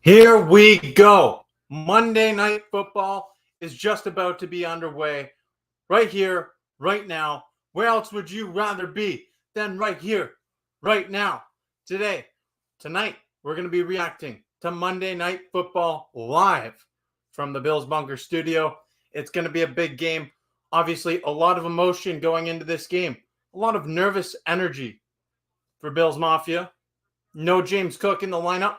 Here we go. Monday Night Football is just about to be underway. Right here, right now. Where else would you rather be than right here, right now? Tonight, we're going to be reacting to Monday Night Football live from the Bills Bunker studio. It's going to be a big game. Obviously, a lot of emotion going into this game. A lot of nervous energy for Bills Mafia. No James Cook in the lineup.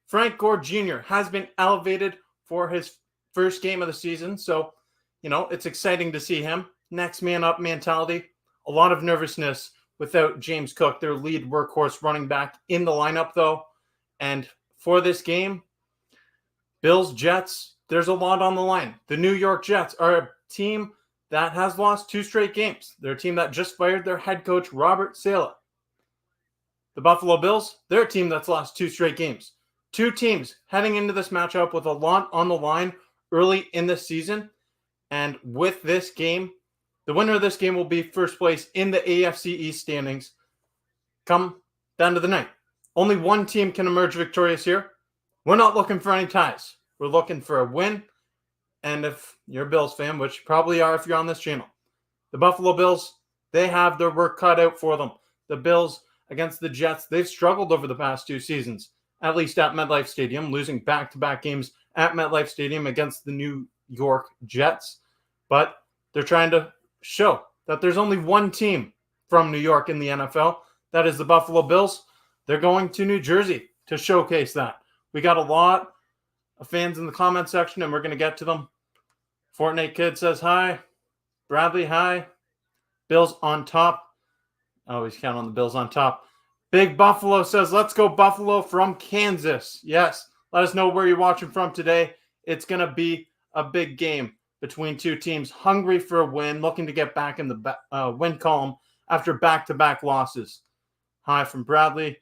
Frank Gore Jr. has been elevated for his first game of the season. So, it's exciting to see him. Next man up mentality. A lot of nervousness without James Cook, their lead workhorse running back, in the lineup, though. And for this game, Bills, Jets, there's a lot on the line. The New York Jets are a team that has lost 2 straight games. They're a team that just fired their head coach, Robert Saleh. The Buffalo Bills, they're a team that's lost 2 straight games. 2 teams heading into this matchup with a lot on the line early in the season. And with this game, the winner of this game will be first place in the AFC East standings come the end of the night. Only one team can emerge victorious here. We're not looking for any ties. We're looking for a win. And if you're a Bills fan, which you probably are if you're on this channel, the Buffalo Bills, they have their work cut out for them. The Bills against the Jets, they've struggled over the past 2 seasons. At least at MetLife Stadium, losing back-to-back games at MetLife Stadium against the New York Jets. But they're trying to show that there's only one team from New York in the NFL. That is the Buffalo Bills. They're going to New Jersey to showcase that. We got a lot of fans in the comment section, and we're going to get to them. Fortnite Kid says hi. Bradley, hi. Bills on top. Always count on the Bills on top. Big Buffalo says, let's go Buffalo from Kansas. Yes, let us know where you're watching from today. It's going to be a big game between 2 teams hungry for a win, looking to get back in the win column after back-to-back losses. Hi from Bradley.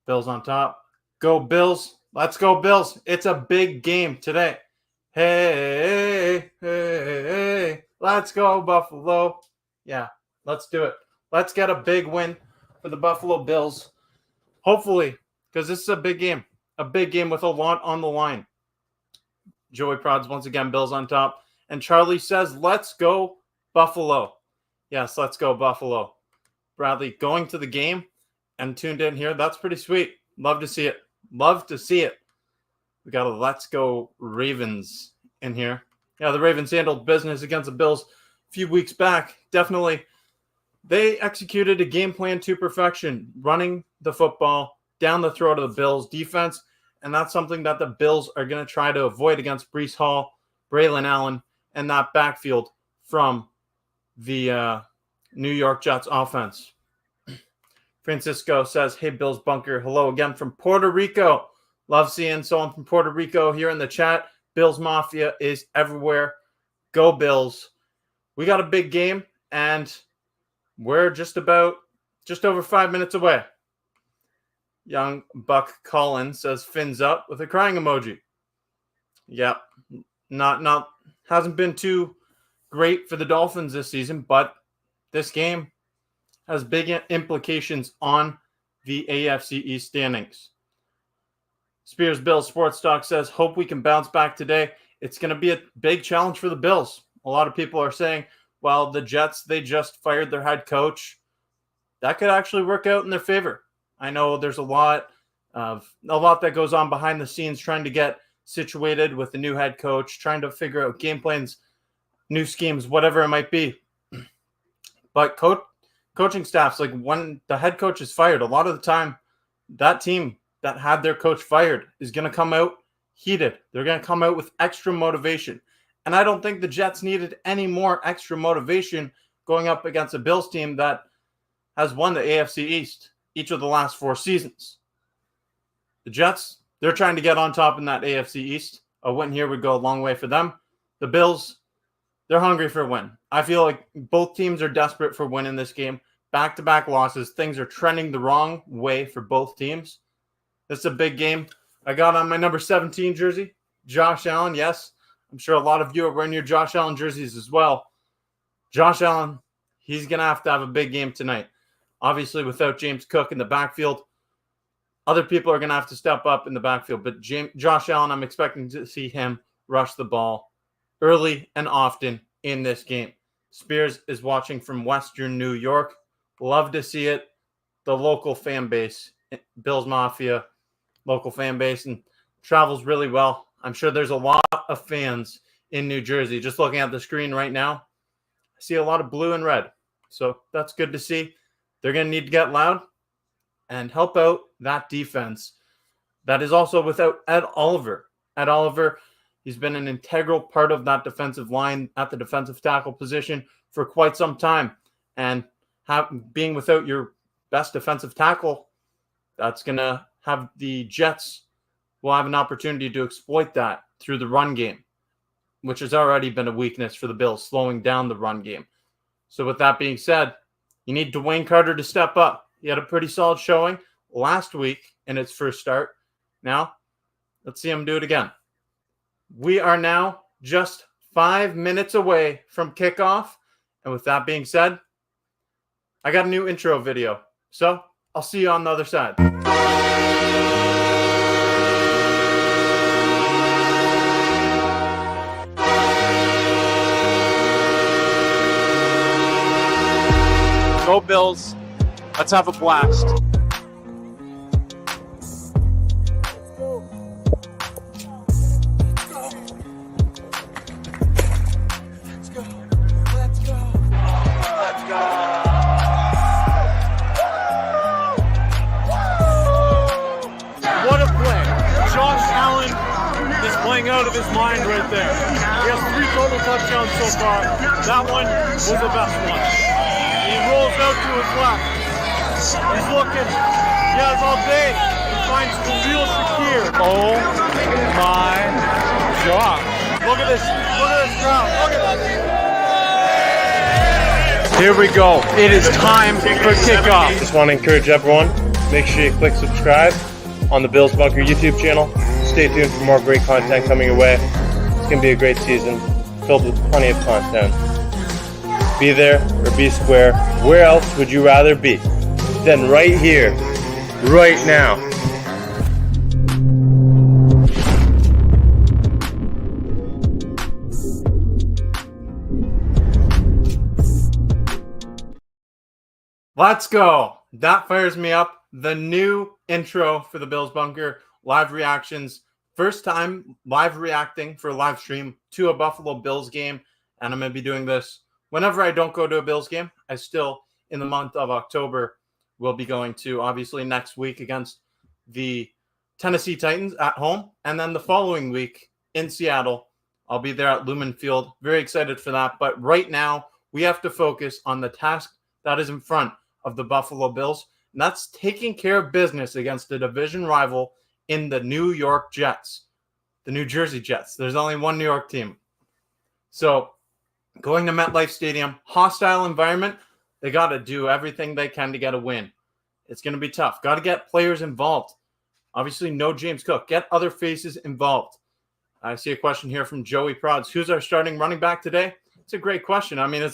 Bills on top. Go Bills. Let's go Bills. It's a big game today. Hey, let's go Buffalo. Yeah, let's do it. Let's get a big win for the Buffalo Bills. Hopefully, because this is a big game. A big game with a lot on the line. Joey Prods, once again, Bills on top. And Charlie says, let's go Buffalo. Yes, let's go Buffalo. Bradley going to the game and tuned in here. That's pretty sweet. Love to see it. Love to see it. We got a let's go Ravens in here. Yeah, the Ravens handled business against the Bills a few weeks back. Definitely. They executed a game plan to perfection, running the football down the throat of the Bills defense, and that's something that the Bills are going to try to avoid against Breece Hall, Braylon Allen, and that backfield from the New York Jets offense. Francisco says, hey, Bills Bunker. Hello again from Puerto Rico. Love seeing someone from Puerto Rico here in the chat. Bills Mafia is everywhere. Go Bills. We got a big game, and we're just over 5 minutes away. Young Buck Collins says fins up with a crying emoji. Yep. Not hasn't been too great for the Dolphins this season, but this game has big implications on the AFC East standings. Spears Bills Sports Talk says, hope we can bounce back today. It's going to be a big challenge for the Bills. A lot of people are saying, well, the Jets, they just fired their head coach. That could actually work out in their favor. I know there's a lot that goes on behind the scenes trying to get situated with the new head coach, trying to figure out game plans, new schemes, whatever it might be. But coaching staffs, like when the head coach is fired, a lot of the time that team that had their coach fired is going to come out heated. They're going to come out with extra motivation. And I don't think the Jets needed any more extra motivation going up against a Bills team that has won the AFC East each of the last 4 seasons. The Jets, they're trying to get on top in that AFC East. A win here would go a long way for them. The Bills, they're hungry for a win. I feel like both teams are desperate for a win in this game. Back-to-back losses. Things are trending the wrong way for both teams. This is a big game. I got on my number 17 jersey, Josh Allen. Yes, I'm sure a lot of you are wearing your Josh Allen jerseys as well. Josh Allen, he's going to have a big game tonight. Obviously, without James Cook in the backfield, Other people are going to have to step up in the backfield. But Josh Allen, I'm expecting to see him rush the ball early and often in this game. Spears is watching from Western New York. Love to see it. The local fan base, Bills Mafia, local fan base, and travels really well. I'm sure there's a lot of fans in New Jersey. Just looking at the screen right now, I see a lot of blue and red. So that's good to see. They're going to need to get loud and help out that defense. That is also without Ed Oliver. Ed Oliver, he's been an integral part of that defensive line at the defensive tackle position for quite some time. And being without your best defensive tackle, that's going to have the Jets will have an opportunity to exploit that through the run game, which has already been a weakness for the Bills, slowing down the run game. So with that being said, you need Dwayne Carter to step up. He had a pretty solid showing last week in its first start. Now, let's see him do it again. We are now just 5 minutes away from kickoff. And with that being said, I got a new intro video. So I'll see you on the other side. Go Bills. Let's have a blast. Out of his mind right there. He has 3 total touchdowns so far. That one was the best one. He rolls out to his left. He's looking. He has all day. He finds Khalil Shakir. Oh my God. Look at this. Look at this crowd. Look at this. Here we go. It is time for kickoff. Just want to encourage everyone, make sure you click subscribe on the Bills Bunker YouTube channel. Stay tuned for more great content coming your way. It's going to be a great season filled with plenty of content. Be there or be square. Where else would you rather be than right here, right now? Let's go. That fires me up. The new intro for the Bills Bunker. Live reactions. First time live reacting for a live stream to a Buffalo Bills game. And I'm going to be doing this whenever I don't go to a Bills game. I still, in the month of October, will be going to, obviously, next week against the Tennessee Titans at home. And then the following week in Seattle, I'll be there at Lumen Field. Very excited for that. But right now, we have to focus on the task that is in front of the Buffalo Bills. And that's taking care of business against the division rival in the New York Jets, the New Jersey Jets. There's only one New York team. So going to MetLife Stadium, hostile environment, they got to do everything they can to get a win. It's going to be tough. Got to get players involved. Obviously, no James Cook. Get other faces involved. I see a question here from Joey Prods. Who's our starting running back today? It's a great question. I mean,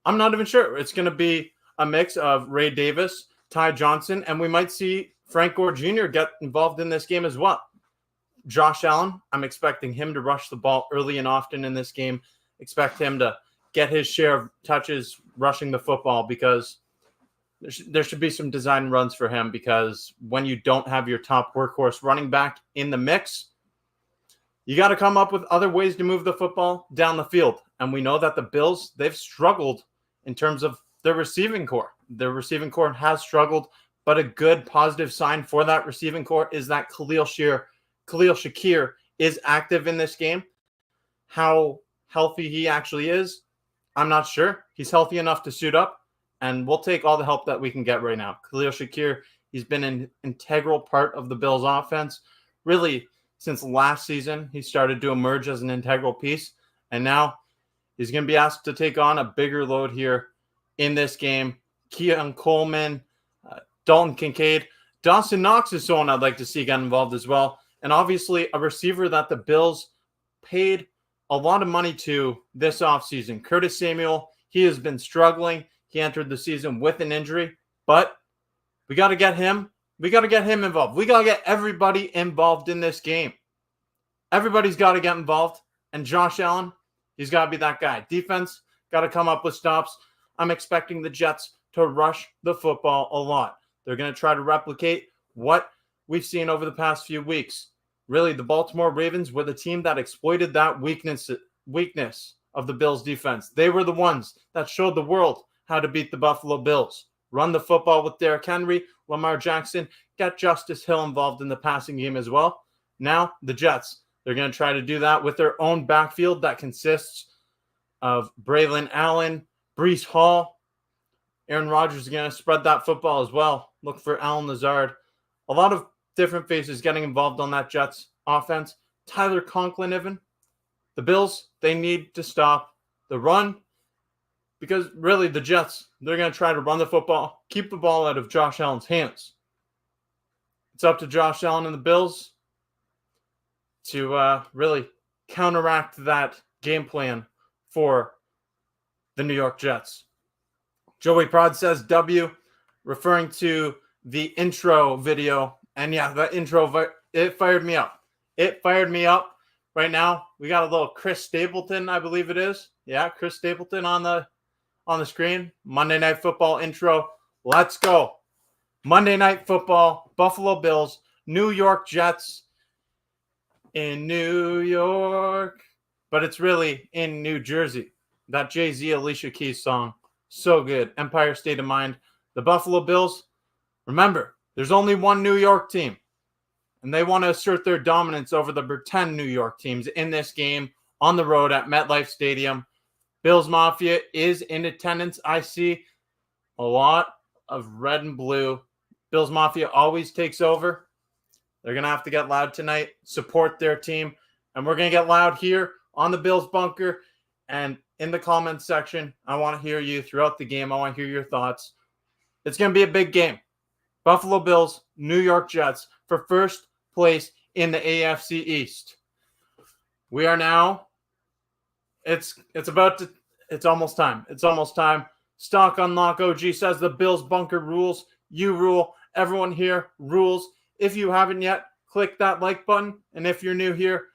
I'm not even sure. It's going to be a mix of Ray Davis, Ty Johnson, and we might see Frank Gore Jr. get involved in this game as well. Josh Allen, I'm expecting him to rush the ball early and often in this game. Expect him to get his share of touches rushing the football because there should be some design runs for him because when you don't have your top workhorse running back in the mix, you got to come up with other ways to move the football down the field. And we know that the Bills, they've struggled in terms of their receiving core. Their receiving core has struggled. But a good positive sign for that receiving core is that Khalil Shakir is active in this game. How healthy he actually is, I'm not sure. He's healthy enough to suit up, and we'll take all the help that we can get right now. Khalil Shakir, he's been an integral part of the Bills' offense. Really, since last season, he started to emerge as an integral piece, and now he's going to be asked to take on a bigger load here in this game. Keon Coleman, Dalton Kincaid. Dawson Knox is someone I'd like to see get involved as well. And obviously a receiver that the Bills paid a lot of money to this offseason. Curtis Samuel, he has been struggling. He entered the season with an injury, but we got to get him We got to get him involved. We got to get everybody involved in this game. Everybody's got to get involved. And Josh Allen, he's got to be that guy. Defense, got to come up with stops. I'm expecting the Jets to rush the football a lot. They're going to try to replicate what we've seen over the past few weeks. Really, the Baltimore Ravens were the team that exploited that weakness of the Bills' defense. They were the ones that showed the world how to beat the Buffalo Bills. Run the football with Derrick Henry, Lamar Jackson, get Justice Hill involved in the passing game as well. Now, the Jets, they're going to try to do that with their own backfield that consists of Braylon Allen, Breece Hall. Aaron Rodgers is going to spread that football as well. Look for Allen Lazard. A lot of different faces getting involved on that Jets offense. Tyler Conklin even. The Bills, they need to stop the run because really the Jets, they're going to try to run the football, keep the ball out of Josh Allen's hands. It's up to Josh Allen and the Bills to really counteract that game plan for the New York Jets. Joey Prod says W, referring to the intro video. And yeah, that intro, it fired me up. It fired me up. Right now, we got a little Chris Stapleton, I believe it is. Yeah, Chris Stapleton on the screen. Monday Night Football intro. Let's go. Monday Night Football, Buffalo Bills, New York Jets in New York. But it's really in New Jersey. That Jay-Z, Alicia Keys song. So good. Empire State of Mind. The Buffalo Bills, remember, there's only one New York team. And they want to assert their dominance over the pretend New York teams in this game on the road at MetLife Stadium. Bills Mafia is in attendance. I see a lot of red and blue. Bills Mafia always takes over. They're going to have to get loud tonight, support their team. And we're going to get loud here on the Bills Bunker. And in the comments section, I want to hear you throughout the game. I want to hear your thoughts. It's going to be a big game. Buffalo Bills, New York Jets for first place in the AFC East. We are now, it's almost time. It's almost time. Stock Unlock OG says the Bills Bunker rules. You rule. Everyone here rules. If you haven't yet, click that like button. And if you're new here,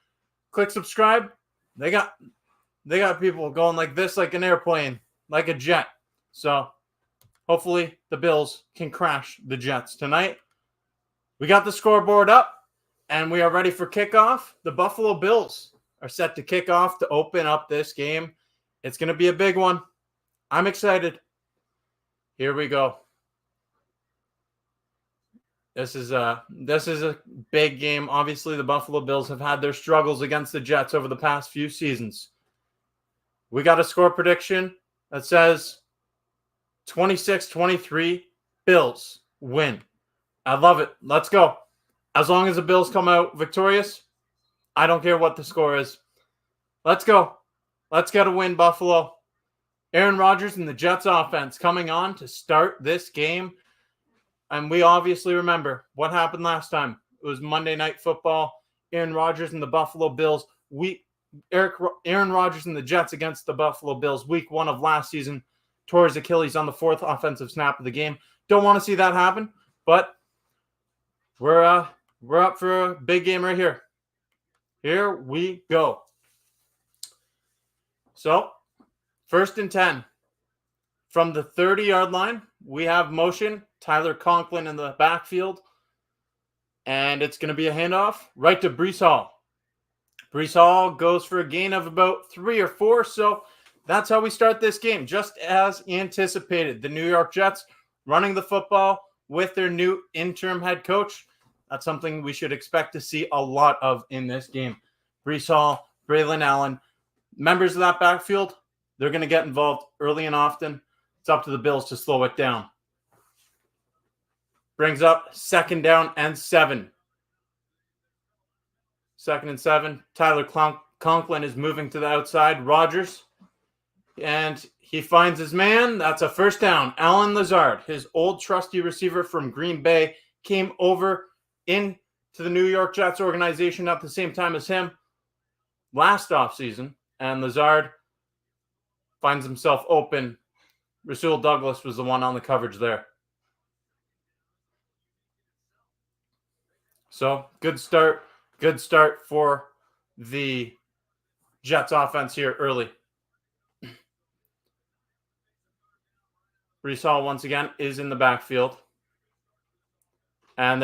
click subscribe. They got people going like this, like an airplane, like a jet. So hopefully the Bills can crash the Jets tonight. We got the scoreboard up, and we are ready for kickoff. The Buffalo Bills are set to kick off to open up this game. It's going to be a big one. I'm excited. Here we go. This is a big game. Obviously, the Buffalo Bills have had their struggles against the Jets over the past few seasons. We got a score prediction that says 26-23, Bills win. I love it. Let's go. As long as the Bills come out victorious, I don't care what the score is. Let's go. Let's get a win, Buffalo. Aaron Rodgers and the Jets offense coming on to start this game. And we obviously remember what happened last time. It was Monday Night Football. Aaron Rodgers and the Buffalo Bills. Aaron Rodgers and the Jets against the Buffalo Bills. Week 1 of last season. Tore his Achilles on the 4th offensive snap of the game. Don't want to see that happen, but we're up for a big game right here. Here we go. So, 1st and 10. From the 30-yard line, we have motion. Tyler Conklin in the backfield. And it's going to be a handoff right to Breece Hall. Breece Hall goes for a gain of about 3 or 4. So that's how we start this game. Just as anticipated. The New York Jets running the football with their new interim head coach. That's something we should expect to see a lot of in this game. Breece Hall, Braylon Allen, members of that backfield, they're going to get involved early and often. It's up to the Bills to slow it down. Brings up 2nd down and 7. 2nd and 7. Tyler Conklin is moving to the outside. Rodgers. And he finds his man. That's a 1st down. Allen Lazard, his old trusty receiver from Green Bay, came over into the New York Jets organization at the same time as him last offseason. And Lazard finds himself open. Rasul Douglas was the one on the coverage there. So good start for the Jets offense here early. Breece Hall once again is in the backfield. And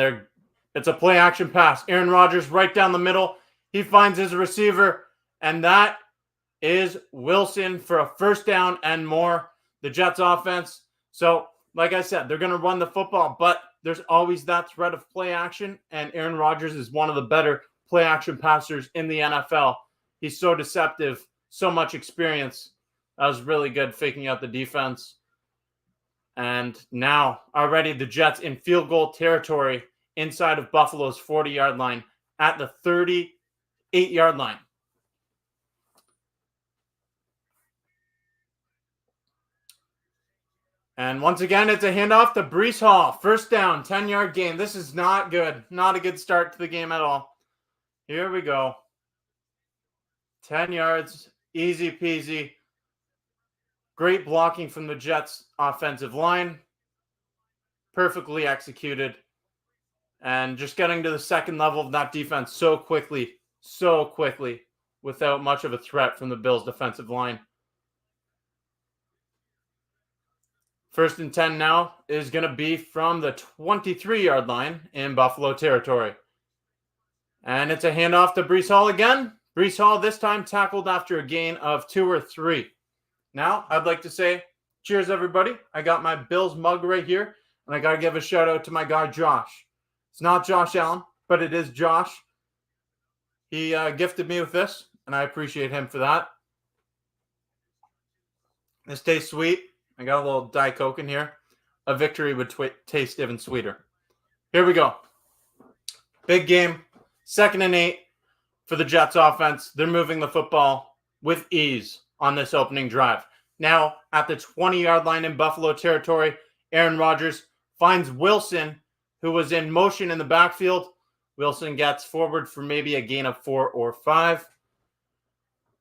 it's a play action pass. Aaron Rodgers right down the middle. He finds his receiver, and that is Wilson for a first down and more. The Jets offense. So, like I said, they're going to run the football, but there's always that threat of play action, and Aaron Rodgers is one of the better play action passers in the NFL. He's so deceptive, so much experience. That was really good faking out the defense. And now already the Jets in field goal territory inside of Buffalo's 40-yard line at the 38-yard line. And once again, it's a handoff to Breece Hall. First down, 10-yard gain. This is not good. Not a good start to the game at all. Here we go. 10 yards, easy peasy. Great blocking from the Jets offensive line. Perfectly executed. And just getting to the second level of that defense so quickly, without much of a threat from the Bills' defensive line. First and 10 now is going to be from the 23-yard line in Buffalo territory. And it's a handoff to Breece Hall again. Breece Hall this time tackled after a gain of 2 or 3. Now, I'd like to say, cheers, everybody. I got my Bills mug right here, and I got to give a shout-out to my guy, Josh. It's not Josh Allen, but it is Josh. He gifted me with this, and I appreciate him for that. This tastes sweet. I got a little Diet Coke in here. A victory would taste even sweeter. Here we go. Big game. 2nd and 8 for the Jets offense. They're moving the football with ease on this opening drive. Now, at the 20-yard line in Buffalo territory, Aaron Rodgers finds Wilson, who was in motion in the backfield. Wilson gets forward for maybe a gain of 4 or 5,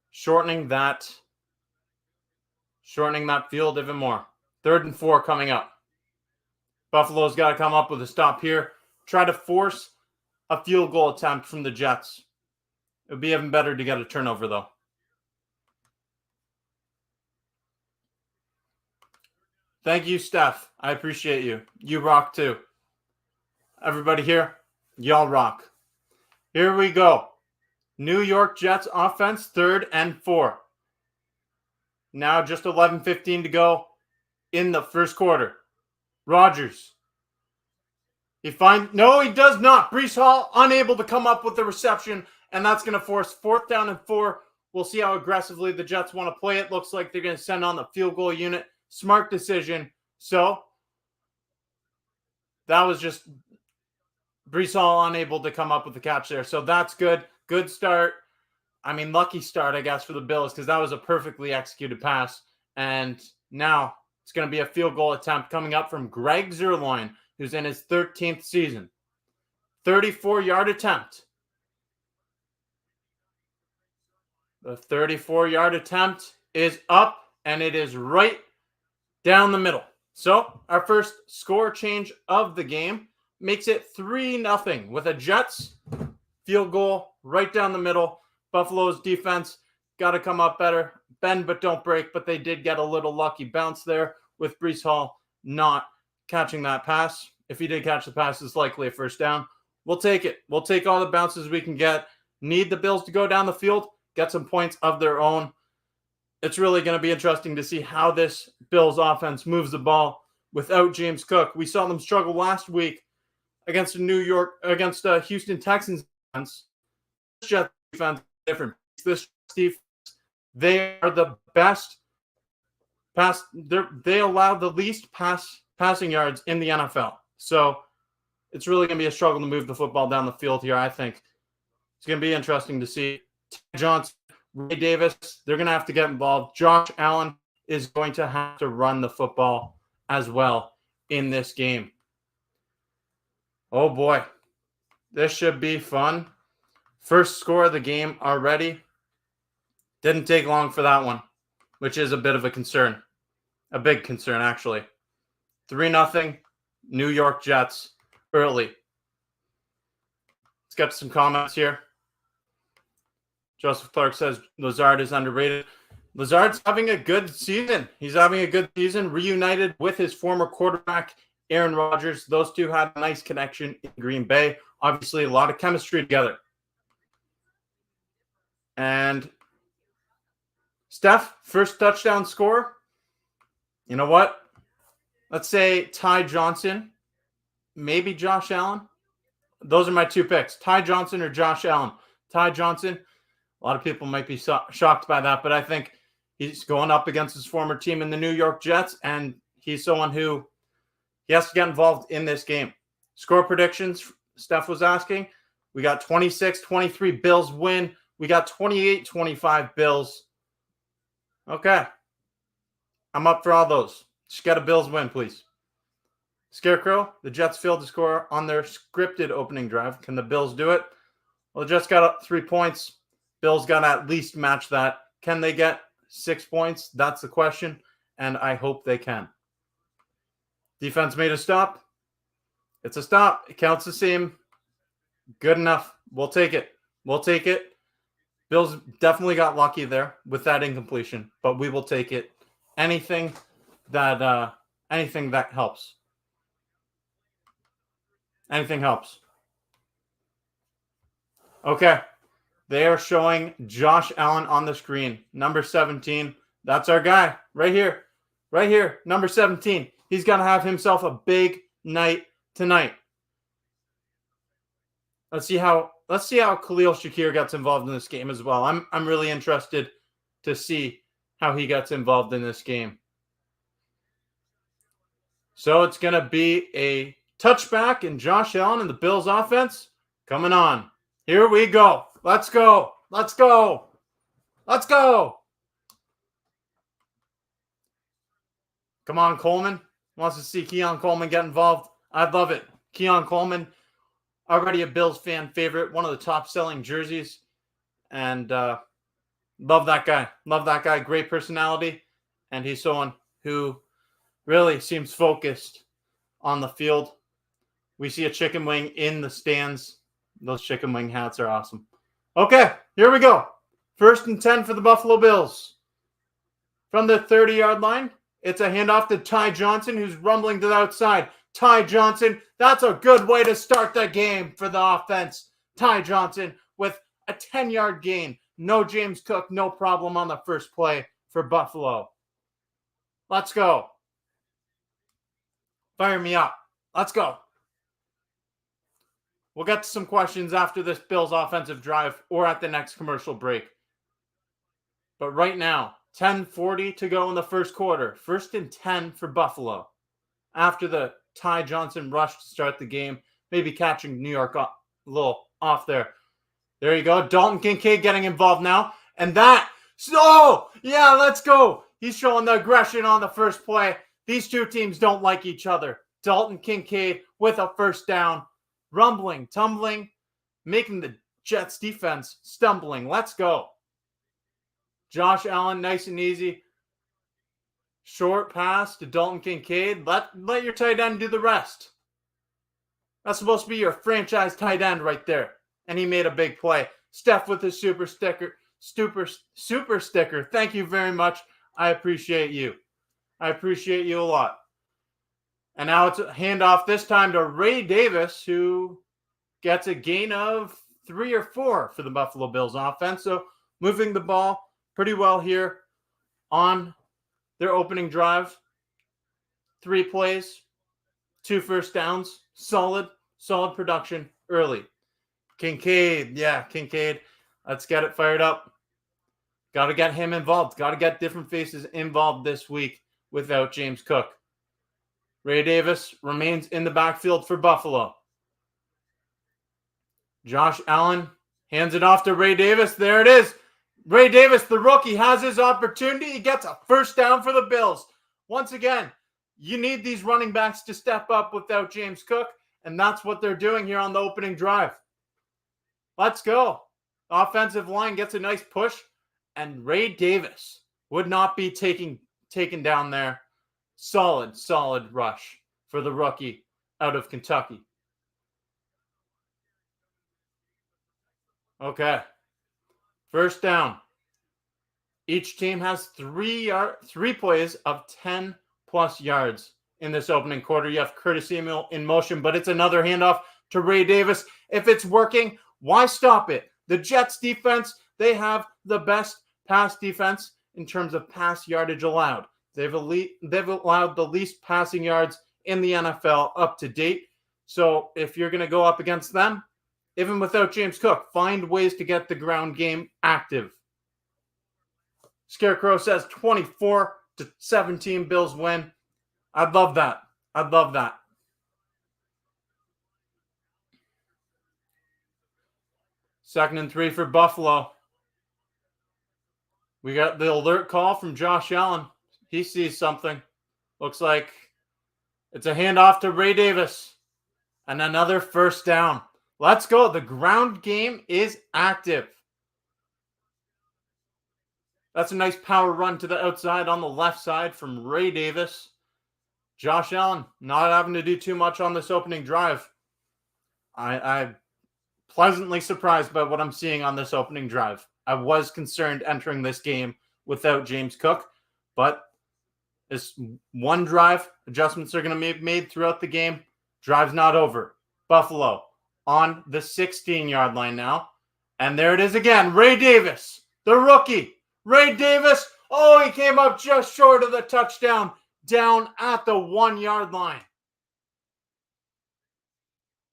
shortening that field even more. 3rd and 4 coming up. Buffalo's got to come up with a stop here. Try to force a field goal attempt from the Jets. It would be even better to get a turnover, though. Thank you, Steph. I appreciate you. You rock, too. Everybody here, y'all rock. Here we go. New York Jets offense, 3rd and 4. Now just 11:15 to go in the first quarter. Rodgers. No, he does not. Breece Hall unable to come up with the reception, and that's going to force 4th down and 4. We'll see how aggressively the Jets want to play it. Looks like they're going to send on the field goal unit. Smart decision. So that was just Breece Hall unable to come up with the catch there. So that's good. Good start. I mean, lucky start, I guess, for the Bills, because that was a perfectly executed pass. And now it's going to be a field goal attempt coming up from Greg Zuerlein, who's in his 13th season. 34-yard attempt. The 34-yard attempt is up, and it is right down the middle. So our first score change of the game makes it 3-0 with a Jets field goal right down the middle. Buffalo's defense got to come up better. Bend but don't break, but they did get a little lucky bounce there with Breece Hall not catching that pass. If he did catch the pass, it's likely a first down. We'll take it. We'll take all the bounces we can get. Need the Bills to go down the field, get some points of their own. It's really going to be interesting to see how this Bills offense moves the ball without James Cook. We saw them struggle last week against Houston Texans defense. This Jets defense is different. This defense, they are the best pass. They allow the least passing yards in the NFL. So it's really going to be a struggle to move the football down the field here, I think. It's going to be interesting to see. Johnson, Ray Davis, they're going to have to get involved. Josh Allen is going to have to run the football as well in this game. Oh boy, this should be fun. First score of the game already. Didn't take long for that one, which is a bit of a concern. A big concern, actually. 3-0, New York Jets early. get some comments here. Joseph Clark says Lazard is underrated. Lazard's having a good season. He's having a good season, reunited with his former quarterback, Aaron Rodgers. Those two had a nice connection in Green Bay. Obviously, a lot of chemistry together. And Steph, first touchdown score. You know what? Let's say Ty Johnson, maybe Josh Allen. Those are my two picks, Ty Johnson or Josh Allen. Ty Johnson, a lot of people might be shocked by that, but I think he's going up against his former team in the New York Jets, and he's someone who he has to get involved in this game. Score predictions, Steph was asking. We got 26-23 Bills win. We got 28-25 Bills. Okay. I'm up for all those. Just got a Bills win, please. Scarecrow, the Jets failed to score on their scripted opening drive. Can the Bills do it? Well, the Jets got 3 points. Bills got to at least match that. Can they get 6 points? That's the question, and I hope they can. Defense made a stop. It's a stop. It counts the same. Good enough. We'll take it. We'll take it. Bills definitely got lucky there with that incompletion, but we will take it. Anything that helps. Anything helps. Okay. They are showing Josh Allen on the screen. Number 17. That's our guy. Right here. Right here. Number 17. He's going to have himself a big night tonight. Let's see how Khalil Shakir gets involved in this game as well. I'm really interested to see how he gets involved in this game. So it's going to be a touchback in Josh Allen and the Bills offense coming on. Here we go. Let's go. Let's go. Let's go. Come on, Coleman. Wants to see Keon Coleman get involved. I love it. Keon Coleman, already a Bills fan favorite, one of the top selling jerseys. And love that guy. Love that guy. Great personality. And he's someone who really seems focused on the field. We see a chicken wing in the stands. Those chicken wing hats are awesome. Okay, here we go. 1st and 10 for the Buffalo Bills. From the 30-yard line, it's a handoff to Ty Johnson, who's rumbling to the outside. Ty Johnson, that's a good way to start the game for the offense. Ty Johnson with a 10-yard gain. No James Cook, no problem on the first play for Buffalo. Let's go. Fire me up. Let's go. We'll get to some questions after this Bills offensive drive or at the next commercial break. But right now, 10:40 to go in the first quarter. 1st and 10 for Buffalo. After the Ty Johnson rush to start the game, maybe catching New York a little off there. There you go. Dalton Kincaid getting involved now. And that, oh, yeah, let's go. He's showing the aggression on the first play. These two teams don't like each other. Dalton Kincaid with a first down. Rumbling, tumbling, making the Jets defense stumbling. Let's go. Josh Allen, nice and easy. Short pass to Dalton Kincaid. Let your tight end do the rest. That's supposed to be your franchise tight end right there. And he made a big play. Steph with his super sticker. Super sticker. Thank you very much. I appreciate you. I appreciate you a lot. And now it's a handoff this time to Ray Davis, who gets a gain of 3 or 4 for the Buffalo Bills offense. So moving the ball pretty well here on their opening drive. 3 plays, 2 first downs. Solid production early. Kincaid. Let's get it fired up. Got to get him involved. Got to get different faces involved this week without James Cook. Ray Davis remains in the backfield for Buffalo. Josh Allen hands it off to Ray Davis. There it is. Ray Davis, the rookie, has his opportunity. He gets a first down for the Bills. Once again, you need these running backs to step up without James Cook, and that's what they're doing here on the opening drive. Let's go. The offensive line gets a nice push, and Ray Davis would not be taken down there. Solid rush for the rookie out of Kentucky. Okay. First down. Each team has three plays of 10 plus yards in this opening quarter. You have Curtis Samuel in motion, but it's another handoff to Ray Davis. If it's working, why stop it? The Jets defense, they have the best pass defense in terms of pass yardage allowed. They've allowed the least passing yards in the NFL up to date. So if you're going to go up against them, even without James Cook, find ways to get the ground game active. Scarecrow says 24-17 Bills win. I'd love that. I'd love that. Second and 3 for Buffalo. We got the alert call from Josh Allen. He sees something. Looks like it's a handoff to Ray Davis. And another first down. Let's go. The ground game is active. That's a nice power run to the outside on the left side from Ray Davis. Josh Allen not having to do too much on this opening drive. I'm pleasantly surprised by what I'm seeing on this opening drive. I was concerned entering this game without James Cook, but this one drive, adjustments are going to be made throughout the game. Drive's not over. Buffalo on the 16-yard line now. And there it is again. Ray Davis, the rookie. Ray Davis, oh, he came up just short of the touchdown, down at the 1-yard line.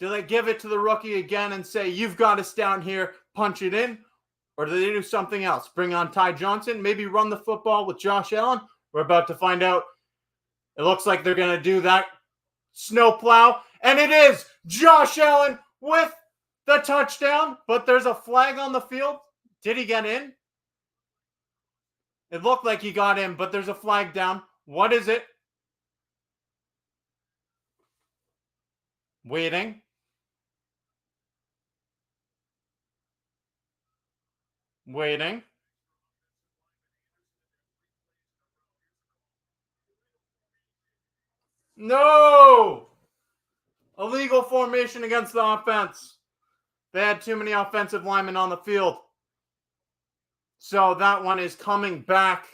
Do they give it to the rookie again and say, you've got us down here, punch it in? Or do they do something else? Bring on Ty Johnson, maybe run the football with Josh Allen? We're about to find out. It looks like they're going to do that snowplow. And it is Josh Allen with the touchdown. But there's a flag on the field. Did he get in? It looked like he got in, but there's a flag down. What is it? Waiting. Waiting. No! Illegal formation against the offense. They had too many offensive linemen on the field. So that one is coming back.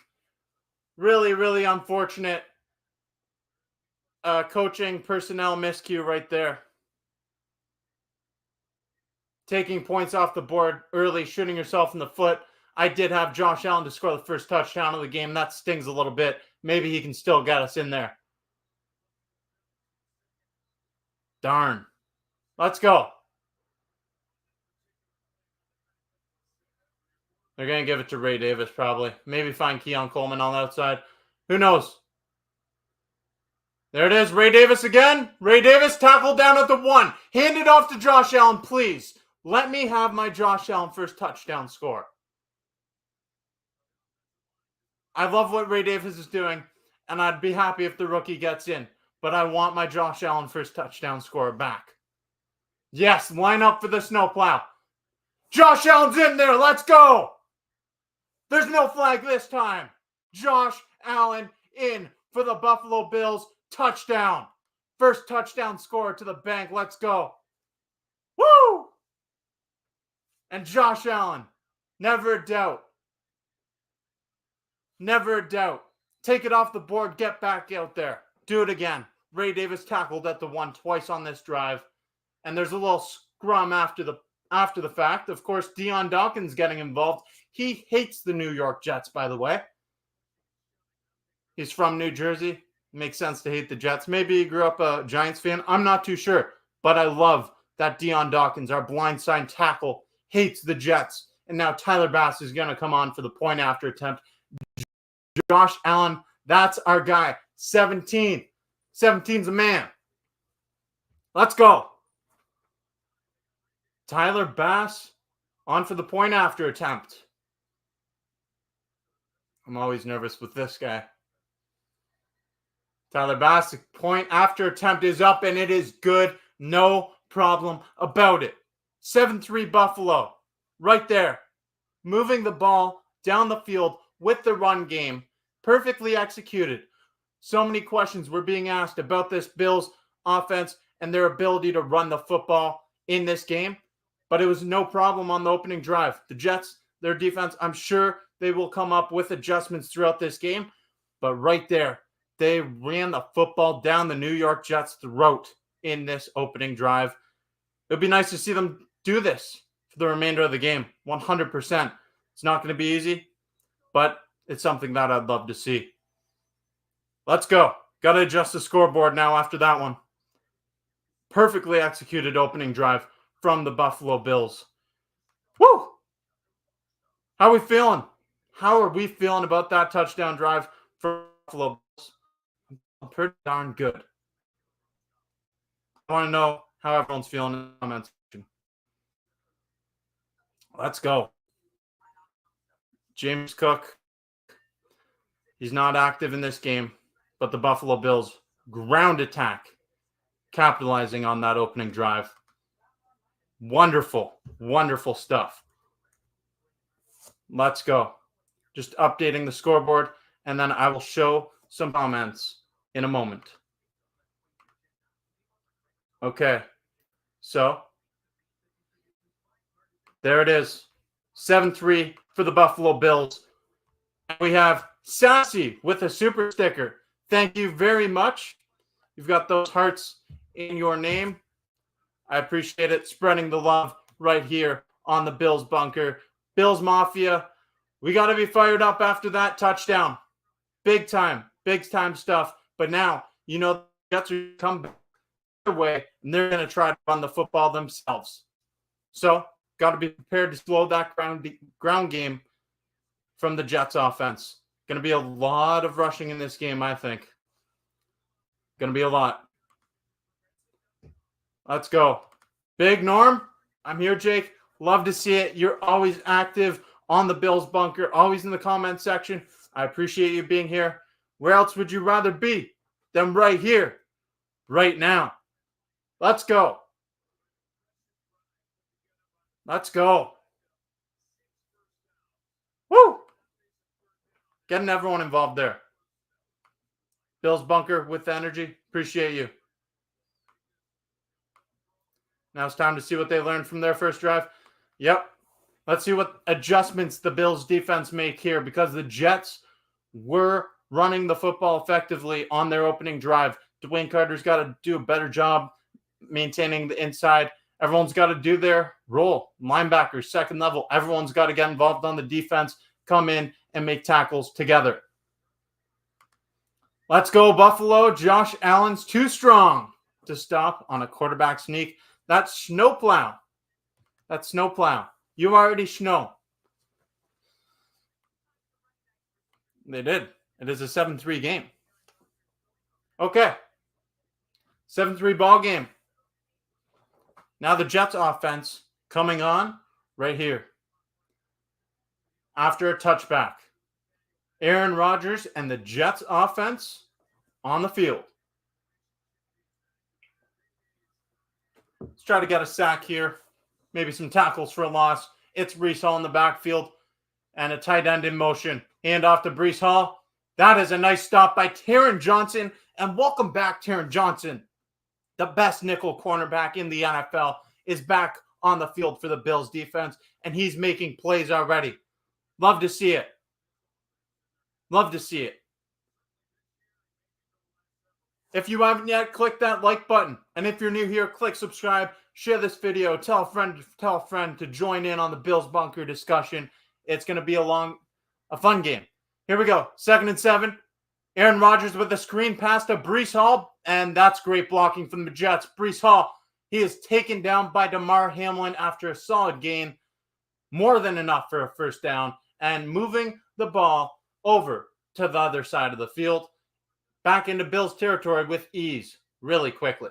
Really, really unfortunate coaching personnel miscue right there. Taking points off the board early, shooting yourself in the foot. I did have Josh Allen to score the first touchdown of the game. That stings a little bit. Maybe he can still get us in there. Darn. Let's go. They're going to give it to Ray Davis probably. Maybe find Keon Coleman on the outside. Who knows? There it is. Ray Davis again. Ray Davis tackled down at the 1. Hand it off to Josh Allen, please. Let me have my Josh Allen first touchdown score. I love what Ray Davis is doing, and I'd be happy if the rookie gets in. But I want my Josh Allen first touchdown score back. Yes, line up for the snowplow. Josh Allen's in there. Let's go. There's no flag this time. Josh Allen in for the Buffalo Bills. Touchdown. First touchdown score to the bank. Let's go. Woo! And Josh Allen, never a doubt. Never a doubt. Take it off the board. Get back out there. Do it again. Ray Davis tackled at the 1 twice on this drive. And there's a little scrum after the fact. Of course, Dion Dawkins getting involved. He hates the New York Jets, by the way. He's from New Jersey. Makes sense to hate the Jets. Maybe he grew up a Giants fan. I'm not too sure. But I love that Dion Dawkins, our blindside tackle, hates the Jets. And now Tyler Bass is going to come on for the point after attempt. Josh Allen, that's our guy. 17. 17's a man. Let's go. Tyler Bass on for the point after attempt. I'm always nervous with this guy. Tyler Bass, the point after attempt is up, and it is good. No problem about it. 7-3 Buffalo. Right there. Moving the ball down the field with the run game. Perfectly executed. So many questions were being asked about this Bills offense and their ability to run the football in this game. but it was no problem on the opening drive. The Jets, their defense, I'm sure they will come up with adjustments throughout this game, but right there, they ran the football down the New York Jets' throat in this opening drive. It would be nice to see them do this for the remainder of the game, 100%. It's not going to be easy, but it's something that I'd love to see. Let's go. Got to adjust the scoreboard now after that one. Perfectly executed opening drive from the Buffalo Bills. Woo! How are we feeling? How are we feeling about that touchdown drive from Buffalo Bills? Pretty darn good. I want to know how everyone's feeling in the comments section. Let's go. James Cook, he's not active in this game, but the Buffalo Bills ground attack, capitalizing on that opening drive. Wonderful, wonderful stuff. Let's go. Just updating the scoreboard, and then I will show some comments in a moment. Okay, so there it is. 7-3 for the Buffalo Bills. And we have Sassy with a super sticker. Thank you very much. You've got those hearts in your name. I appreciate it. Spreading the love right here on the Bills Bunker. Bills Mafia, we got to be fired up after that touchdown. Big time stuff. But now, you know, the Jets are come back their way, and they're going to try to run the football themselves. So, got to be prepared to slow that ground game from the Jets offense. Going to be a lot of rushing in this game, I think. Going to be a lot. Let's go. Big Norm, I'm here, Jake. Love to see it. You're always active on the Bills Bunker, always in the comment section. I appreciate you being here. Where else would you rather be than right here, right now? Let's go. Let's go. Woo! Getting everyone involved there. Bills Bunker with the energy. Appreciate you. Now it's time to see what they learned from their first drive. Yep. Let's see what adjustments the Bills defense make here, because the Jets were running the football effectively on their opening drive. Dwayne Carter's got to do a better job maintaining the inside. Everyone's got to do their role. Linebackers, second level. Everyone's got to get involved on the defense, come in and make tackles together. Let's go, Buffalo. Josh Allen's too strong to stop on a quarterback sneak. That's snowplow. That's snowplow. You already snow. They did. It is a 7-3 game. Okay. 7-3 ball game. Now the Jets offense coming on right here. After a touchback. Aaron Rodgers and the Jets offense on the field. Let's try to get a sack here. Maybe some tackles for a loss. It's Breece Hall in the backfield and a tight end in motion. Hand off to Breece Hall. That is a nice stop by Taron Johnson. And welcome back, Taron Johnson. The best nickel cornerback in the NFL is back on the field for the Bills defense, and he's making plays already. Love to see it. Love to see it. If you haven't yet, click that like button. And if you're new here, click subscribe, share this video, tell a friend to join in on the Bills Bunker discussion. It's going to be a fun game. Here we go. 2nd and 7. Aaron Rodgers with a screen pass to Breece Hall, and that's great blocking from the Jets. Breece Hall, he is taken down by Damar Hamlin after a solid gain. More than enough for a first down, and moving the ball over to the other side of the field. Back into Bills territory with ease, really quickly.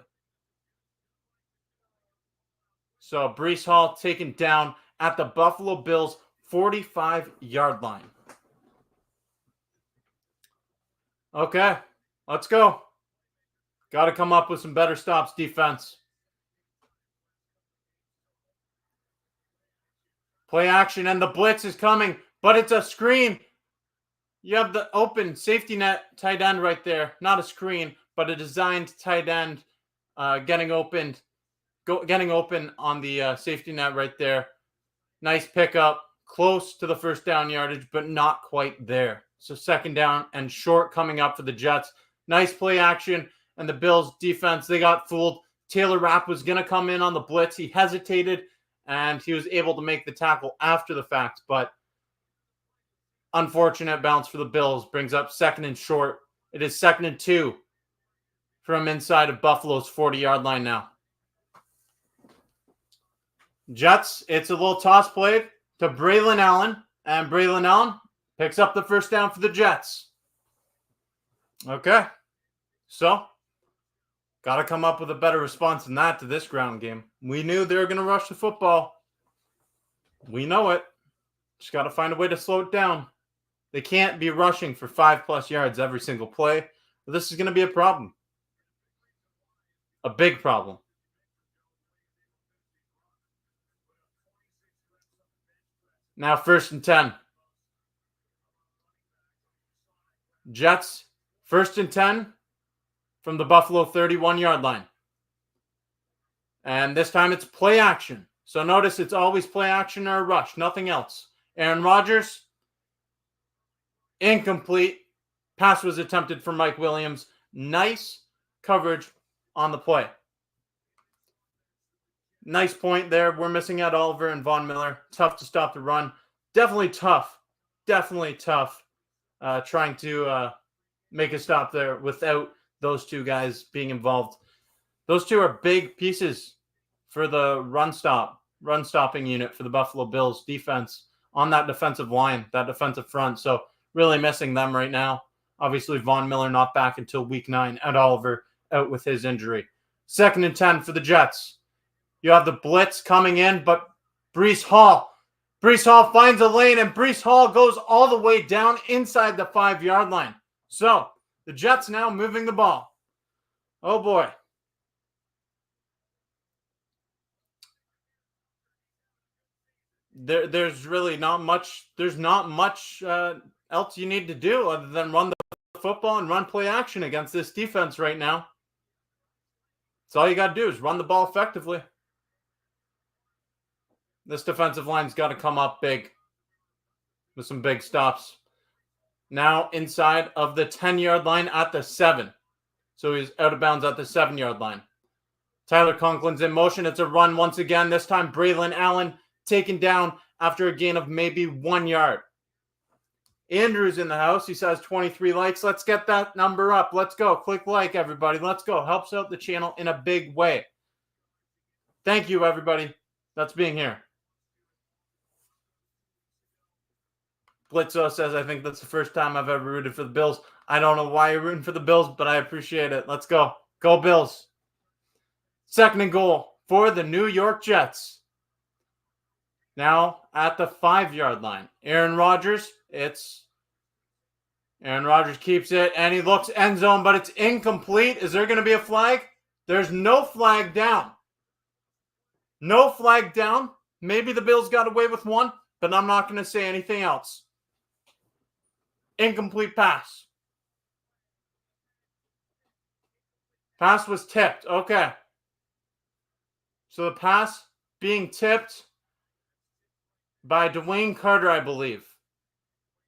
So Breece Hall taken down at the Buffalo Bills 45-yard line. Okay, let's go. Got to come up with some better stops, defense. Play action, and the blitz is coming, but it's a screen. You have the open safety net tight end right there. Not a screen, but a designed tight end getting opened. getting open on the safety net right there. Nice pickup, close to the first down yardage, but not quite there. So second down and short coming up for the Jets. Nice play action, and the Bills defense, they got fooled. Taylor Rapp was going to come in on the blitz. He hesitated, and he was able to make the tackle after the fact, but unfortunate bounce for the Bills brings up second and short. It is 2nd and 2 from inside of Buffalo's 40-yard line now. Jets, it's a little toss play to Braylon Allen, and Braylon Allen picks up the first down for the Jets. Okay, so got to come up with a better response than that to this ground game. We knew they were going to rush the football. We know it. Just got to find a way to slow it down. They can't be rushing for 5+ yards every single play. This is going to be a problem. A big problem. Now 1st and 10. Jets, 1st and 10 from the Buffalo 31-yard line. And this time it's play action. So notice it's always play action or a rush, nothing else. Aaron Rodgers, incomplete. Pass was attempted for Mike Williams. Nice coverage on the play. Nice point there. We're missing out Oliver and Von Miller. Tough to stop the run. Definitely tough. Definitely tough trying to make a stop there without those two guys being involved. Those two are big pieces for the run stopping unit for the Buffalo Bills defense on that defensive line, that defensive front. So really missing them right now. Obviously, Von Miller not back until week 9. Ed Oliver out with his injury. 2nd and 10 for the Jets. You have the blitz coming in, but Breece Hall finds a lane, and Breece Hall goes all the way down inside the 5-yard line. So the Jets now moving the ball. Oh, boy. There's really not much. There's not much else you need to do other than run the football and run play action against this defense right now. That's all you got to do is run the ball effectively. This defensive line's got to come up big with some big stops. Now inside of the 10-yard line at the 7. So he's out of bounds at the 7-yard line. Tyler Conklin's in motion. It's a run once again. This time Braylon Allen taken down after a gain of maybe 1 yard. Andrew's in the house. He says 23 likes. Let's get that number up. Let's go. Click like, everybody. Let's go. Helps out the channel in a big way. Thank you, everybody, that's being here. Blitzo says, I think that's the first time I've ever rooted for the Bills. I don't know why you're rooting for the Bills, but I appreciate it. Let's go. Go Bills. 2nd and goal for the New York Jets. Now at the 5-yard line. Aaron Rodgers keeps it, and he looks end zone, but it's incomplete. Is there going to be a flag? There's no flag down. No flag down. Maybe the Bills got away with one, but I'm not going to say anything else. Incomplete pass. Pass was tipped. Okay. So the pass being tipped by Dwayne Carter, I believe.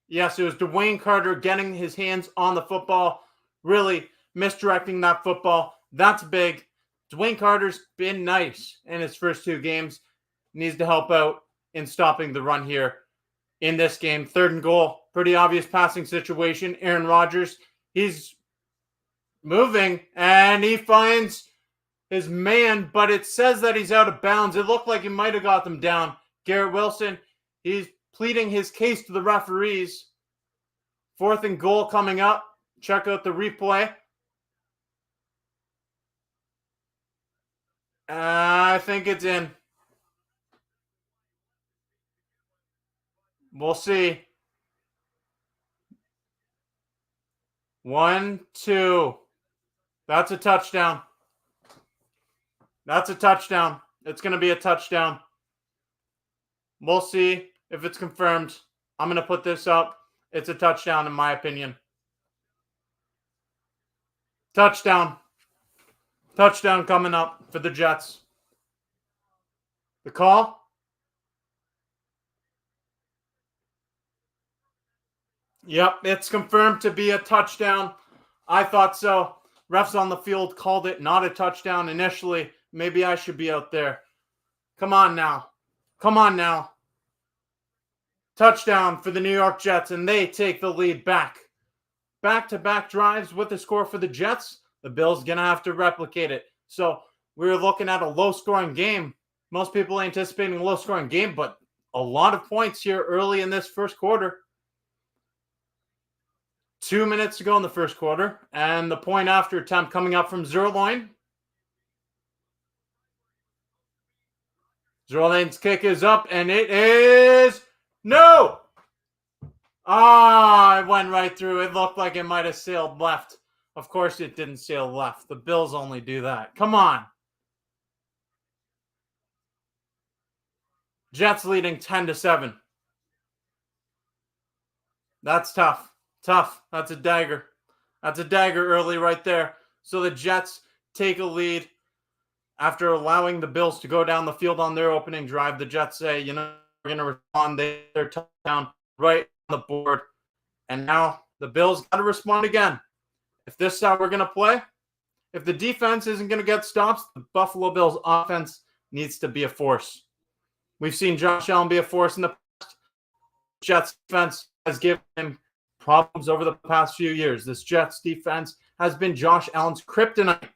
Yes, it was Dwayne Carter getting his hands on the football, really misdirecting that football. That's big. Dwayne Carter's been nice in his first 2 games. Needs to help out in stopping the run here in this game. 3rd and goal. Pretty obvious passing situation. Aaron Rodgers, he's moving, and he finds his man, but it says that he's out of bounds. It looked like he might have got them down. Garrett Wilson, he's pleading his case to the referees. 4th and goal coming up. Check out the replay. I think it's in. We'll see. 1, 2. That's a touchdown. That's a touchdown. It's going to be a touchdown. We'll see if it's confirmed. I'm going to put this up. It's a touchdown in my opinion. Touchdown. Touchdown coming up for the Jets. The call? Yep, it's confirmed to be a touchdown. I thought so. Refs on the field called it not a touchdown initially. Maybe I should be out there. Come on now. Come on now. Touchdown for the New York Jets, and they take the lead back. Back-to-back drives with the score for the Jets. The Bills going to have to replicate it. So we're looking at a low-scoring game. Most people anticipating a low-scoring game, but a lot of points here early in this first quarter. 2 minutes to go in the first quarter, and the point after attempt coming up from Zerline. Zerline's kick is up, and it is no! It went right through. It looked like it might have sailed left. Of course it didn't sail left. The Bills only do that. Come on. Jets leading 10-7. That's tough. Tough. That's a dagger. That's a dagger early right there. So the Jets take a lead after allowing the Bills to go down the field on their opening drive. The Jets say, we're going to respond. They're touchdown right on the board. And now the Bills got to respond again. If this is how we're going to play, if the defense isn't going to get stops, the Buffalo Bills offense needs to be a force. We've seen Josh Allen be a force in the past. Jets defense has given him problems over the past few years. This Jets defense has been Josh Allen's kryptonite,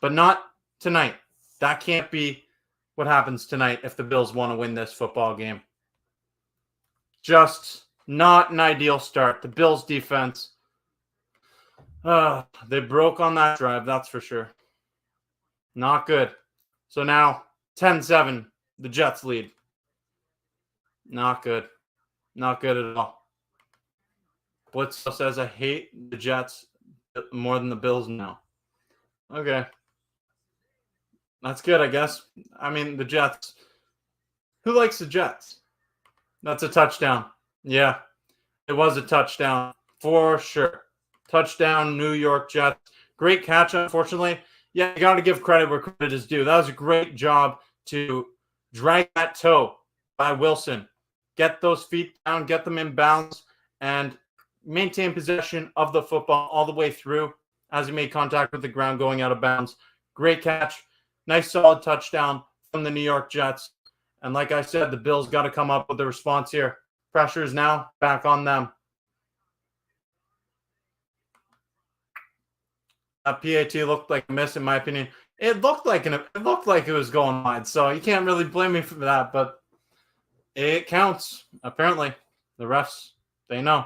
but not tonight. That can't be what happens tonight if the Bills want to win this football game. Just not an ideal start. The Bills defense, they broke on that drive, that's for sure. Not good. So now 10-7, the Jets lead. Not good. Not good at all. Blitz says, I hate the Jets more than the Bills now. Okay. That's good, I guess. I mean, the Jets. Who likes the Jets? That's a touchdown. Yeah, it was a touchdown for sure. Touchdown, New York Jets. Great catch, unfortunately. Yeah, you got to give credit where credit is due. That was a great job to drag that toe by Wilson. Get those feet down, get them in bounds, and maintain possession of the football all the way through as he made contact with the ground going out of bounds. Great catch. Nice solid touchdown from the New York Jets. And like I said, the Bills got to come up with a response here. Pressure is now back on them. That PAT looked like a miss, in my opinion. It looked like it was going wide, so you can't really blame me for that, but it counts. Apparently, the refs, they know.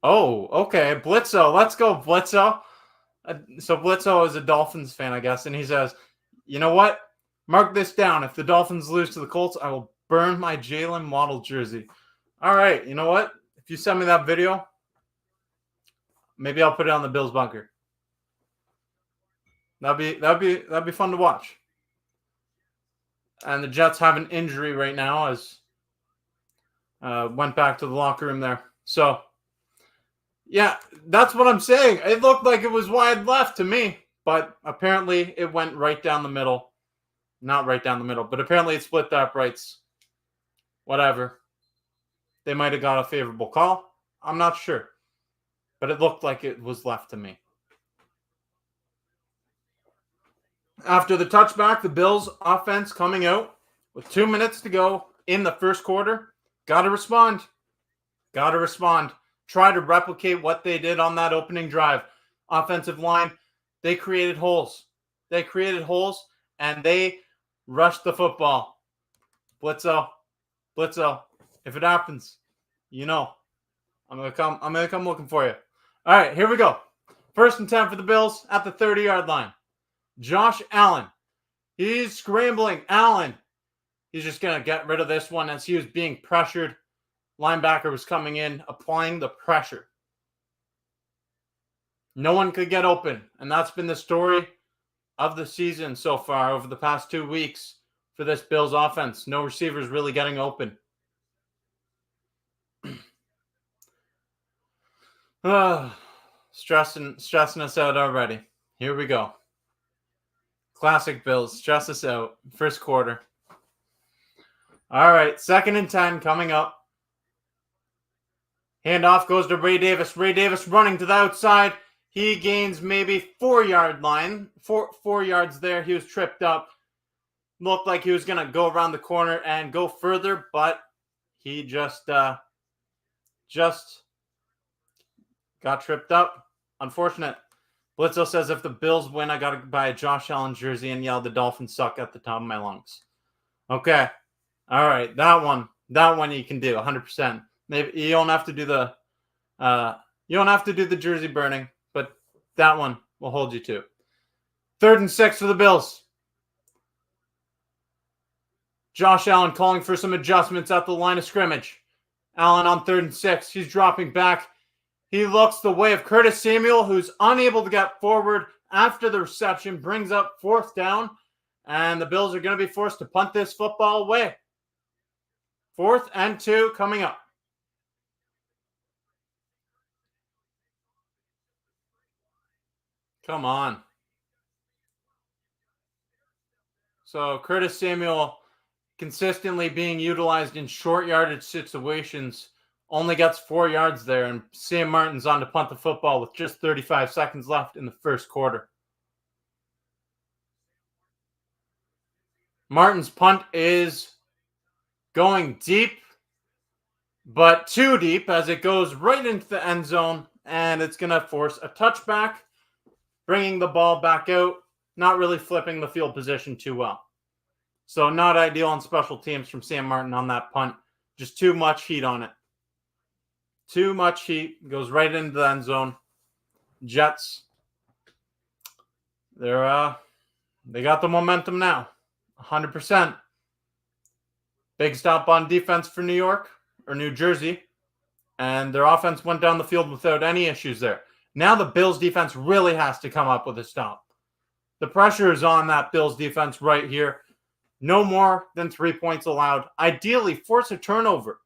Oh, okay. Blitzo. Let's go, Blitzo. So Blitzo is a Dolphins fan, I guess, and he says, you know what? Mark this down. If the Dolphins lose to the Colts, I will burn my Jalen Waddle jersey. All right. You know what? If you send me that video, maybe I'll put it on the Bills bunker. That'd be fun to watch. And the Jets have an injury right now, as went back to the locker room there. So, yeah, that's what I'm saying. It looked like it was wide left to me, but apparently it went right down the middle. Not right down the middle, but apparently it split the uprights. Whatever. They might have got a favorable call. I'm not sure. But it looked like it was left to me. After the touchback, the Bills offense coming out with 2 minutes to go in the first quarter. Got to respond. Got to respond. Try to replicate what they did on that opening drive. Offensive line, they created holes. They created holes, and they rushed the football. Blitzo. If it happens, I'm gonna come looking for you. All right, here we go. 1st and 10 for the Bills at the 30-yard line. Josh Allen. He's scrambling. Allen. He's just gonna get rid of this one as he was being pressured. Linebacker was coming in, applying the pressure. No one could get open, and that's been the story of the season so far over the past 2 weeks for this Bills offense. No receivers really getting open. Stressing us out already. Here we go. Classic Bills. Stress us out. First quarter. All right. 2nd and 10 coming up. Handoff goes to Ray Davis. Ray Davis running to the outside. He gains maybe 4-yard line. Four yards there. He was tripped up. Looked like he was going to go around the corner and go further, but he just got tripped up. Unfortunate. Blitzo says if the Bills win, I got to buy a Josh Allen jersey and yell the Dolphins suck at the top of my lungs. Okay. All right. That one you can do 100%. Maybe you don't have to do the jersey burning, but that one will hold you to. 3rd and 6 for the Bills. Josh Allen calling for some adjustments at the line of scrimmage. Allen on 3rd and 6. He's dropping back. He looks the way of Curtis Samuel, who's unable to get forward after the reception, brings up 4th down, and the Bills are going to be forced to punt this football away. 4th and 2 coming up. Come on. So Curtis Samuel consistently being utilized in short yardage situations only gets 4 yards there, and Sam Martin's on to punt the football with just 35 seconds left in the first quarter. Martin's punt is going deep, but too deep as it goes right into the end zone, and it's going to force a touchback, bringing the ball back out, not really flipping the field position too well. So not ideal on special teams from Sam Martin on that punt. Just too much heat on it. Too much heat. Goes right into the end zone. Jets. They got the momentum now. 100%. Big stop on defense for New York or New Jersey. And their offense went down the field without any issues there. Now the Bills defense really has to come up with a stop. The pressure is on that Bills defense right here. No more than 3 points allowed. Ideally, force a turnover.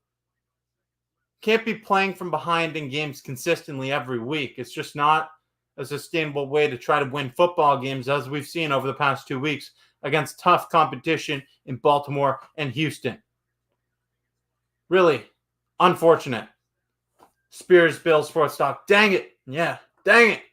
Can't be playing from behind in games consistently every week. It's just not a sustainable way to try to win football games, as we've seen over the past 2 weeks against tough competition in Baltimore and Houston. Really unfortunate. Spears, Bills, fourth stock. Dang it. Yeah, dang it.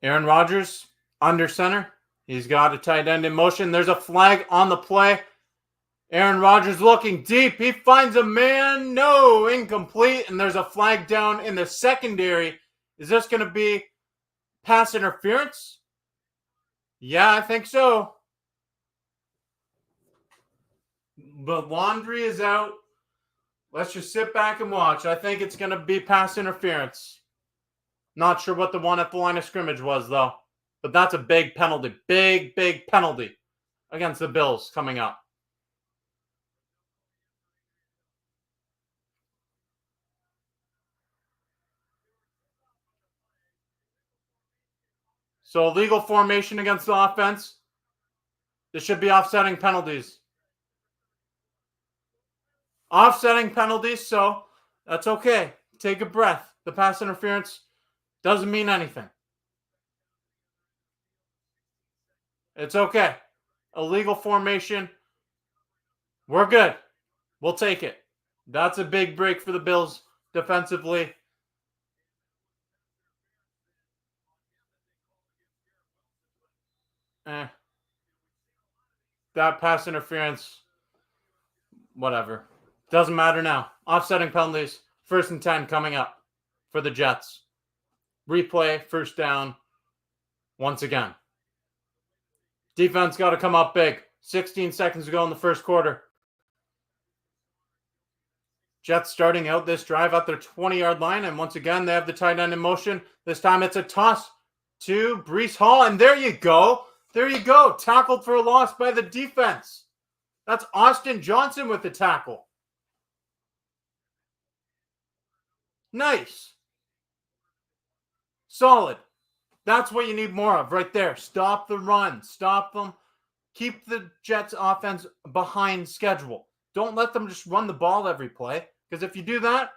Aaron Rodgers under center. He's got a tight end in motion. There's a flag on the play. Aaron Rodgers looking deep. He finds a man. No, incomplete. And there's a flag down in the secondary. Is this going to be pass interference? Yeah, I think so. The laundry is out. Let's just sit back and watch. I think it's going to be pass interference. Not sure what the one at the line of scrimmage was, though. But that's a big penalty. Big, big penalty against the Bills coming up. So illegal formation against the offense. This should be offsetting penalties. Offsetting penalties, so that's okay. Take a breath. The pass interference doesn't mean anything. It's okay. Illegal formation. We're good. We'll take it. That's a big break for the Bills defensively. That pass interference, whatever. Doesn't matter now. Offsetting penalties. 1st and 10 coming up for the Jets. Replay, first down, once again. Defense got to come up big. 16 seconds to go in the first quarter. Jets starting out this drive at their 20-yard line, and once again, they have the tight end in motion. This time it's a toss to Breece Hall, and there you go. There you go. Tackled for a loss by the defense. That's Austin Johnson with the tackle. Nice. Solid. That's what you need more of right there. Stop the run. Stop them. Keep the Jets offense behind schedule. Don't let them just run the ball every play, because if you do that,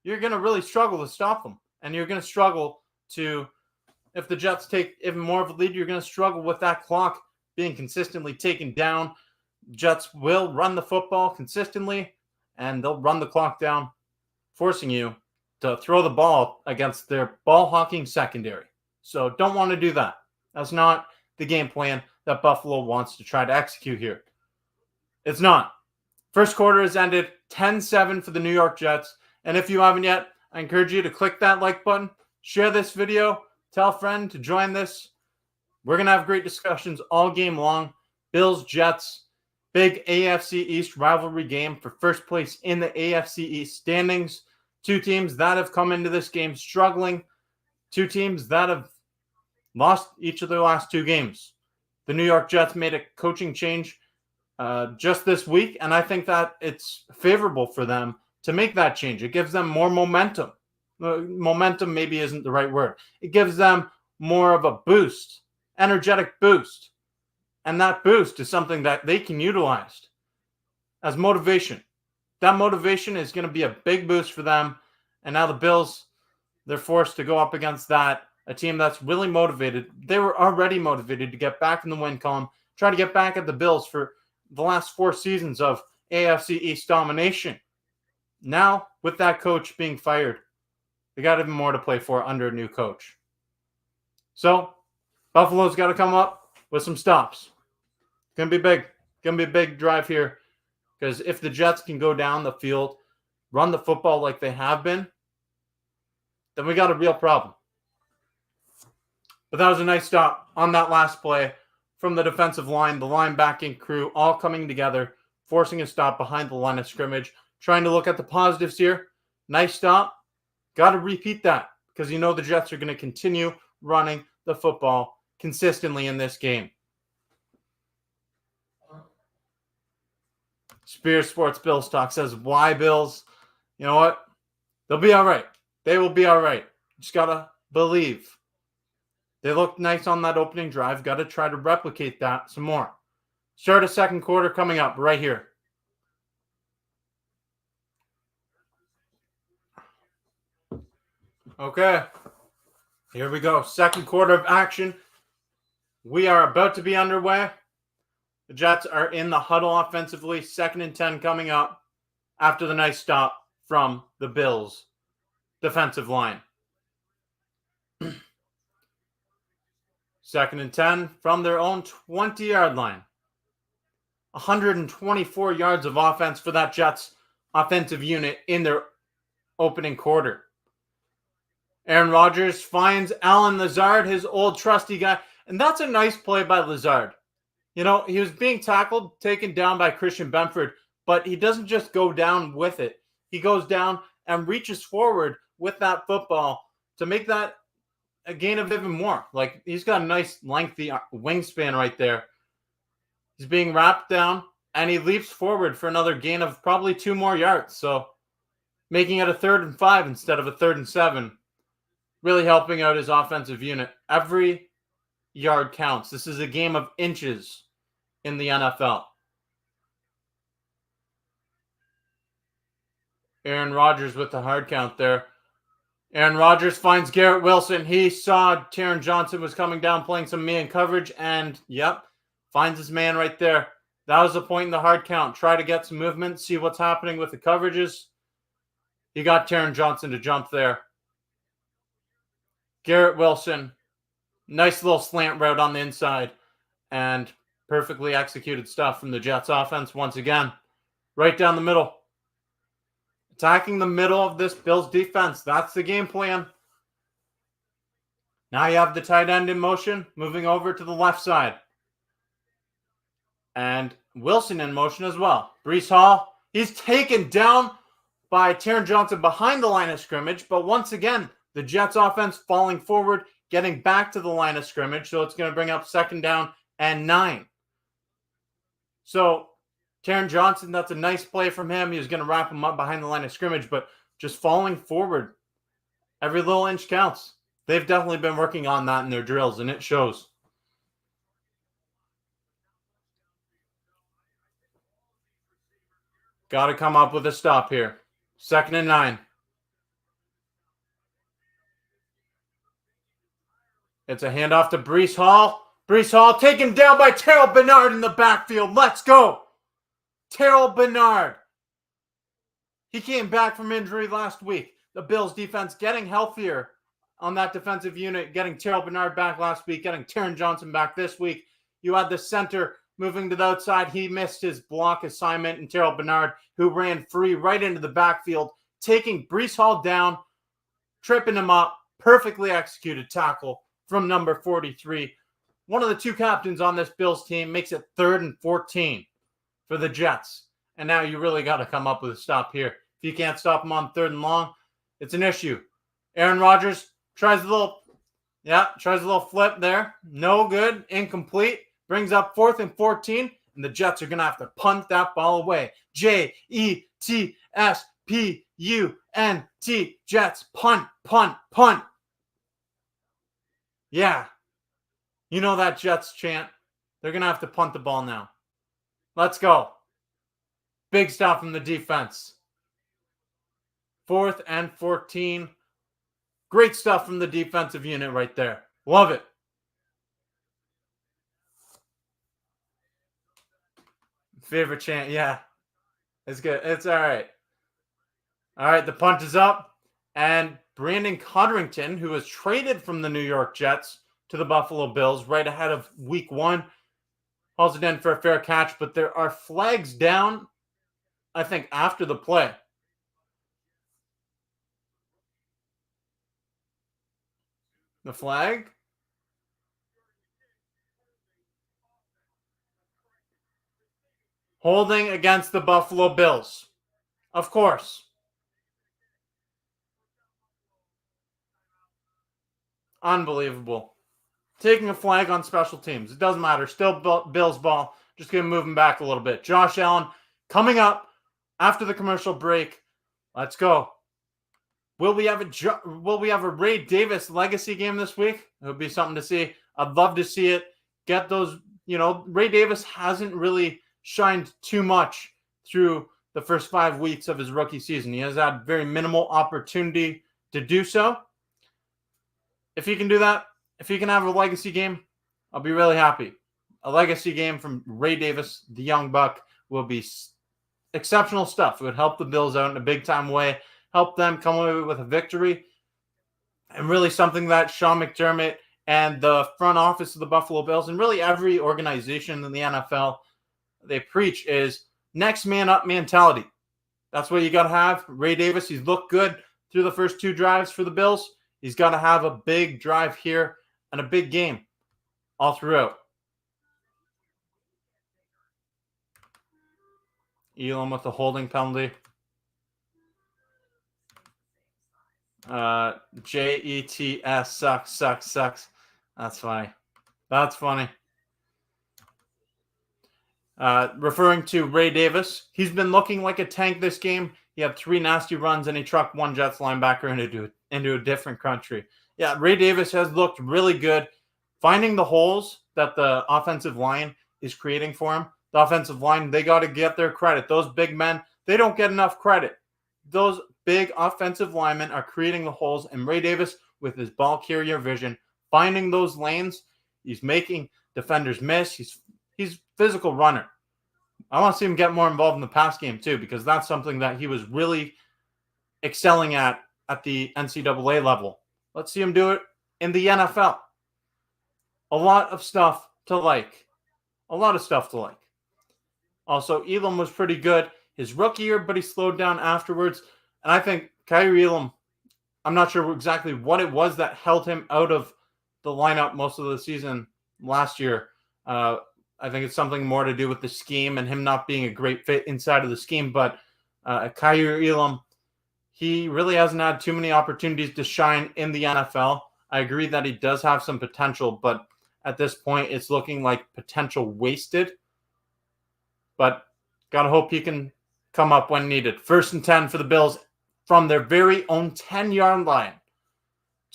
you're going to really struggle to stop them. And you're going to struggle to, if the Jets take even more of a lead, you're going to struggle with that clock being consistently taken down. Jets will run the football consistently, and they'll run the clock down, forcing you to throw the ball against their ball hawking secondary. So don't want to do that. That's not the game plan that Buffalo wants to try to execute here. It's not. First quarter has ended 10-7 for the New York Jets. And if you haven't yet, I encourage you to click that like button, share this video, tell a friend to join this. We're going to have great discussions all game long. Bills, Jets, big AFC East rivalry game for first place in the AFC East standings. Two teams that have come into this game struggling. Two teams that have lost each of their last two games. The New York Jets made a coaching change just this week, and I think that it's favorable for them to make that change. It gives them more momentum. Momentum maybe isn't the right word. It gives them more of a boost, energetic boost. And that boost is something that they can utilize as motivation. That motivation is going to be a big boost for them. And now the Bills, they're forced to go up against that, a team that's really motivated. They were already motivated to get back in the win column, try to get back at the Bills for the last 4 seasons of AFC East domination. Now, with that coach being fired, they got even more to play for under a new coach. So, Buffalo's got to come up with some stops. It's going to be big. It's going to be a big drive here. Because if the Jets can go down the field, run the football like they have been, then we got a real problem. But that was a nice stop on that last play from the defensive line, the linebacking crew, all coming together, forcing a stop behind the line of scrimmage, trying to look at the positives here. Nice stop. Got to repeat that because you know the Jets are going to continue running the football consistently in this game. Spears Sports Bills Talk says, why Bills? You know what? They'll be all right. They will be all right. Just got to believe. They looked nice on that opening drive. Got to try to replicate that some more. Start of second quarter coming up right here. Okay. Here we go. Second quarter of action. We are about to be underway. The Jets are in the huddle offensively. 2nd and 10 coming up after the nice stop from the Bills defensive line. 2nd and 10 from their own 20-yard line. 124 yards of offense for that Jets offensive unit in their opening quarter. Aaron Rodgers finds Allen Lazard, his old trusty guy. And that's a nice play by Lazard. You know, he was being tackled, taken down by Christian Benford, but he doesn't just go down with it. He goes down and reaches forward with that football to make that a gain of even more. Like, he's got a nice lengthy wingspan right there. He's being wrapped down, and he leaps forward for another gain of probably 2 more yards. So, making it a 3rd and 5 instead of a 3rd and 7. Really helping out his offensive unit. Every yard counts. This is a game of inches in the NFL. Aaron Rodgers with the hard count there. Aaron Rodgers finds Garrett Wilson. He saw Taron Johnson was coming down playing some man coverage, and yep, finds his man right there. That was the point in the hard count. Try to get some movement, see what's happening with the coverages. He got Taron Johnson to jump there. Garrett Wilson, nice little slant route on the inside, and perfectly executed stuff from the Jets offense once again. Right down the middle. Attacking the middle of this Bills defense. That's the game plan. Now you have the tight end in motion, moving over to the left side. And Wilson in motion as well. Breece Hall, he's taken down by Taron Johnson behind the line of scrimmage, but once again, the Jets offense falling forward, getting back to the line of scrimmage, so it's going to bring up 2nd down and 9. So, Taron Johnson, that's a nice play from him. He was going to wrap him up behind the line of scrimmage, but just falling forward, every little inch counts. They've definitely been working on that in their drills, and it shows. Got to come up with a stop here. 2nd and 9. It's a handoff to Breece Hall. Breece Hall taken down by Terrell Bernard in the backfield. Let's go. Terrell Bernard. He came back from injury last week. The Bills defense getting healthier on that defensive unit, getting Terrell Bernard back last week, getting Taron Johnson back this week. You had the center moving to the outside. He missed his block assignment, and Terrell Bernard, who ran free right into the backfield, taking Breece Hall down, tripping him up. Perfectly executed tackle from number 43. One of the two captains on this Bills team, makes it 3rd and 14 for the Jets. And now you really got to come up with a stop here. If you can't stop him on 3rd and long, it's an issue. Aaron Rodgers tries a little flip there. No good, incomplete. Brings up 4th and 14, and the Jets are going to have to punt that ball away. Jetspunt. Jets, punt, punt, punt. Yeah. You know that Jets chant. They're going to have to punt the ball now. Let's go. Big stop from the defense. 4th and 14. Great stuff from the defensive unit right there. Love it. Favorite chant, yeah. It's good. It's all right. All right, the punt is up. And Brandon Codrington, who was traded from the New York Jets to the Buffalo Bills right ahead of week 1, hauls it in for a fair catch. But there are flags down, I think, after the play. The flag? Holding against the Buffalo Bills. Of course. Unbelievable. Taking a flag on special teams. It doesn't matter. Still Bills ball. Just going to move him back a little bit. Josh Allen coming up after the commercial break. Let's go. Will we have a Ray Davis legacy game this week? It would be something to see. I'd love to see it. Get those, Ray Davis hasn't really shined too much through the first 5 weeks of his rookie season. He has had very minimal opportunity to do so. If he can do that, if he can have a legacy game, I'll be really happy. A legacy game from Ray Davis, the young buck, will be exceptional stuff. It would help the Bills out in a big-time way, help them come away with a victory, and really something that Sean McDermott and the front office of the Buffalo Bills and really every organization in the NFL, they preach is next man up mentality. That's what you got to have. Ray Davis, he's looked good through the first 2 drives for the Bills. He's got to have a big drive here and a big game all throughout. Elam with the holding penalty. Jets sucks. That's funny. Referring to Ray Davis, he's been looking like a tank this game. He had 3 nasty runs and he trucked 1 Jets linebacker into a different country. Yeah, Ray Davis has looked really good, finding the holes that the offensive line is creating for him. The offensive line, they got to get their credit. Those big men, they don't get enough credit. Those big offensive linemen are creating the holes, and Ray Davis, with his ball carrier vision, finding those lanes, he's making defenders miss. He's physical runner. I want to see him get more involved in the pass game too, because that's something that he was really excelling at the NCAA level. Let's see him do it in the NFL. A lot of stuff to like. Also, Elam was pretty good his rookie year, but he slowed down afterwards. And I think Kyrie Elam, I'm not sure exactly what it was that held him out of the lineup most of the season last year. I think it's something more to do with the scheme and him not being a great fit inside of the scheme. But Kyrie Elam, he really hasn't had too many opportunities to shine in the NFL. I agree that he does have some potential, but at this point, it's looking like potential wasted. But got to hope he can come up when needed. 1st and 10 for the Bills from their very own 10-yard line.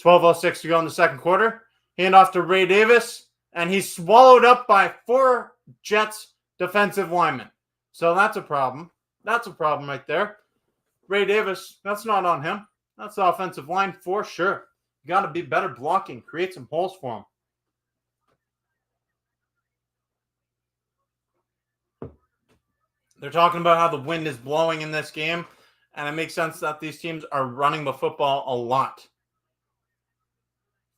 12:06 to go in the second quarter. Hand off to Ray Davis, and he's swallowed up by 4 Jets defensive linemen. So that's a problem. That's a problem right there. Ray Davis, that's not on him. That's the offensive line for sure. You got to be better blocking. Create some holes for them. They're talking about how the wind is blowing in this game, and it makes sense that these teams are running the football a lot.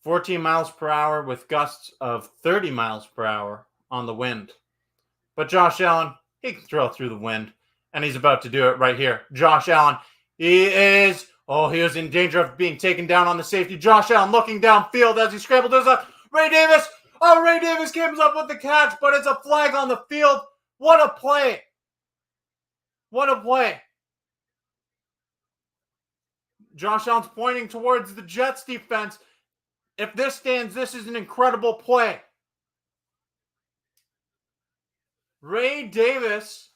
14 miles per hour with gusts of 30 miles per hour on the wind. But Josh Allen, he can throw through the wind, and he's about to do it right here. Josh Allen, he was in danger of being taken down on the safety. Josh Allen looking downfield as he scrambled to his left. Ray Davis, Ray Davis comes up with the catch, but it's a flag on the field. What a play. What a play. Josh Allen's pointing towards the Jets defense. If this stands, this is an incredible play. Ray Davis,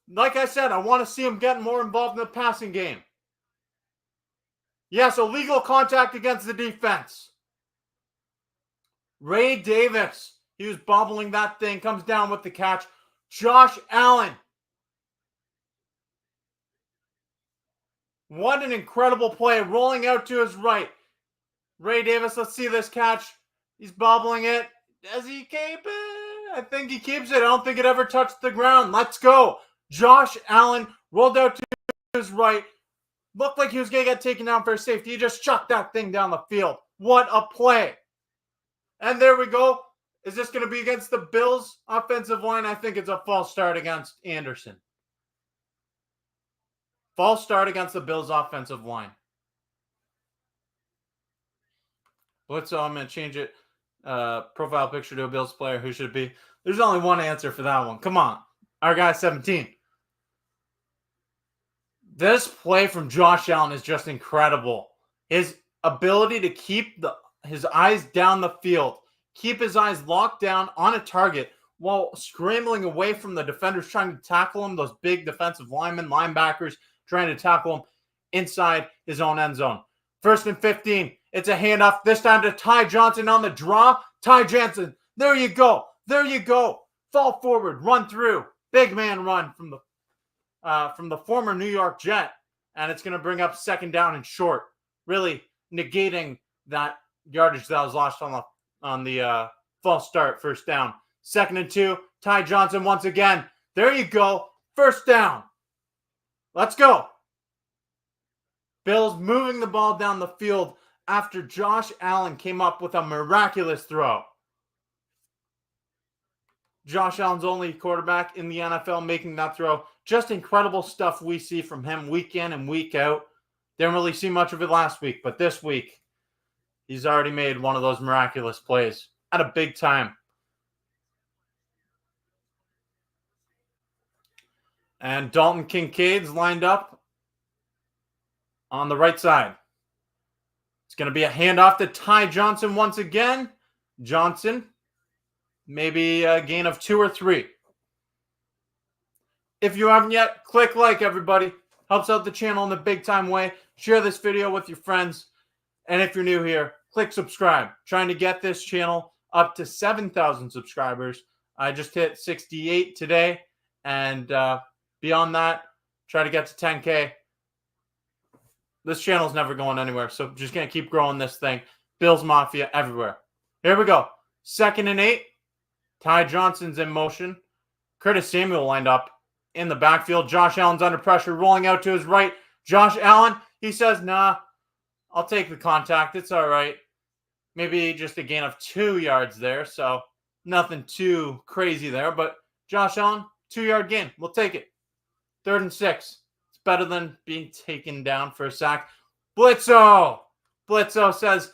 like I said, I want to see him get more involved in the passing game. Yes, illegal contact against the defense. Ray Davis, he was bobbling that thing, comes down with the catch. Josh Allen. What an incredible play, rolling out to his right. Ray Davis, let's see this catch. He's bobbling it. Does he keep it? I think he keeps it. I don't think it ever touched the ground. Let's go. Josh Allen rolled out to his right. Looked like he was going to get taken down for a safety. He just chucked that thing down the field. What a play. And there we go. Is this going to be against the Bills' offensive line? I think it's a false start against Anderson. False start against the Bills' offensive line. So I'm going to change it. Profile picture to a Bills player. Who should it be? There's only one answer for that one. Come on. Our guy 17. This play from Josh Allen is just incredible. His ability to keep his eyes down the field, keep his eyes locked down on a target while scrambling away from the defenders trying to tackle him, those big defensive linemen, linebackers trying to tackle him inside his own end zone. 1st and 15. It's a handoff, this time to Ty Johnson on the draw. Ty Johnson, there you go. There you go. Fall forward, run through. Big man run from the former New York Jet. And it's going to bring up 2nd down and short, really negating that yardage that was lost on the false start, 1st down. 2nd and 2, Ty Johnson once again. There you go. 1st down. Let's go. Bills moving the ball down the field after Josh Allen came up with a miraculous throw. Josh Allen's only quarterback in the NFL making that throw. Just incredible stuff we see from him week in and week out. Didn't really see much of it last week, but this week, he's already made one of those miraculous plays at a big time. And Dalton Kincaid's lined up on the right side. It's going to be a handoff to Ty Johnson once again. Johnson, maybe a gain of 2 or 3. If you haven't yet, click like, everybody. Helps out the channel in a big time way. Share this video with your friends. And if you're new here, click subscribe. Trying to get this channel up to 7,000 subscribers. I just hit 68 today. And beyond that, try to get to 10K. This channel's never going anywhere, so just going to keep growing this thing. Bills Mafia everywhere. Here we go. 2nd and 8. Ty Johnson's in motion. Curtis Samuel lined up in the backfield. Josh Allen's under pressure, rolling out to his right. Josh Allen, he says, nah, I'll take the contact. It's all right. Maybe just a gain of 2 yards there, so nothing too crazy there. But Josh Allen, 2-yard gain. We'll take it. 3rd and 6. Better than being taken down for a sack. Blitzo says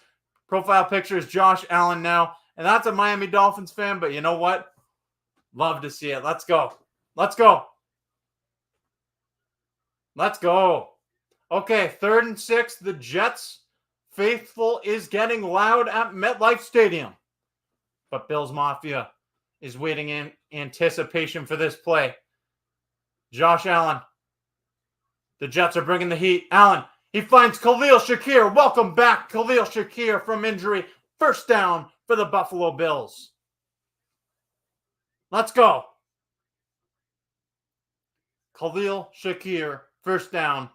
profile picture is Josh Allen now. And that's a Miami Dolphins fan, but you know what? Love to see it. Let's go. Let's go. Let's go. Okay, 3rd and 6. The Jets faithful is getting loud at MetLife Stadium. But Bills Mafia is waiting in anticipation for this play. Josh Allen. The Jets are bringing the heat. Allen, he finds Khalil Shakir. Welcome back, Khalil Shakir from injury. 1st down for the Buffalo Bills. Let's go. Khalil Shakir, 1st down.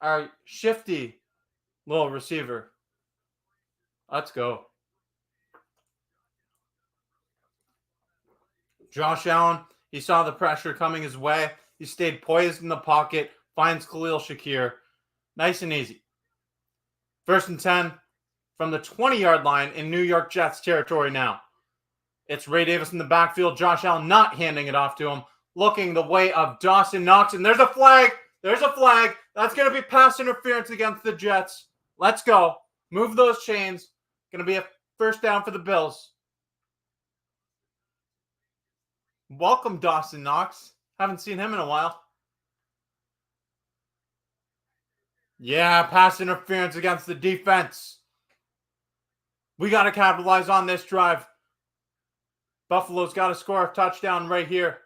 Our shifty little receiver. Let's go. Josh Allen, he saw the pressure coming his way. He stayed poised in the pocket, finds Khalil Shakir. Nice and easy. 1st and 10 from the 20-yard line in New York Jets territory now. It's Ray Davis in the backfield. Josh Allen not handing it off to him. Looking the way of Dawson Knox. And there's a flag. There's a flag. That's going to be pass interference against the Jets. Let's go. Move those chains. Going to be a first down for the Bills. Welcome, Dawson Knox. Haven't seen him in a while. Yeah, pass interference against the defense. We got to capitalize on this drive. Buffalo's got to score a touchdown right here.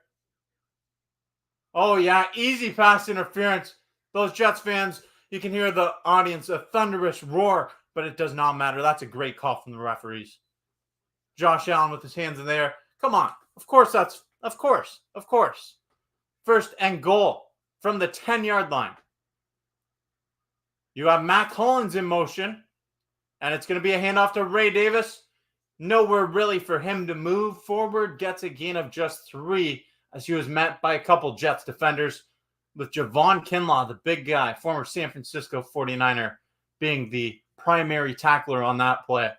Oh, yeah, easy pass interference. Those Jets fans, you can hear the audience, a thunderous roar, but it does not matter. That's a great call from the referees. Josh Allen with his hands in there. Come on. Of course. 1st and goal from the 10-yard line. You have Mac Hollins in motion, and it's going to be a handoff to Ray Davis. Nowhere really for him to move forward. Gets a gain of just 3 as he was met by a couple Jets defenders, with Javon Kinlaw, the big guy, former San Francisco 49er, being the primary tackler on that play.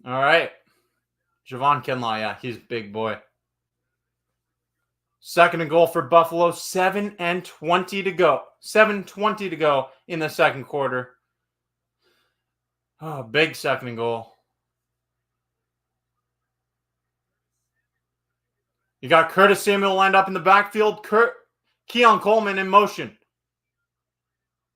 All right. Javon Kinlaw, yeah, he's a big boy. 2nd and goal for Buffalo. 7:20 to go. 7:20 to go in the second quarter. Oh, big 2nd and goal. You got Curtis Samuel lined up in the backfield. Keon Coleman in motion.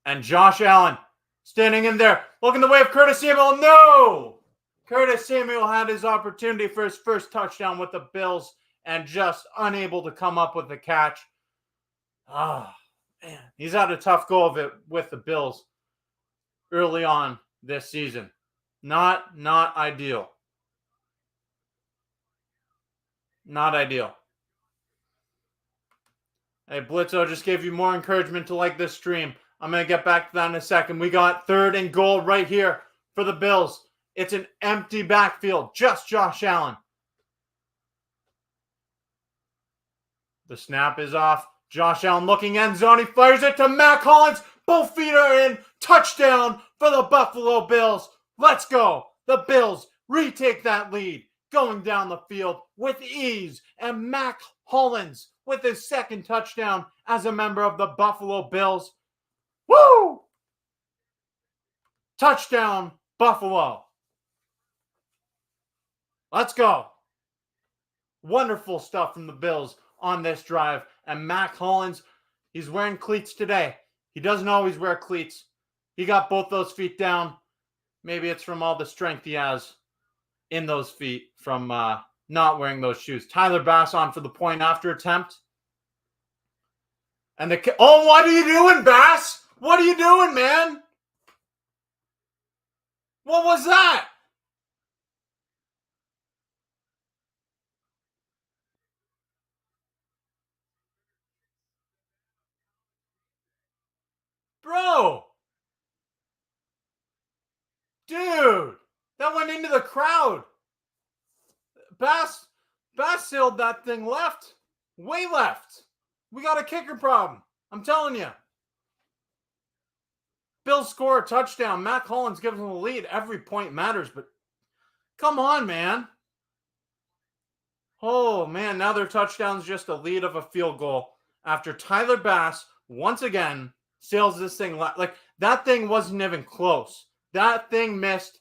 And Josh Allen standing in there. Looking the way of Curtis Samuel. No! Curtis Samuel had his opportunity for his first touchdown with the Bills and just unable to come up with the catch. Oh, man. He's had a tough go of it with the Bills early on this season. Not ideal. Not ideal. Hey, Blitzo just gave you more encouragement to like this stream. I'm going to get back to that in a second. We got 3rd and goal right here for the Bills. It's an empty backfield. Just Josh Allen. The snap is off. Josh Allen looking end zone. He fires it to Mac Hollins. Both feet are in. Touchdown for the Buffalo Bills. Let's go. The Bills retake that lead. Going down the field with ease. And Mac Hollins with his 2nd touchdown as a member of the Buffalo Bills. Woo! Touchdown, Buffalo. Let's go. Wonderful stuff from the Bills on this drive. And Mac Hollins, he's wearing cleats today. He doesn't always wear cleats. He got both those feet down. Maybe it's from all the strength he has in those feet from not wearing those shoes. Tyler Bass on for the point after attempt. And oh, what are you doing, Bass? What are you doing, man? What was that? Bro. Dude. That went into the crowd. Bass sailed that thing left. Way left. We got a kicker problem. I'm telling you. Bills score a touchdown. Mac Hollins gives them the lead. Every point matters, but come on, man. Oh, man. Now their touchdown's just a lead of a field goal after Tyler Bass, once again, sails this thing left. Like, that thing wasn't even close. That thing missed.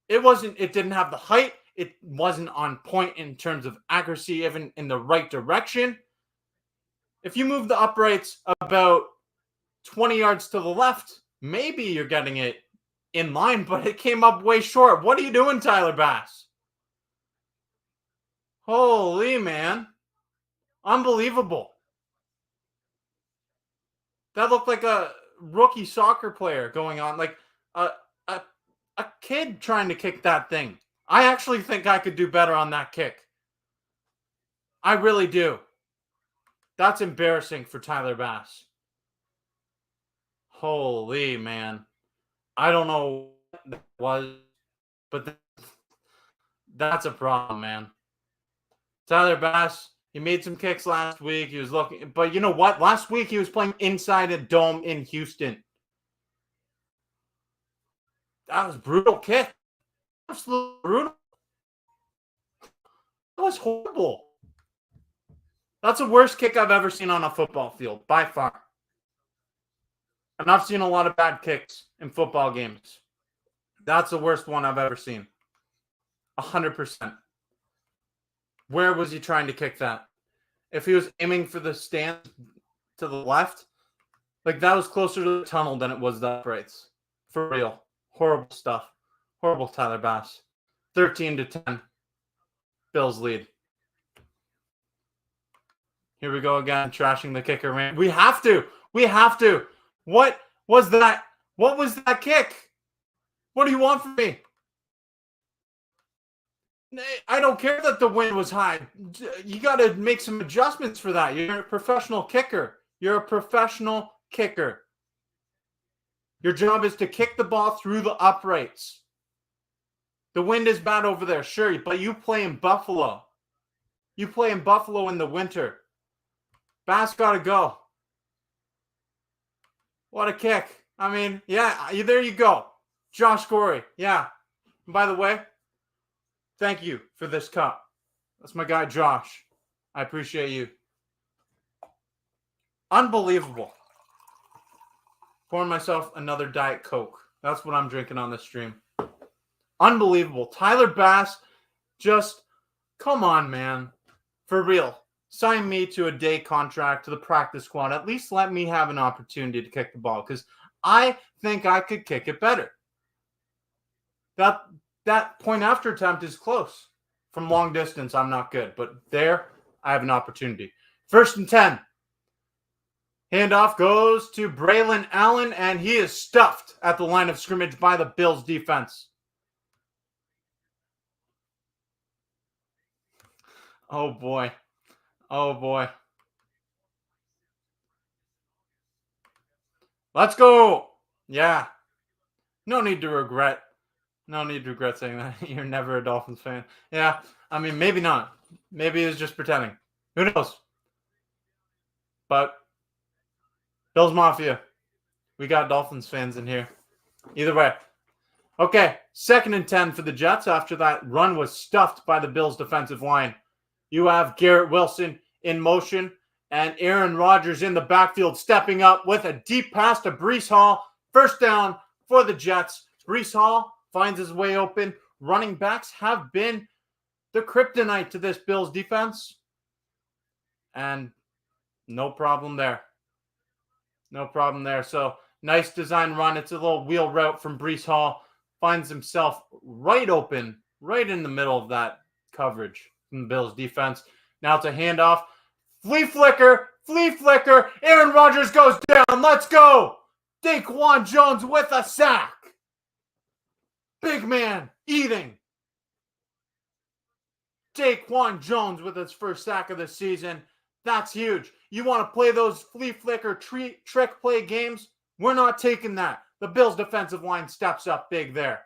It didn't have the height. It wasn't on point in terms of accuracy, even in the right direction. If you move the uprights about 20 yards to the left, maybe you're getting it in line, but it came up way short. What are you doing, Tyler Bass? Holy man. Unbelievable. That looked like a rookie soccer player going on, like a kid trying to kick that thing. I actually think I could do better on that kick. I really do. That's embarrassing for Tyler Bass. Holy man. I don't know what that was, but that's a problem, man. Tyler Bass, he made some kicks last week. He was looking, but you know what? Last week he was playing inside a dome in Houston. That was brutal kick. Absolutely brutal. That was horrible. That's the worst kick I've ever seen on a football field, by far. And I've seen a lot of bad kicks in football games. That's the worst one I've ever seen. 100%. Where was he trying to kick that? If he was aiming for the stand to the left, like that was closer to the tunnel than it was the uprights. For real. Horrible stuff. Horrible Tyler Bass. 13-10. Bills lead. Here we go again, trashing the kicker, man. We have to. We have to. What was that? What was that kick? What do you want from me? I don't care that the wind was high. You got to make some adjustments for that. You're a professional kicker. You're a professional kicker. Your job is to kick the ball through the uprights. The wind is bad over there, sure, but you play in Buffalo. You play in Buffalo in the winter. Bass got to go. What a kick. I mean, yeah, there you go. Josh Gorey, yeah. And by the way, thank you for this cup. That's my guy, Josh. I appreciate you. Unbelievable. Pouring myself another Diet Coke. That's what I'm drinking on this stream. Unbelievable. Tyler Bass, just, come on, man. For real. Sign me to a day contract to the practice squad. At least let me have an opportunity to kick the ball because I think I could kick it better. That point after attempt is close. From long distance, I'm not good. But there, I have an opportunity. 1st and 10. Handoff goes to Braylon Allen, and he is stuffed at the line of scrimmage by the Bills defense. Oh, boy. Oh, boy. Let's go. Yeah. No need to regret. No need to regret saying that. You're never a Dolphins fan. Yeah. I mean, maybe not. Maybe he was just pretending. Who knows? But Bills Mafia. We got Dolphins fans in here. Either way. Okay. 2nd and 10 for the Jets after that run was stuffed by the Bills defensive line. You have Garrett Wilson in motion and Aaron Rodgers in the backfield stepping up with a deep pass to Breece Hall. 1st down for the Jets. Breece Hall finds his way open. Running backs have been the kryptonite to this Bills defense. And no problem there. No problem there. So nice design run. It's a little wheel route from Breece Hall. Finds himself right open, right in the middle of that coverage from the Bills defense. Now it's a handoff. Flea flicker. Aaron Rodgers goes down. Let's go. Daquan Jones with a sack. Big man eating. Daquan Jones with his first sack of the season. That's huge. You want to play those flea flicker trick play games? We're not taking that. The Bills defensive line steps up big there.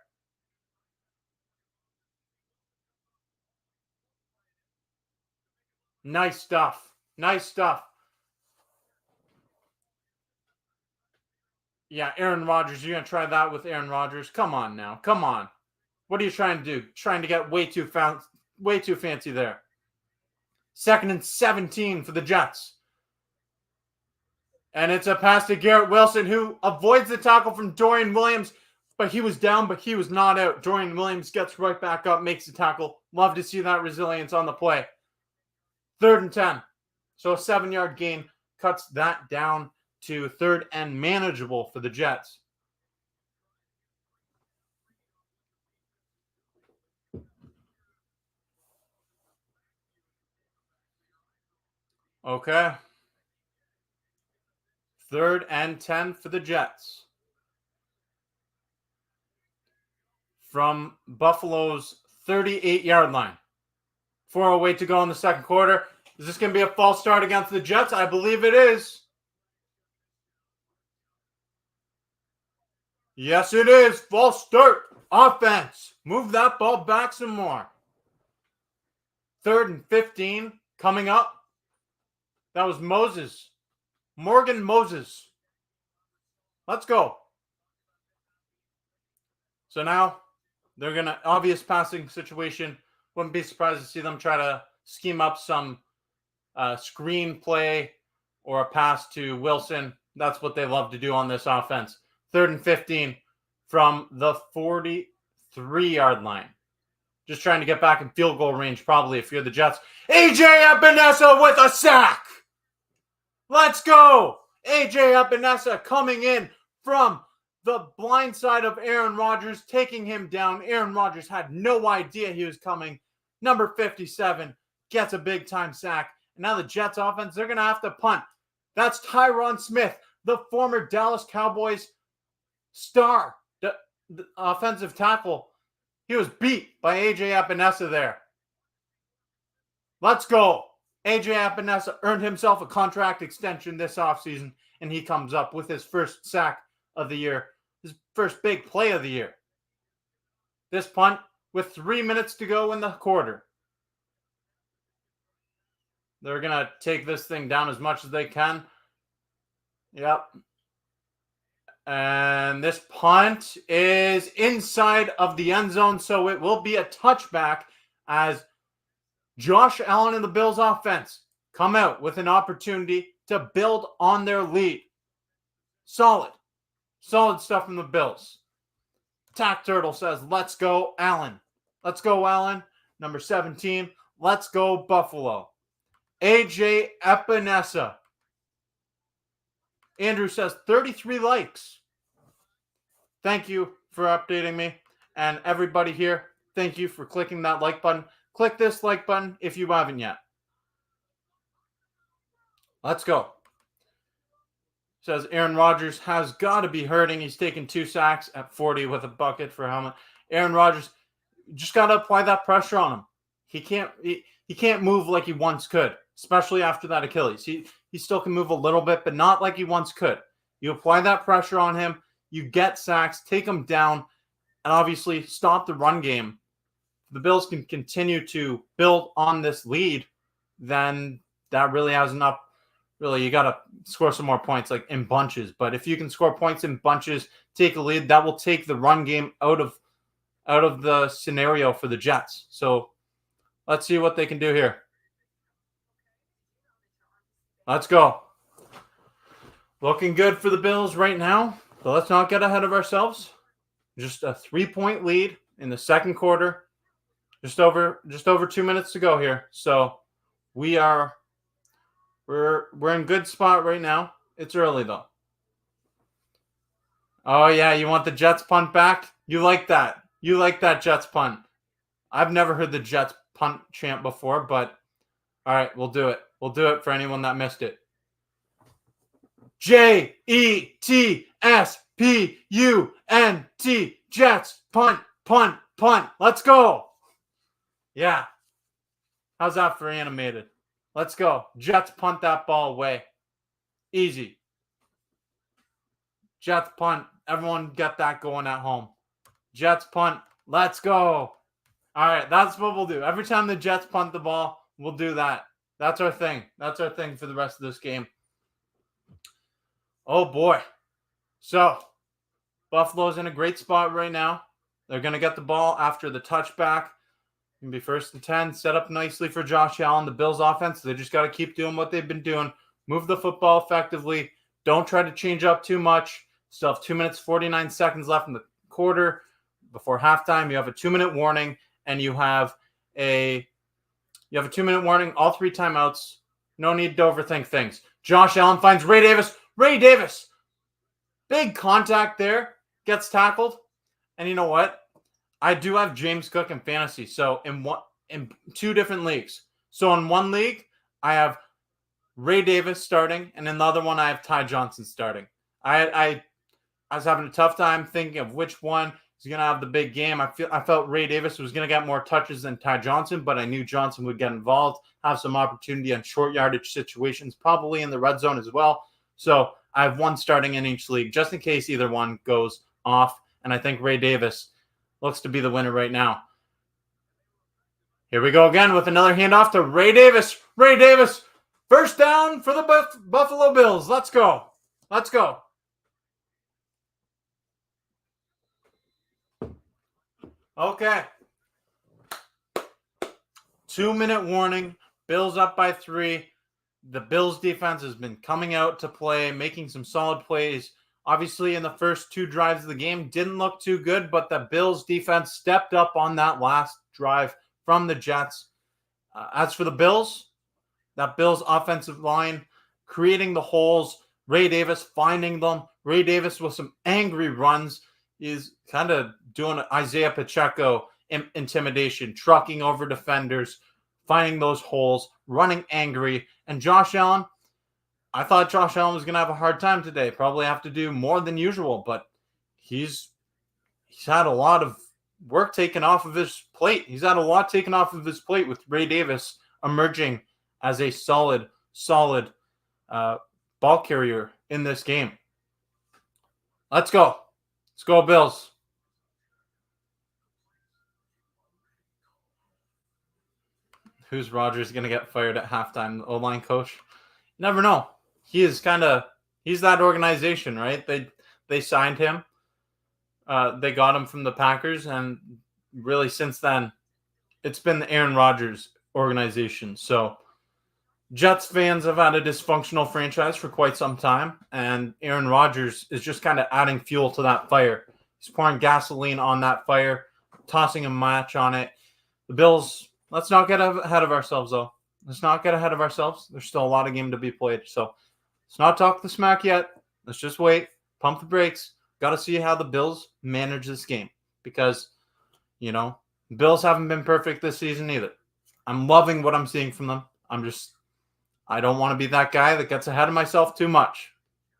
Nice stuff. Nice stuff. Yeah, Aaron Rodgers. You're going to try that with Aaron Rodgers? Come on now. Come on. What are you trying to do? Trying to get way too fancy there. 2nd and 17 for the Jets. And it's a pass to Garrett Wilson, who avoids the tackle from Dorian Williams. But he was down, but he was not out. Dorian Williams gets right back up, makes the tackle. Love to see that resilience on the play. 3rd and 10. So a 7-yard gain cuts that down to 3rd and manageable for the Jets. Okay. 3rd and 10 for the Jets. From Buffalo's 38-yard line. 4:08 to go in the 2nd quarter. Is this going to be a false start against the Jets? I believe it is. Yes, it is. False start. Offense. Move that ball back some more. 3rd and 15 coming up. That was Moses. Morgan Moses. Let's go. So now they're going to, obvious passing situation. Wouldn't be surprised to see them try to scheme up some screen play or a pass to Wilson. That's what they love to do on this offense. 3rd and 15 from the 43-yard line. Just trying to get back in field goal range, probably, if you're the Jets. A.J. Epinesa with a sack. Let's go. A.J. Epinesa coming in from the blind side of Aaron Rodgers, taking him down. Aaron Rodgers had no idea he was coming. Number 57 gets a big-time sack. And now the Jets offense, they're going to have to punt. That's Tyron Smith, the former Dallas Cowboys star, the offensive tackle. He was beat by A.J. Epinesa there. Let's go. A.J. Epinesa earned himself a contract extension this offseason, and he comes up with his first sack of the year, his first big play of the year. This punt with 3 minutes to go in the quarter. They're going to take this thing down as much as they can. Yep. And this punt is inside of the end zone, so it will be a touchback as Josh Allen and the Bills offense come out with an opportunity to build on their lead. Solid stuff from the Bills. Tack Turtle says, let's go, Allen. Let's go, Allen. Number 17, let's go, Buffalo. A.J. Epinesa. Andrew says 33 likes. Thank you for updating me. And everybody here, thank you for clicking that like button. Click this like button if you haven't yet. Let's go. Says Aaron Rodgers has got to be hurting. He's taken 2 sacks at 40 with a bucket for a helmet. Aaron Rodgers, just got to apply that pressure on him. He can't move like he once could, especially after that Achilles. He still can move a little bit, but not like he once could. You apply that pressure on him, you get sacks, take him down, and obviously stop the run game. If the Bills can continue to build on this lead, then that really has enough. Really, you got to score some more points, like in bunches. But if you can score points in bunches, take a lead, that will take the run game out of the scenario for the Jets. So let's see what they can do here. Let's go. Looking good for the Bills right now, but let's not get ahead of ourselves. Just a 3-point lead in the second quarter. Just over 2 minutes to go here. So we're in good spot right now. It's early though. Oh yeah, you want the Jets punt back? You like that. You like that Jets punt. I've never heard the Jets punt chant before, but all right, we'll do it. We'll do it for anyone that missed it. J-E-T-S-P-U-N-T. Jets punt, punt, punt. Let's go. Yeah. How's that for animated? Let's go. Jets punt that ball away. Easy. Jets punt. Everyone get that going at home. Jets punt. Let's go. All right, that's what we'll do. Every time the Jets punt the ball, we'll do that. That's our thing. That's our thing for the rest of this game. Oh, boy. So, Buffalo's in a great spot right now. They're going to get the ball after the touchback. Going to be 1st and 10. Set up nicely for Josh Allen. The Bills offense, they just got to keep doing what they've been doing. Move the football effectively. Don't try to change up too much. Still have 2 minutes, 49 seconds left in the quarter. Before halftime, you have a 2-minute warning, and you have a 2-minute warning, all 3 timeouts. No need to overthink things. Josh Allen finds Ray Davis. Ray Davis, big contact there, gets tackled. And you know what? I do have James Cook in fantasy. So in 2 different leagues. So in one league, I have Ray Davis starting, and in the other one, I have Ty Johnson starting. I was having a tough time thinking of which one is going to have the big game. I felt Ray Davis was going to get more touches than Ty Johnson, but I knew Johnson would get involved, have some opportunity on short yardage situations, probably in the red zone as well. So I have one starting in each league, just in case either one goes off. And I think Ray Davis looks to be the winner right now. Here we go again with another handoff to Ray Davis. Ray Davis, first down for the Buffalo Bills. Let's go. Let's go. Okay. 2-minute warning. Bills up by 3. The Bills defense has been coming out to play, making some solid plays. Obviously, in the first 2 drives of the game, didn't look too good, but the Bills defense stepped up on that last drive from the Jets. As for the Bills, that Bills offensive line creating the holes, Ray Davis finding them. Ray Davis with some angry runs is kind of doing Isaiah Pacheco intimidation, trucking over defenders, finding those holes, running angry. And Josh Allen, I thought Josh Allen was going to have a hard time today. Probably have to do more than usual, but he's had a lot of work taken off of his plate. He's had a lot taken off of his plate with Ray Davis emerging as a solid ball carrier in this game. Let's go. Let's go, Bills. Who's Rodgers going to get fired at halftime? The O-line coach? You never know. He's that organization, right? They signed him. They got him from the Packers, and really since then, it's been the Aaron Rodgers organization. So Jets fans have had a dysfunctional franchise for quite some time, and Aaron Rodgers is just kind of adding fuel to that fire. He's pouring gasoline on that fire, tossing a match on it. The Bills, let's not get ahead of ourselves, though. Let's not get ahead of ourselves. There's still a lot of game to be played. So let's not talk the smack yet. Let's just wait, pump the brakes. Got to see how the Bills manage this game because, Bills haven't been perfect this season either. I'm loving what I'm seeing from them. I don't want to be that guy that gets ahead of myself too much.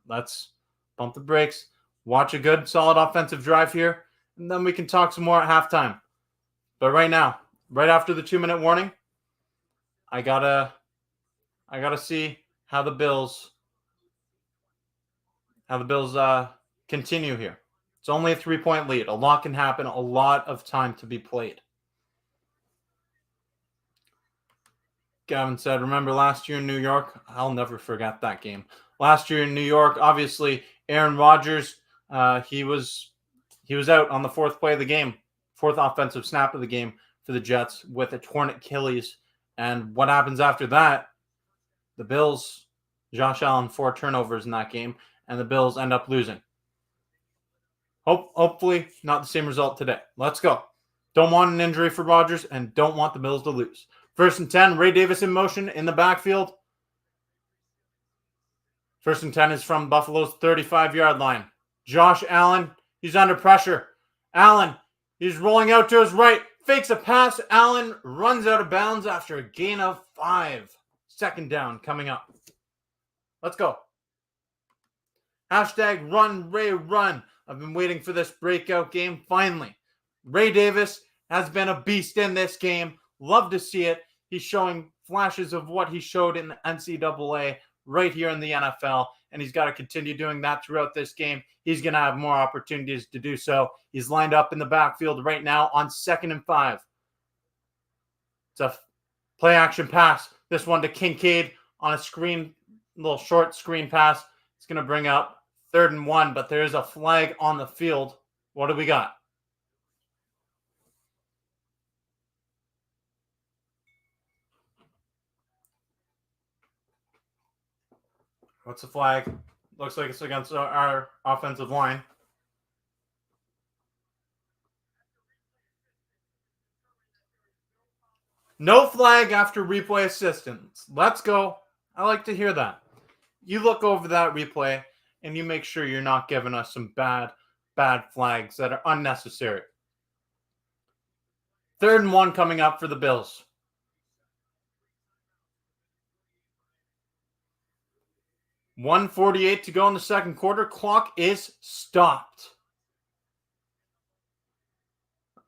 Let's pump the brakes, watch a good, solid offensive drive here, and then we can talk some more at halftime. But right now, right after the 2-minute warning, I gotta see how the Bills continue here. It's only a 3-point lead. A lot can happen. A lot of time to be played. Gavin said, remember last year in New York? I'll never forget that game. Last year in New York, obviously, Aaron Rodgers, he was out on the 4th play of the game, 4th offensive snap of the game for the Jets with a torn Achilles. And what happens after that? The Bills, Josh Allen, 4 turnovers in that game, and the Bills end up losing. Hopefully not the same result today. Let's go. Don't want an injury for Rodgers and don't want the Bills to lose. 1st and 10, Ray Davis in motion in the backfield. 1st and 10 is from Buffalo's 35-yard line. Josh Allen, he's under pressure. Allen, he's rolling out to his right, fakes a pass. Allen runs out of bounds after a gain of 5. 2nd down coming up. Let's go. Hashtag run, Ray, run. I've been waiting for this breakout game. Finally, Ray Davis has been a beast in this game. Love to see it. He's showing flashes of what he showed in the NCAA right here in the NFL, and he's got to continue doing that throughout this game. He's going to have more opportunities to do so. He's lined up in the backfield right now on 2nd and 5. It's a play action pass. This one to Kincaid on a little short screen pass. It's going to bring up 3rd and 1, but there is a flag on the field. What do we got? What's the flag? Looks like it's against our offensive line. No flag after replay assistance. Let's go. I like to hear that. You look over that replay and you make sure you're not giving us some bad flags that are unnecessary. 3rd and 1 coming up for the Bills. 1:48 to go in the 2nd quarter. Clock is stopped.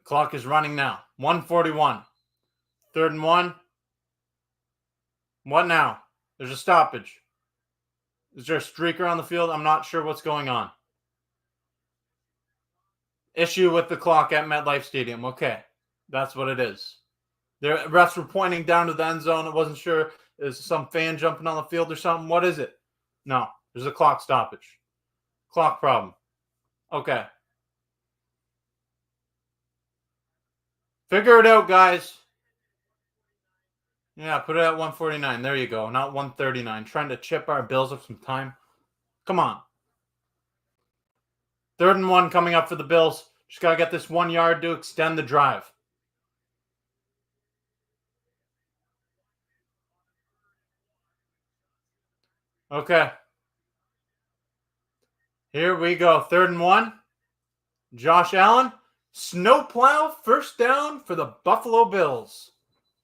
Clock is running now. 1:41. 3rd and 1. What now? There's a stoppage. Is there a streaker on the field? I'm not sure what's going on. Issue with the clock at MetLife Stadium. Okay, that's what it is. The refs were pointing down to the end zone. I wasn't sure. Is some fan jumping on the field or something? What is it? No, there's a clock stoppage. Clock problem. Okay. Figure it out, guys. Yeah, put it at 149. There you go. Not 139. Trying to chip our Bills of some time. Come on. 3rd and 1 coming up for the Bills. Just got to get this 1 yard to extend the drive. Okay. Here we go. 3rd and 1. Josh Allen. Snowplow first down for the Buffalo Bills.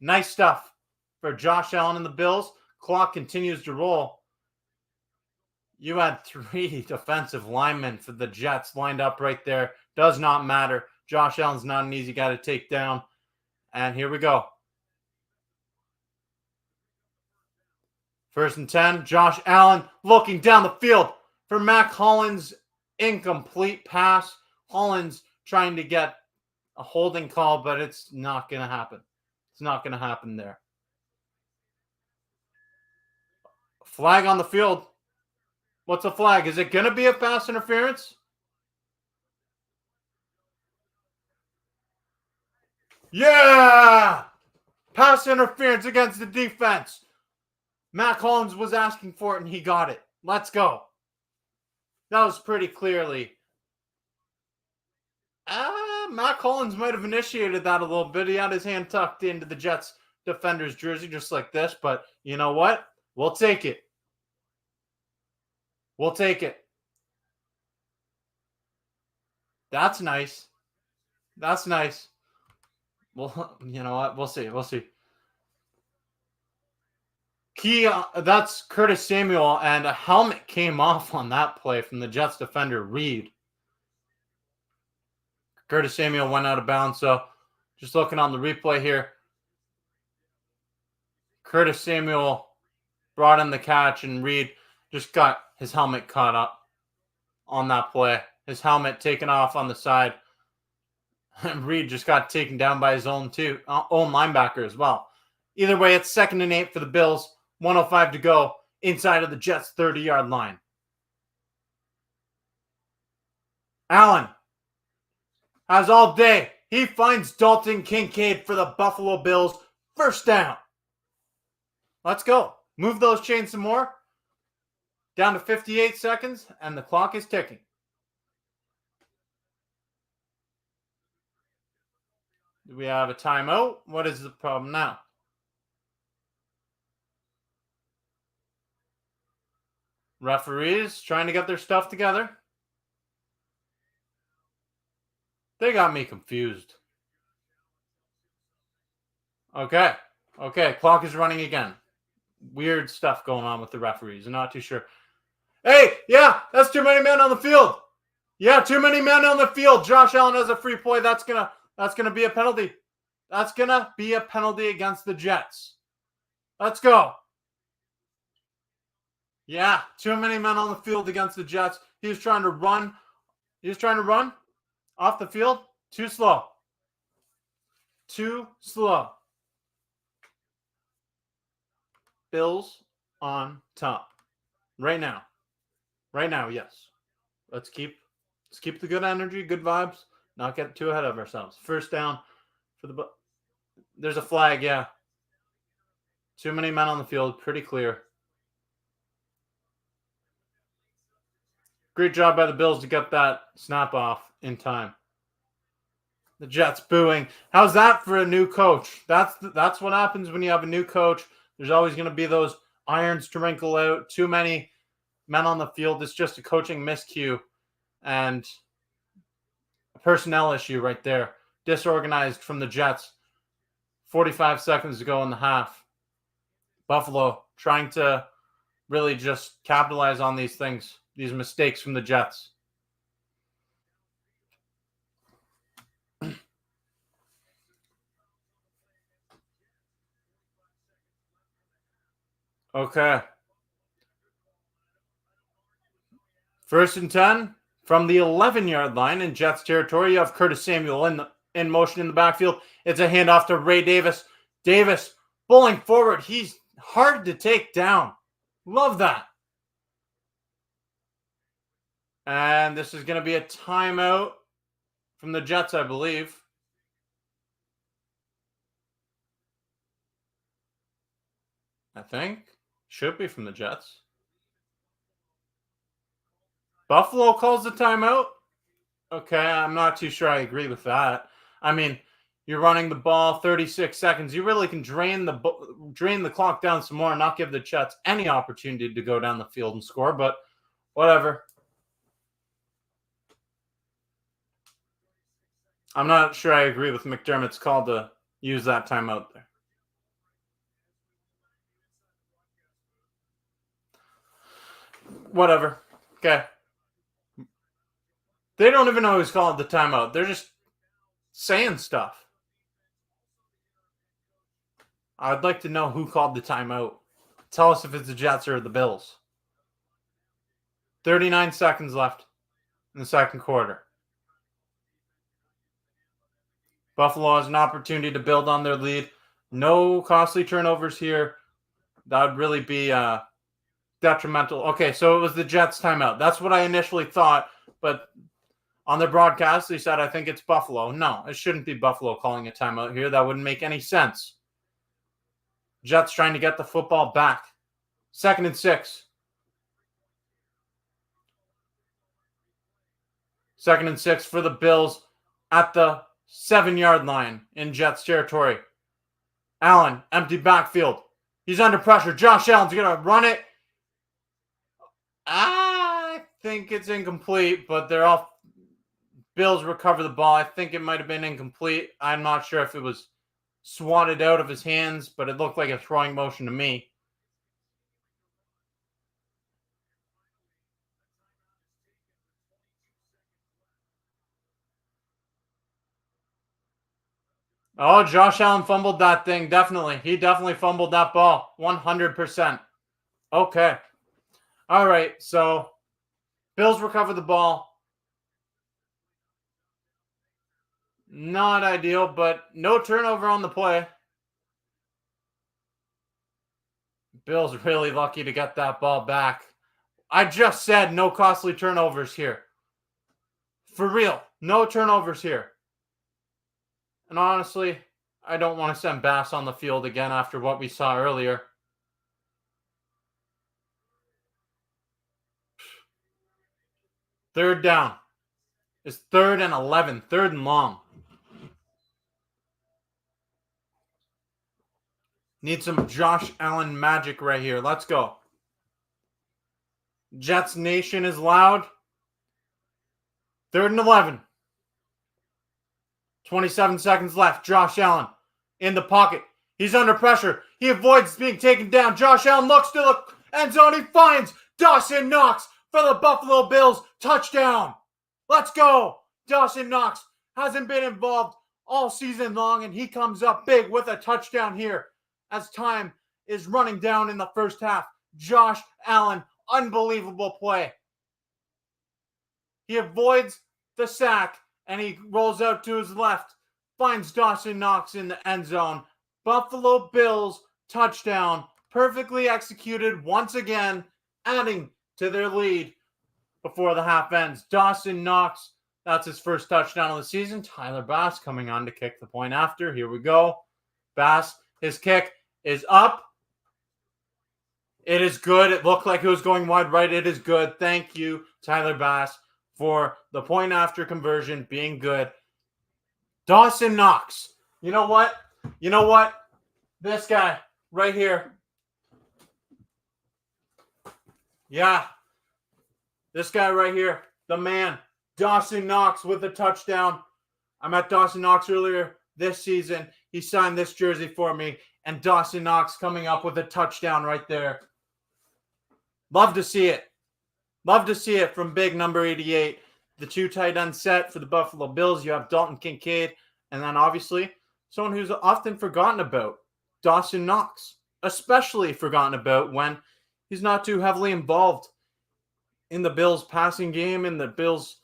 Nice stuff for Josh Allen and the Bills. Clock continues to roll. You had 3 defensive linemen for the Jets lined up right there. Does not matter. Josh Allen's not an easy guy to take down. And here we go. 1st and 10. Josh Allen looking down the field for Mac Hollins. Incomplete pass. Hollins trying to get a holding call, but it's not going to happen. It's not going to happen there. Flag on the field. What's a flag? Is it going to be a pass interference? Yeah! Pass interference against the defense. Mac Hollins was asking for it, and he got it. Let's go. That was pretty clearly. Mac Hollins might have initiated that a little bit. He had his hand tucked into the Jets defender's jersey just like this, but you know what? We'll take it. We'll take it. That's nice. That's nice. Well, you know what? We'll see. We'll see. That's Curtis Samuel, and a helmet came off on that play from the Jets defender, Reed. Curtis Samuel went out of bounds, so just looking on the replay here, Curtis Samuel brought in the catch, and Reed just got his helmet caught up on that play. His helmet taken off on the side, and Reed just got taken down by his own linebacker as well. Either way, it's 2nd and 8 for the Bills. 1:05 to go inside of the Jets' 30-yard line. Allen has all day. He finds Dalton Kincaid for the Buffalo Bills. 1st down. Let's go. Move those chains some more. Down to 58 seconds, and the clock is ticking. Do we have a timeout? What is the problem now? Referees trying to get their stuff together. They got me confused. Okay. Clock is running again. Weird stuff going on with the referees. I'm not too sure. Hey, yeah, that's too many men on the field. Yeah, too many men on the field. Josh Allen has a free play. That's gonna be a penalty. That's gonna be a penalty against the Jets. Let's go. Yeah, too many men on the field against the Jets. He was trying to run. Off the field. Too slow. Bills on top. Right now, yes. Let's keep the good energy, good vibes, not get too ahead of ourselves. 1st down for the... There's a flag, yeah. Too many men on the field, pretty clear. Great job by the Bills to get that snap off in time. The Jets booing. How's that for a new coach? That's what happens when you have a new coach. There's always going to be those irons to wrinkle out. Too many men on the field. It's just a coaching miscue and a personnel issue right there. Disorganized from the Jets. 45 seconds to go in the half. Buffalo trying to really just capitalize on these things, these mistakes from the Jets. Okay. 1st and 10 From the 11-yard line in Jets territory, you have Curtis Samuel in motion in the backfield. It's a handoff to Ray Davis. Davis pulling forward. He's hard to take down. Love that. And this is going to be a timeout from the Jets, I believe. I think. Should be from the Jets. Buffalo calls the timeout. Okay, I'm not too sure I agree with that. I mean, you're running the ball 36 seconds. You really can drain the clock down some more and not give the Jets any opportunity to go down the field and score, but whatever. I'm not sure I agree with McDermott's call to use that timeout there. Whatever. Okay. They don't even know who's calling the timeout. They're just saying stuff. I'd like to know who called the timeout. Tell us if it's the Jets or the Bills. 39 seconds left in the second quarter. Buffalo has an opportunity to build on their lead. No costly turnovers here. That would really be detrimental. Okay, so it was the Jets timeout. That's what I initially thought, but on their broadcast, they said, I think it's Buffalo. No, it shouldn't be Buffalo calling a timeout here. That wouldn't make any sense. Jets trying to get the football back. 2nd and 6. 2nd and 6 for the Bills at the 7-yard line in Jets territory. Allen, empty backfield. He's under pressure. Josh Allen's going to run it. I think it's incomplete, but they're all Bills recover the ball. I think it might have been incomplete. I'm not sure if it was swatted out of his hands, but it looked like a throwing motion to me. Oh, Josh Allen fumbled that thing. Definitely. He definitely fumbled that ball. 100%. Okay. All right. So Bills recover the ball. Not ideal, but no turnover on the play. Bills really lucky to get that ball back. I just said no costly turnovers here. For real. No turnovers here. And honestly, I don't want to send Bass on the field again after what we saw earlier. Third down. It's 3rd and 11. 3rd and long. Need some Josh Allen magic right here. Let's go. Jets Nation is loud. 3rd and 11. 27 seconds left. Josh Allen in the pocket. He's under pressure. He avoids being taken down. Josh Allen looks to the end zone. He finds Dawson Knox for the Buffalo Bills. Touchdown. Let's go. Dawson Knox hasn't been involved all season long, and he comes up big with a touchdown here as time is running down in the first half. Josh Allen, unbelievable play. He avoids the sack, and he rolls out to his left, finds Dawson Knox in the end zone. Buffalo Bills touchdown, perfectly executed once again, adding to their lead before the half ends. Dawson Knox, that's his first touchdown of the season. Tyler Bass coming on to kick the point after. Here we go. Bass, his kick is up. It is good. It looked like it was going wide right. It is good. Thank you, Tyler Bass, for the point after conversion being good. Dawson Knox. You know what? This guy right here. Yeah. This guy right here. The man. Dawson Knox with a touchdown. I met Dawson Knox earlier this season. He signed this jersey for me. And Dawson Knox coming up with a touchdown right there. Love to see it. Love to see it from big number 88. The 2 tight end set for the Buffalo Bills. You have Dalton Kincaid. And then obviously someone who's often forgotten about, Dawson Knox. Especially forgotten about when he's not too heavily involved in the Bills passing game and the Bills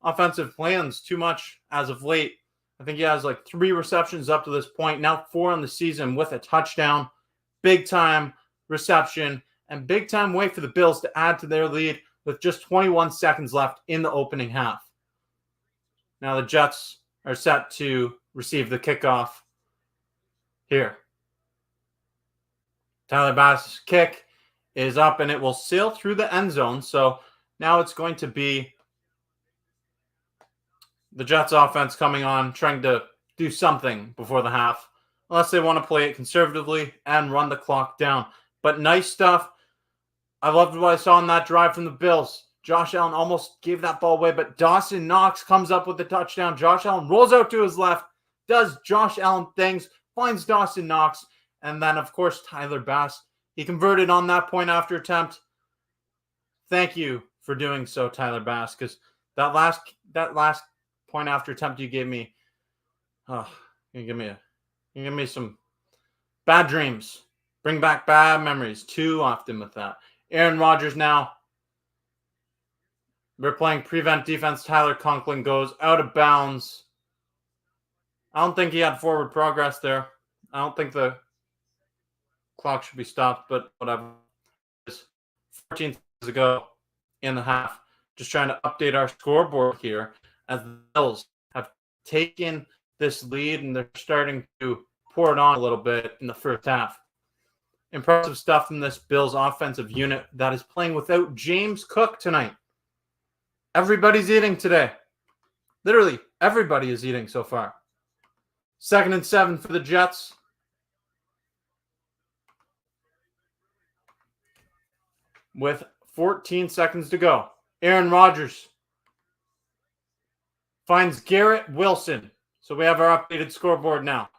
offensive plans too much as of late. I think he has like 3 receptions up to this point, now 4 on the season with a touchdown. Big time reception and big time way for the Bills to add to their lead with just 21 seconds left in the opening half. Now the Jets are set to receive the kickoff here. Tyler Bass's kick is up and it will sail through the end zone. So now it's going to be the Jets offense coming on, trying to do something before the half, unless they want to play it conservatively and run the clock down. But nice stuff. I loved what I saw on that drive from the Bills. Josh Allen almost gave that ball away, but Dawson Knox comes up with the touchdown. Josh Allen rolls out to his left, does Josh Allen things, finds Dawson Knox, and then, of course, Tyler Bass. He converted on that point after attempt. Thank you for doing so, Tyler Bass, because that last point after attempt you gave me, you give me some bad dreams. Bring back bad memories too often with that. Aaron Rodgers now. We're playing prevent defense. Tyler Conklin goes out of bounds. I don't think he had forward progress there. I don't think the clock should be stopped, but whatever. 14 seconds to go in the half. Just trying to update our scoreboard here as the Bills have taken this lead and they're starting to pour it on a little bit in the first half. Impressive stuff from this Bills offensive unit that is playing without James Cook tonight. Everybody's eating today. Literally, everybody is eating so far. 2nd and 7 for the Jets. With 14 seconds to go. Aaron Rodgers finds Garrett Wilson. So we have our updated scoreboard now.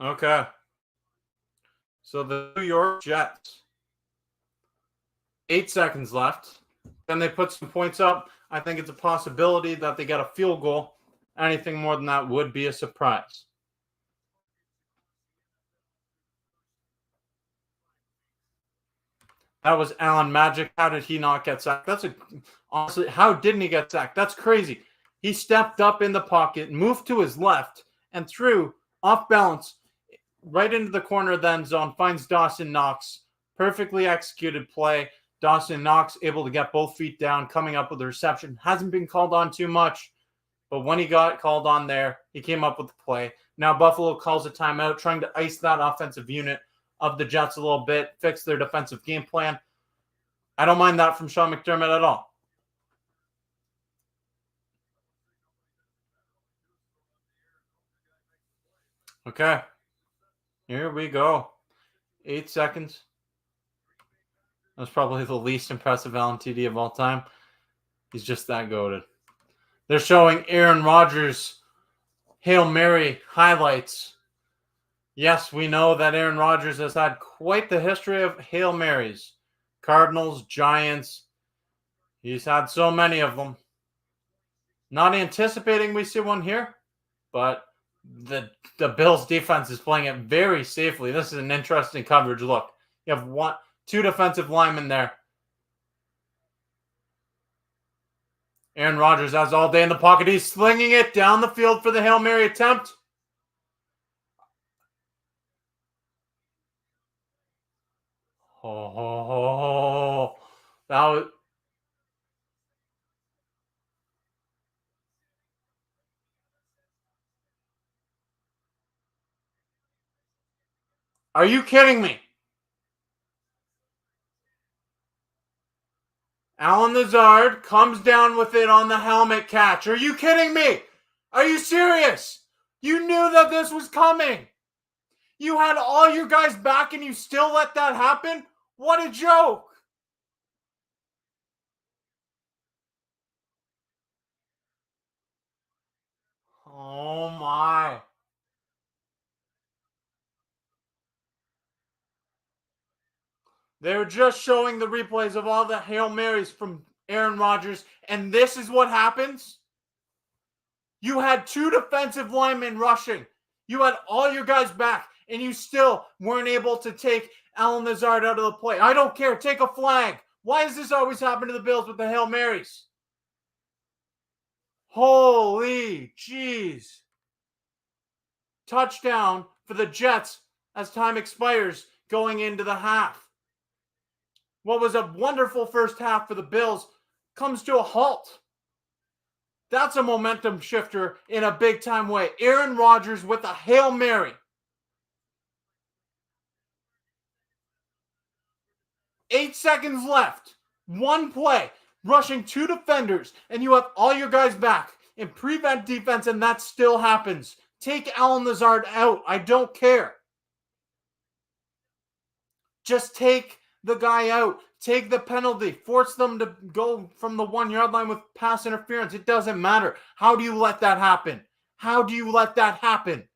Okay. So the New York Jets, 8 seconds left. Then they put some points up. I think it's a possibility that they get a field goal. Anything more than that would be a surprise. That was Allen Magic. How did he not get sacked? Honestly, how didn't he get sacked? That's crazy. He stepped up in the pocket, moved to his left, and threw off balance right into the corner of the end zone, finds Dawson Knox. Perfectly executed play. Dawson Knox able to get both feet down, coming up with a reception. Hasn't been called on too much, but when he got called on there, he came up with the play. Now Buffalo calls a timeout, trying to ice that offensive unit of the Jets a little bit, fix their defensive game plan. I don't mind that from Sean McDermott at all. Okay. Here we go. 8 seconds. That's probably the least impressive LMTD of all time. He's just that goated. They're showing Aaron Rodgers' Hail Mary highlights. Yes, we know that Aaron Rodgers has had quite the history of Hail Marys. Cardinals, Giants. He's had so many of them. Not anticipating we see one here, but the Bills defense is playing it very safely. This is an interesting coverage look. You have 2 defensive linemen there. Aaron Rodgers has all day in the pocket. He's slinging it down the field for the Hail Mary attempt. Oh, that was... Are you kidding me? Alan Lazard comes down with it on the helmet catch. Are you kidding me? Are you serious? You knew that this was coming. You had all your guys back and you still let that happen? What a joke. Oh my. They're just showing the replays of all the Hail Marys from Aaron Rodgers, and this is what happens? You had 2 defensive linemen rushing. You had all your guys back, and you still weren't able to take Alan Lazard out of the play. I don't care. Take a flag. Why does this always happen to the Bills with the Hail Marys? Holy jeez. Touchdown for the Jets as time expires going into the half. What was a wonderful first half for the Bills comes to a halt. That's a momentum shifter in a big-time way. Aaron Rodgers with a Hail Mary. 8 seconds left. One play. Rushing 2 defenders. And you have all your guys back in prevent defense, and that still happens. Take Alan Lazard out. I don't care. Just take the guy out. Take the penalty. Force them to go from the 1-yard line with pass interference. It doesn't matter. How do you let that happen? How do you let that happen?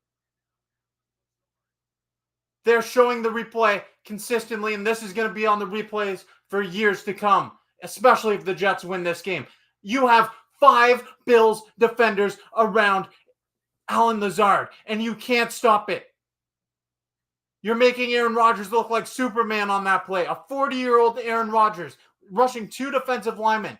They're showing the replay consistently, and this is going to be on the replays for years to come, especially if the Jets win this game. You have 5 Bills defenders around Alan Lazard, and you can't stop it. You're making Aaron Rodgers look like Superman on that play. A 40-year-old Aaron Rodgers rushing 2 defensive linemen.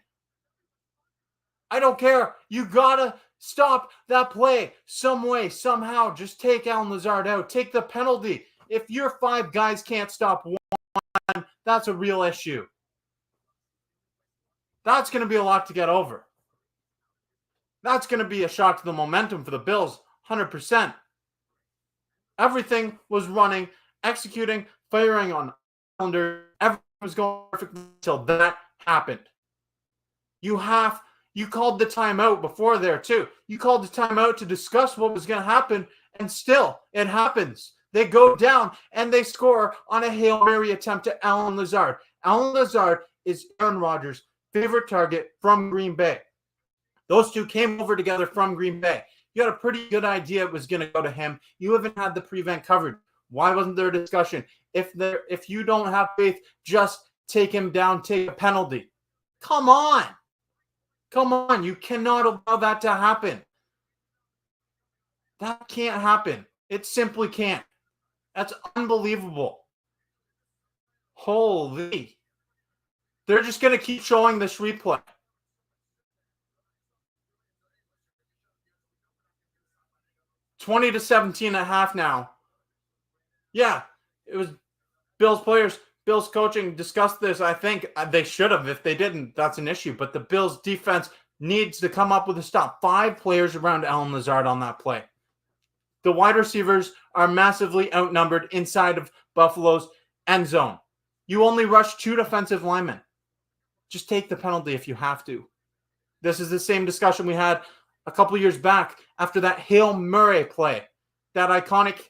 I don't care. You got to stop that play some way, somehow. Just take Alan Lazard out. Take the penalty. If your 5 guys can't stop one, that's a real issue. That's going to be a lot to get over. That's going to be a shock to the momentum for the Bills, 100%. Everything was running, executing, firing on calendar. Everything was going perfectly until that happened. You called the timeout before there too. You called the timeout to discuss what was going to happen, and still it happens. They go down and they score on a Hail Mary attempt to Alan Lazard. Alan Lazard is Aaron Rodgers' favorite target from Green Bay. Those two came over together from Green Bay. You had a pretty good idea it was going to go to him. You haven't had the prevent coverage. Why wasn't there a discussion? If you don't have faith, just take him down, take a penalty. Come on. Come on. You cannot allow that to happen. That can't happen. It simply can't. That's unbelievable. Holy. They're just going to keep showing this replay. 20-17 at half now. Yeah, it was Bills players, Bills coaching discussed this. I think they should have. If they didn't, that's an issue. But the Bills defense needs to come up with a stop. 5 players around Alan Lazard on that play. The wide receivers are massively outnumbered inside of Buffalo's end zone. You only rush 2 defensive linemen. Just take the penalty if you have to. This is the same discussion we had a couple years back after that Hail Mary play. That iconic,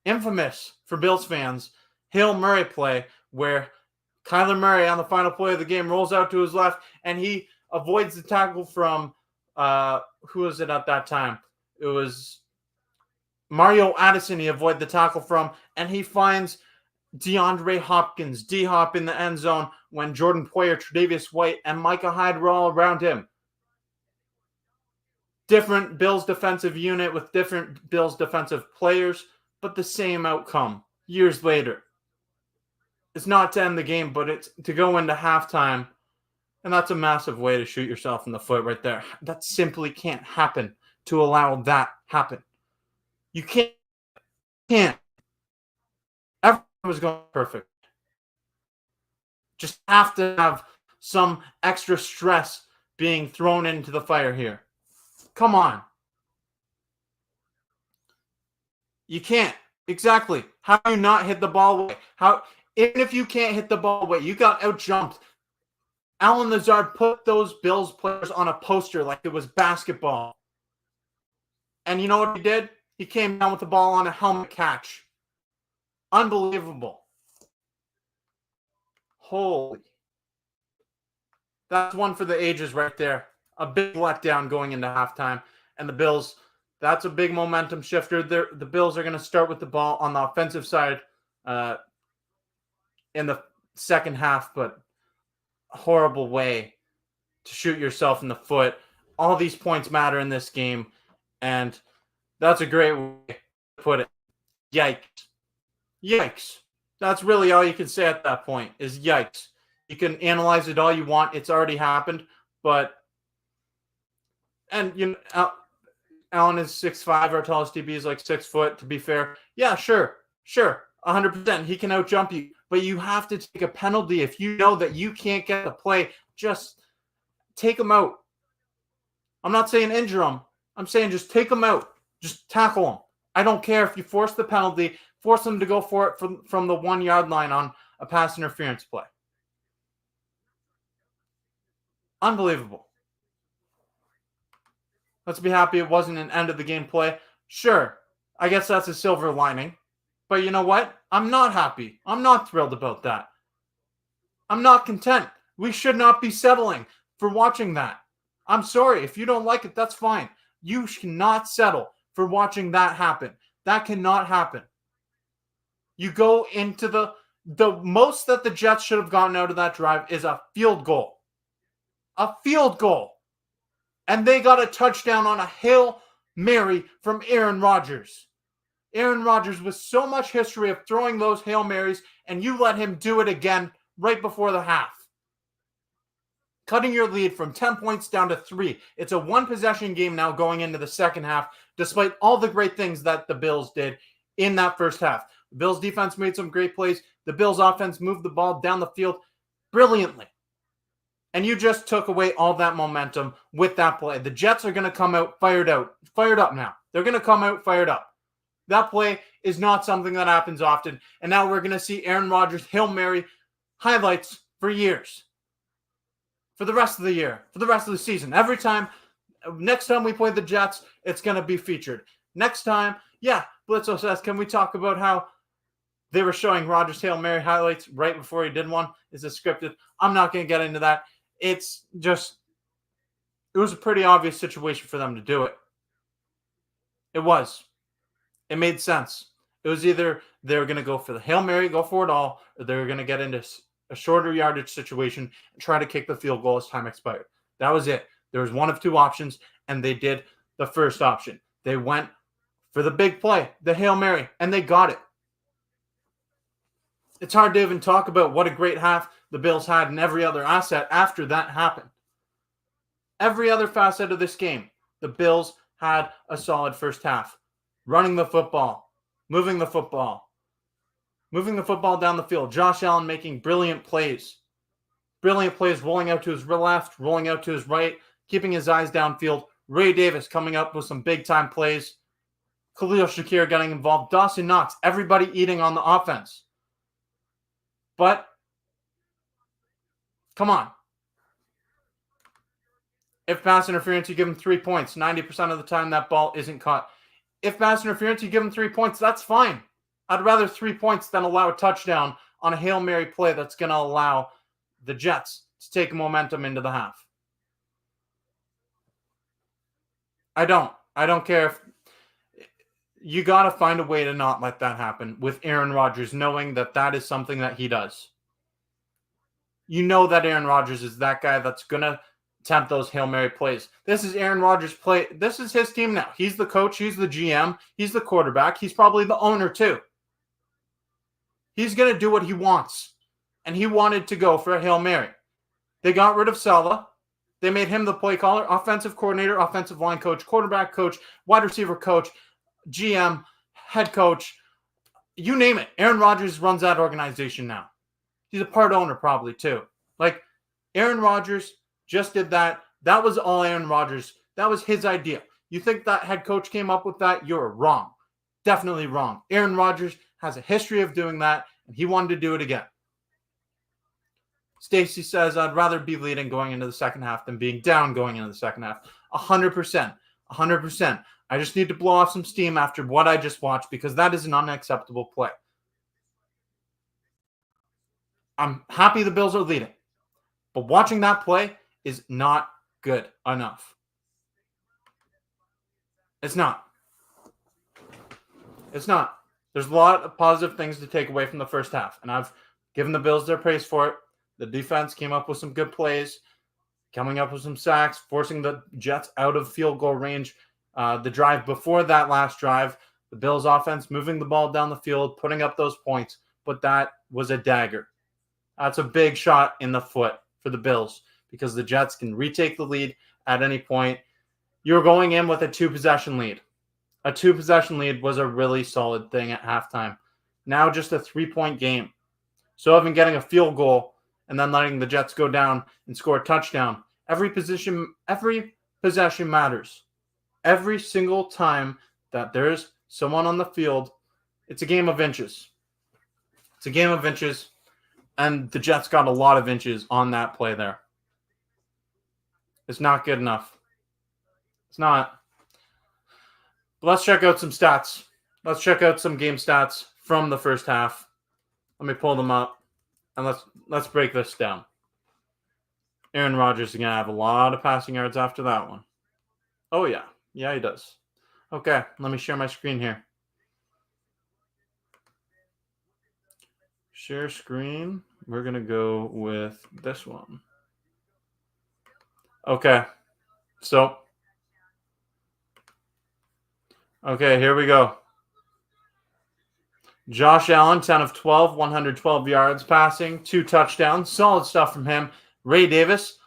infamous for Bills fans, Hail Mary play where Kyler Murray on the final play of the game rolls out to his left and he avoids the tackle from, who was it at that time? It was Mario Addison he avoided the tackle from, and he finds DeAndre Hopkins, D-Hop in the end zone when Jordan Poyer, Tre'Davious White, and Micah Hyde were all around him. Different Bills defensive unit with different Bills defensive players, but the same outcome years later. It's not to end the game, but it's to go into halftime, and that's a massive way to shoot yourself in the foot right there. That simply can't happen to allow that happen. You can't. Everything was going perfect. Just have to have some extra stress being thrown into the fire here. Come on. You can't. Exactly. How do you not hit the ball away? Even if you can't hit the ball away, you got out-jumped. Alan Lazard put those Bills players on a poster like it was basketball. And you know what he did? He came down with the ball on a helmet catch. Unbelievable. Holy. That's one for the ages right there. A big letdown going into halftime. And the Bills, that's a big momentum shifter. The Bills are going to start with the ball on the offensive side in the second half, but a horrible way to shoot yourself in the foot. All these points matter in this game. And That's a great way to put it. Yikes. Yikes. That's really all you can say at that point is yikes. You can analyze it all you want. It's already happened. But, and, you know, Allen is 6'5", our tallest DB is like 6 foot, to be fair. Yeah, sure. 100%. He can outjump you. But you have to take a penalty. If you know that you can't get the play, just take him out. I'm not saying injure him. I'm saying just take him out. Just tackle him. I don't care if you force the penalty, force him to go for it from the 1 yard line on a pass interference play. Unbelievable. Let's be happy it wasn't an end of the game play. Sure, I guess that's a silver lining. But you know what? I'm not happy. I'm not thrilled about that. I'm not content. We should not be settling for watching that. I'm sorry. If you don't like it, that's fine. You cannot settle for watching that happen. That cannot happen. You go into the most that the Jets should have gotten out of that drive is a field goal. A field goal. And they got a touchdown on a Hail Mary from Aaron Rodgers. Aaron Rodgers with so much history of throwing those Hail Marys, and you let him do it again right before the half. Cutting your lead from 10 points down to 3. It's a one-possession game now going into the second half, despite all the great things that the Bills did in that first half. The Bills' defense made some great plays. The Bills' offense moved the ball down the field brilliantly. And you just took away all that momentum with that play. The Jets are going to come out fired up now. They're going to come out fired up. That play is not something that happens often. And now we're going to see Aaron Rodgers' Hail Mary highlights for years. For the rest of the year. For the rest of the season. Next time we play the Jets, it's going to be featured. Next time, Blitzo says, can we talk about how they were showing Rodgers' Hail Mary highlights right before he did one? Is it scripted? I'm not going to get into that. It was a pretty obvious situation for them to do it. It was. It made sense. It was either they were going to go for the Hail Mary, go for it all, or they were going to get into a shorter yardage situation and try to kick the field goal as time expired. That was it. There was one of two options, and they did the first option. They went for the big play, the Hail Mary, and they got it. It's hard to even talk about what a great half the Bills had in every other asset after that happened. Every other facet of this game, the Bills had a solid first half. Running the football, moving the football down the field. Josh Allen making brilliant plays. Brilliant plays, rolling out to his left, rolling out to his right, keeping his eyes downfield. Ray Davis coming up with some big-time plays. Khalil Shakir getting involved. Dawson Knox, everybody eating on the offense. But, come on. If pass interference, you give him 3 points. 90% of the time, that ball isn't caught. If pass interference, you give him 3 points. That's fine. I'd rather 3 points than allow a touchdown on a Hail Mary play that's going to allow the Jets to take momentum into the half. I don't care if you got to find a way to not let that happen with Aaron Rodgers, knowing that that is something that he does. You know that Aaron Rodgers is that guy that's going to attempt those Hail Mary plays. This is Aaron Rodgers' play. This is his team now. He's the coach. He's the GM. He's the quarterback. He's probably the owner too. He's going to do what he wants. And he wanted to go for a Hail Mary. They got rid of Saleh. They made him the play caller, offensive coordinator, offensive line coach, quarterback coach, wide receiver coach, GM, head coach, you name it. Aaron Rodgers runs that organization now. He's a part owner probably too. Like, Aaron Rodgers just did that. That was all Aaron Rodgers. That was his idea. You think that head coach came up with that? You're wrong. Definitely wrong. Aaron Rodgers has a history of doing that, and he wanted to do it again. Stacy says, I'd rather be leading going into the second half than being down going into the second half. 100%. 100%. I just need to blow off some steam after what I just watched because that is an unacceptable play. I'm happy the Bills are leading, but watching that play is not good enough. It's not. It's not. There's a lot of positive things to take away from the first half, and I've given the Bills their praise for it. The defense came up with some good plays, coming up with some sacks, forcing the Jets out of field goal range. The drive before that last drive, the Bills offense moving the ball down the field, putting up those points, but that was a dagger. That's a big shot in the foot for the Bills because the Jets can retake the lead at any point. You're going in with a 2-possession lead. A 2-possession lead was a really solid thing at halftime. Now just a 3-point game. So even getting a field goal and then letting the Jets go down and score a touchdown, every possession matters. Every single time that there's someone on the field, it's a game of inches. It's a game of inches, and the Jets got a lot of inches on that play there. It's not good enough. It's not. But let's check out some stats. Let's check out some game stats from the first half. Let me pull them up, and let's break this down. Aaron Rodgers is going to have a lot of passing yards after that one. Oh, yeah. Yeah, he does. Okay, let me share my screen here. Share screen. We're going to go with this one. Okay, so. Okay, here we go. Josh Allen, 10 of 12, 112 yards passing, 2 touchdowns. Solid stuff from him. Ray Davis,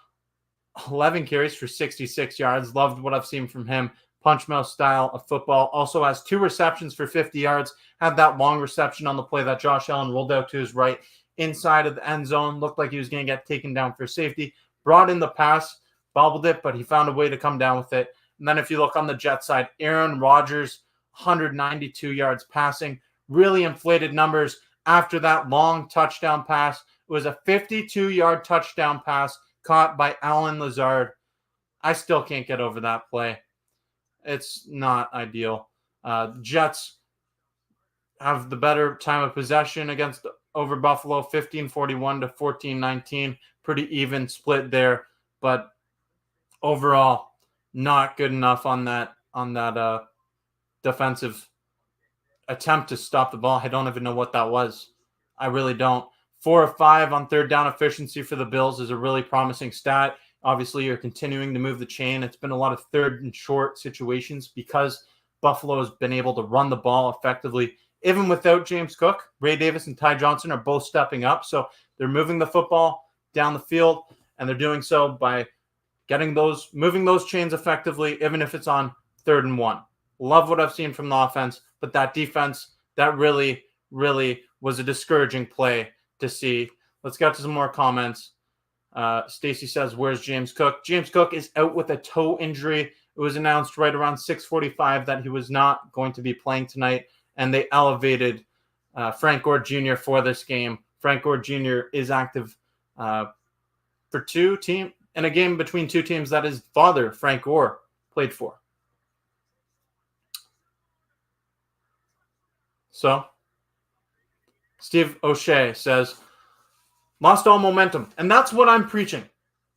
11 carries for 66 yards. Loved what I've seen from him. Punch mouth style of football. Also has 2 receptions for 50 yards. Had that long reception on the play that Josh Allen rolled out to his right inside of the end zone. Looked like he was going to get taken down for safety. Brought in the pass, bobbled it, but he found a way to come down with it. And then if you look on the Jets side, Aaron Rodgers, 192 yards passing. Really inflated numbers after that long touchdown pass. It was a 52-yard touchdown pass caught by Allen Lazard. I still can't get over that play. It's not ideal. Jets have the better time of possession over Buffalo, 15-41 to 14-19. Pretty even split there, but overall, not good enough on that defensive attempt to stop the ball. I don't even know what that was. I really don't. 4 of 5 on third down efficiency for the Bills is a really promising stat. Obviously, you're continuing to move the chain. It's been a lot of third and short situations because Buffalo has been able to run the ball effectively. Even without James Cook, Ray Davis and Ty Johnson are both stepping up. So they're moving the football down the field, and they're doing so by moving those chains effectively, even if it's on 3rd and 1. Love what I've seen from the offense, but that defense, that really, really was a discouraging play to see. Let's get to some more comments. Stacy says, where's James Cook? James Cook is out with a toe injury. It was announced right around 6:45 that he was not going to be playing tonight, and they elevated Frank Gore Jr. for this game. Frank Gore Jr. is active for in a game between 2 teams that his father, Frank Gore, played for. So, Steve O'Shea says, lost all momentum. And that's what I'm preaching.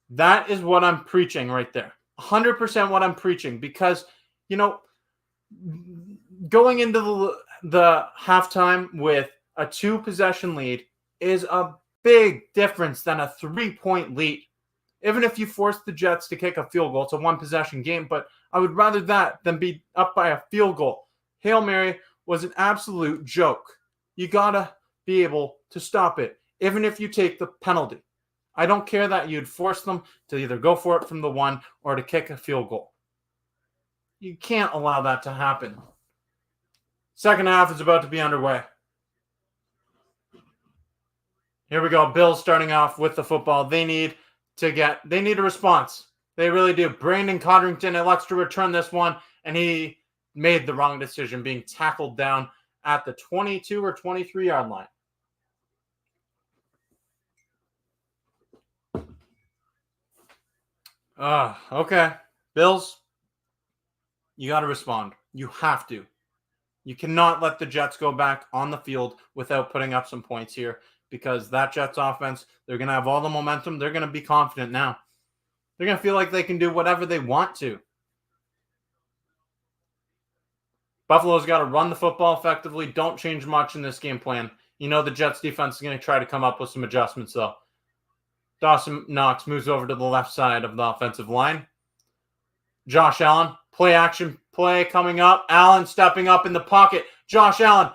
That is what I'm preaching right there. 100% what I'm preaching. Because, going into the halftime with a 2-possession lead is a big difference than a 3-point lead. Even if you force the Jets to kick a field goal, it's a 1-possession game. But I would rather that than be up by a field goal. Hail Mary was an absolute joke. You got to be able to stop it, even if you take the penalty. I don't care that you'd force them to either go for it from the 1 or to kick a field goal. You can't allow that to happen. Second half is about to be underway. Here we go. Bills starting off with the football. They need a response. They really do. Brandon Codrington elects to return this one, and he made the wrong decision, being tackled down at the 22 or 23-yard line. Okay. Bills, you got to respond. You have to. You cannot let the Jets go back on the field without putting up some points here, because that Jets offense, they're going to have all the momentum. They're going to be confident now. They're going to feel like they can do whatever they want to. Buffalo's got to run the football effectively. Don't change much in this game plan. The Jets defense is going to try to come up with some adjustments, though. Dawson Knox moves over to the left side of the offensive line. Josh Allen, play action play coming up. Allen stepping up in the pocket. Josh Allen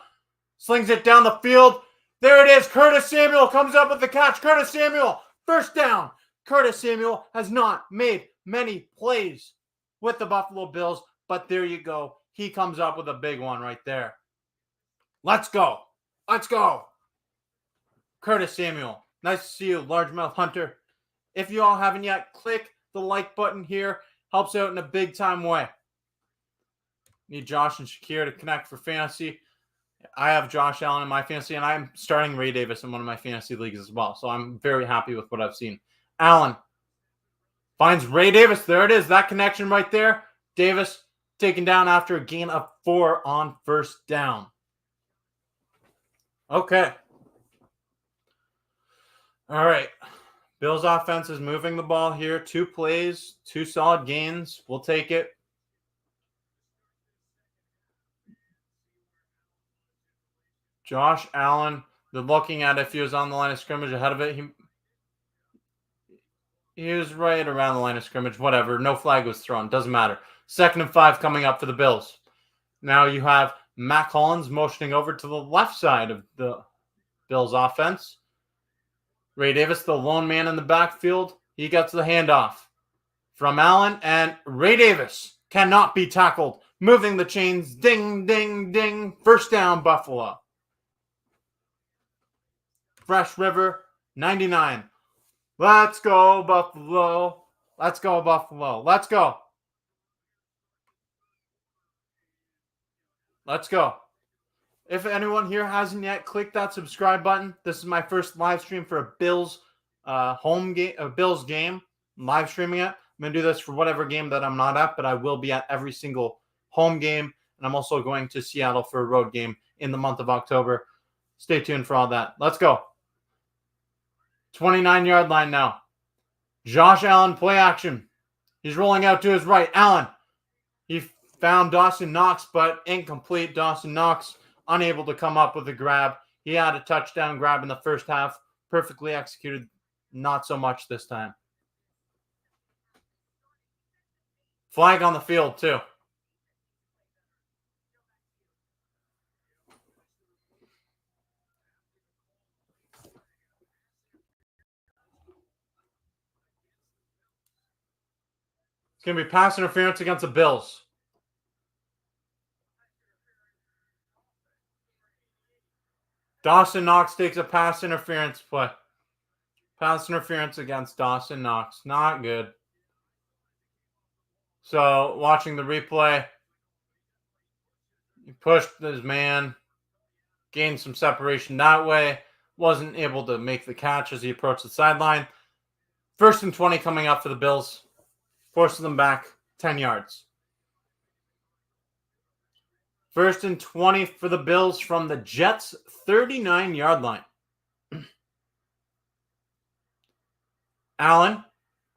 slings it down the field. There it is. Curtis Samuel comes up with the catch. Curtis Samuel, first down. Curtis Samuel has not made many plays with the Buffalo Bills, but there you go. He comes up with a big one right there. Let's go. Let's go. Curtis Samuel. Nice to see you, Largemouth Hunter. If you all haven't yet, click the like button here. Helps out in a big time way. Need Josh and Shakir to connect for fantasy. I have Josh Allen in my fantasy, and I'm starting Ray Davis in one of my fantasy leagues as well. So I'm very happy with what I've seen. Allen finds Ray Davis. There it is. That connection right there. Davis taken down after a gain of 4 on first down. Okay. All right. Bills offense is moving the ball here. 2 plays, 2 solid gains. We'll take it. Josh Allen, they're looking at if he was on the line of scrimmage ahead of it. He was right around the line of scrimmage. Whatever. No flag was thrown. Doesn't matter. 2nd and 5 coming up for the Bills. Now you have Matt Collins motioning over to the left side of the Bills offense. Ray Davis, the lone man in the backfield. He gets the handoff from Allen, and Ray Davis cannot be tackled. Moving the chains. Ding, ding, ding. First down, Buffalo. Fresh River, 99. Let's go, Buffalo. Let's go, Buffalo. Let's go. Let's go. If anyone here hasn't yet clicked that subscribe button, this is my first live stream for a Bills home game, a Bills game. I'm live streaming it. I'm going to do this for whatever game that I'm not at, but I will be at every single home game. And I'm also going to Seattle for a road game in the month of October. Stay tuned for all that. Let's go. 29-yard line now. Josh Allen, play action. He's rolling out to his right. Allen. He found Dawson Knox, but incomplete. Dawson Knox unable to come up with a grab. He had a touchdown grab in the first half. Perfectly executed. Not so much this time. Flag on the field, too. It's going to be pass interference against the Bills. Dawson Knox takes a pass interference play. Pass interference against Dawson Knox. Not good. So, watching the replay, he pushed his man, gained some separation that way, wasn't able to make the catch as he approached the sideline. 1st and 20 coming up for the Bills, forcing them back 10 yards. 1st and 20 for the Bills from the Jets' 39-yard line. Allen,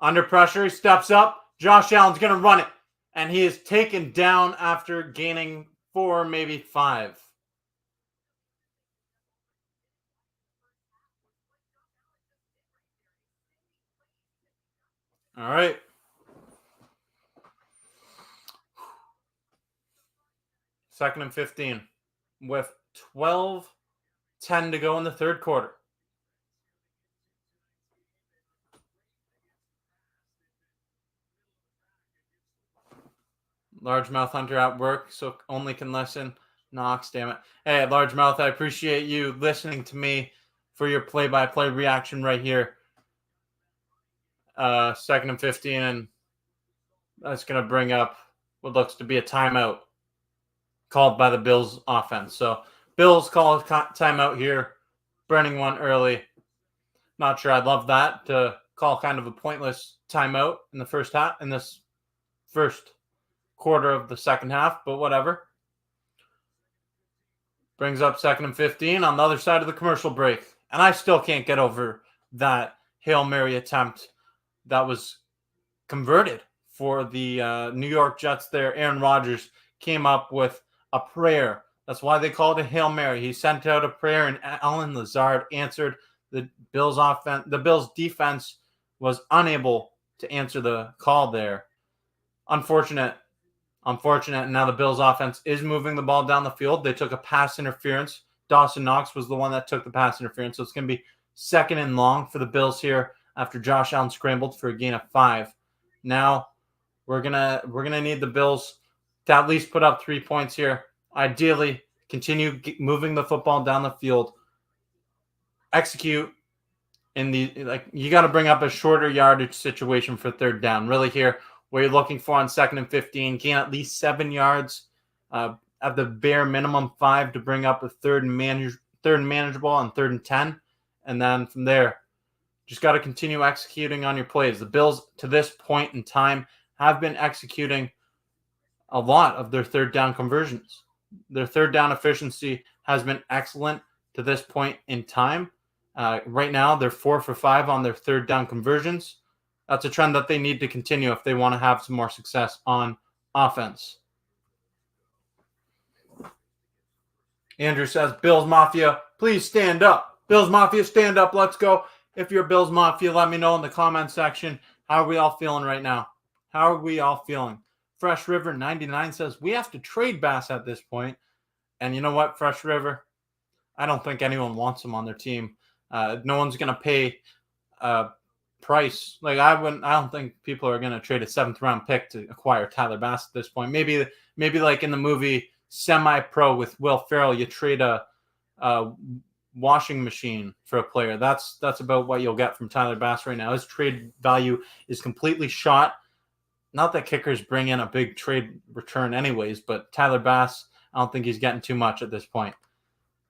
under pressure, he steps up. Josh Allen's going to run it. And he is taken down after gaining 4, maybe 5. All right. Second and 15 with 12:10 to go in the third quarter. Largemouth Hunter at work, so only can listen. Knox, damn it. Hey, Largemouth, I appreciate you listening to me for your play-by-play reaction right here. 2nd and 15, and that's going to bring up what looks to be a timeout called by the Bills offense. So Bills call a timeout here, burning one early. Not sure I'd love that, to call kind of a pointless timeout in the first half, in this first quarter of the second half, but whatever. Brings up 2nd and 15 on the other side of the commercial break. And I still can't get over that Hail Mary attempt that was converted for the New York Jets there. Aaron Rodgers came up with a prayer. That's why they called it Hail Mary. He sent out a prayer, and Allen Lazard answered. The Bills offense, the Bills defense was unable to answer the call there. Unfortunate Unfortunate. And now the Bills offense is moving the ball down the field. They took a pass interference. Dawson Knox was the one that took the pass interference. So it's going to be 2nd and long for the Bills here after Josh Allen scrambled for a gain of 5. Now we're gonna need the Bills to at least put up 3 points here. Ideally, continue moving the football down the field. Execute in the you got to bring up a shorter yardage situation for 3rd down. Really here, where you're looking for on 2nd and 15, gain at least 7 yards, at the bare minimum 5 to bring up a 3rd and manageable on 3rd and 10, and then from there, just got to continue executing on your plays. The Bills to this point in time have been executing a lot of their 3rd down conversions. Their 3rd down efficiency has been excellent to this point in time. Right now, they're 4 for 5 on their 3rd down conversions. That's a trend that they need to continue if they want to have some more success on offense. Andrew says, Bills Mafia, please stand up. Bills Mafia, stand up. Let's go. If you're Bills Mafia, let me know in the comment section. How are we all feeling right now? How are we all feeling? Fresh River 99 says, we have to trade Bass at this point. And you know what, Fresh River? I don't think anyone wants him on their team. No one's going to pay a price. Like I don't think people are going to trade a 7th round pick to acquire Tyler Bass at this point. Maybe like in the movie Semi-Pro with Will Ferrell, you trade a washing machine for a player. That's about what you'll get from Tyler Bass right now. His trade value is completely shot. Not that kickers bring in a big trade return anyways, but Tyler Bass, I don't think he's getting too much at this point.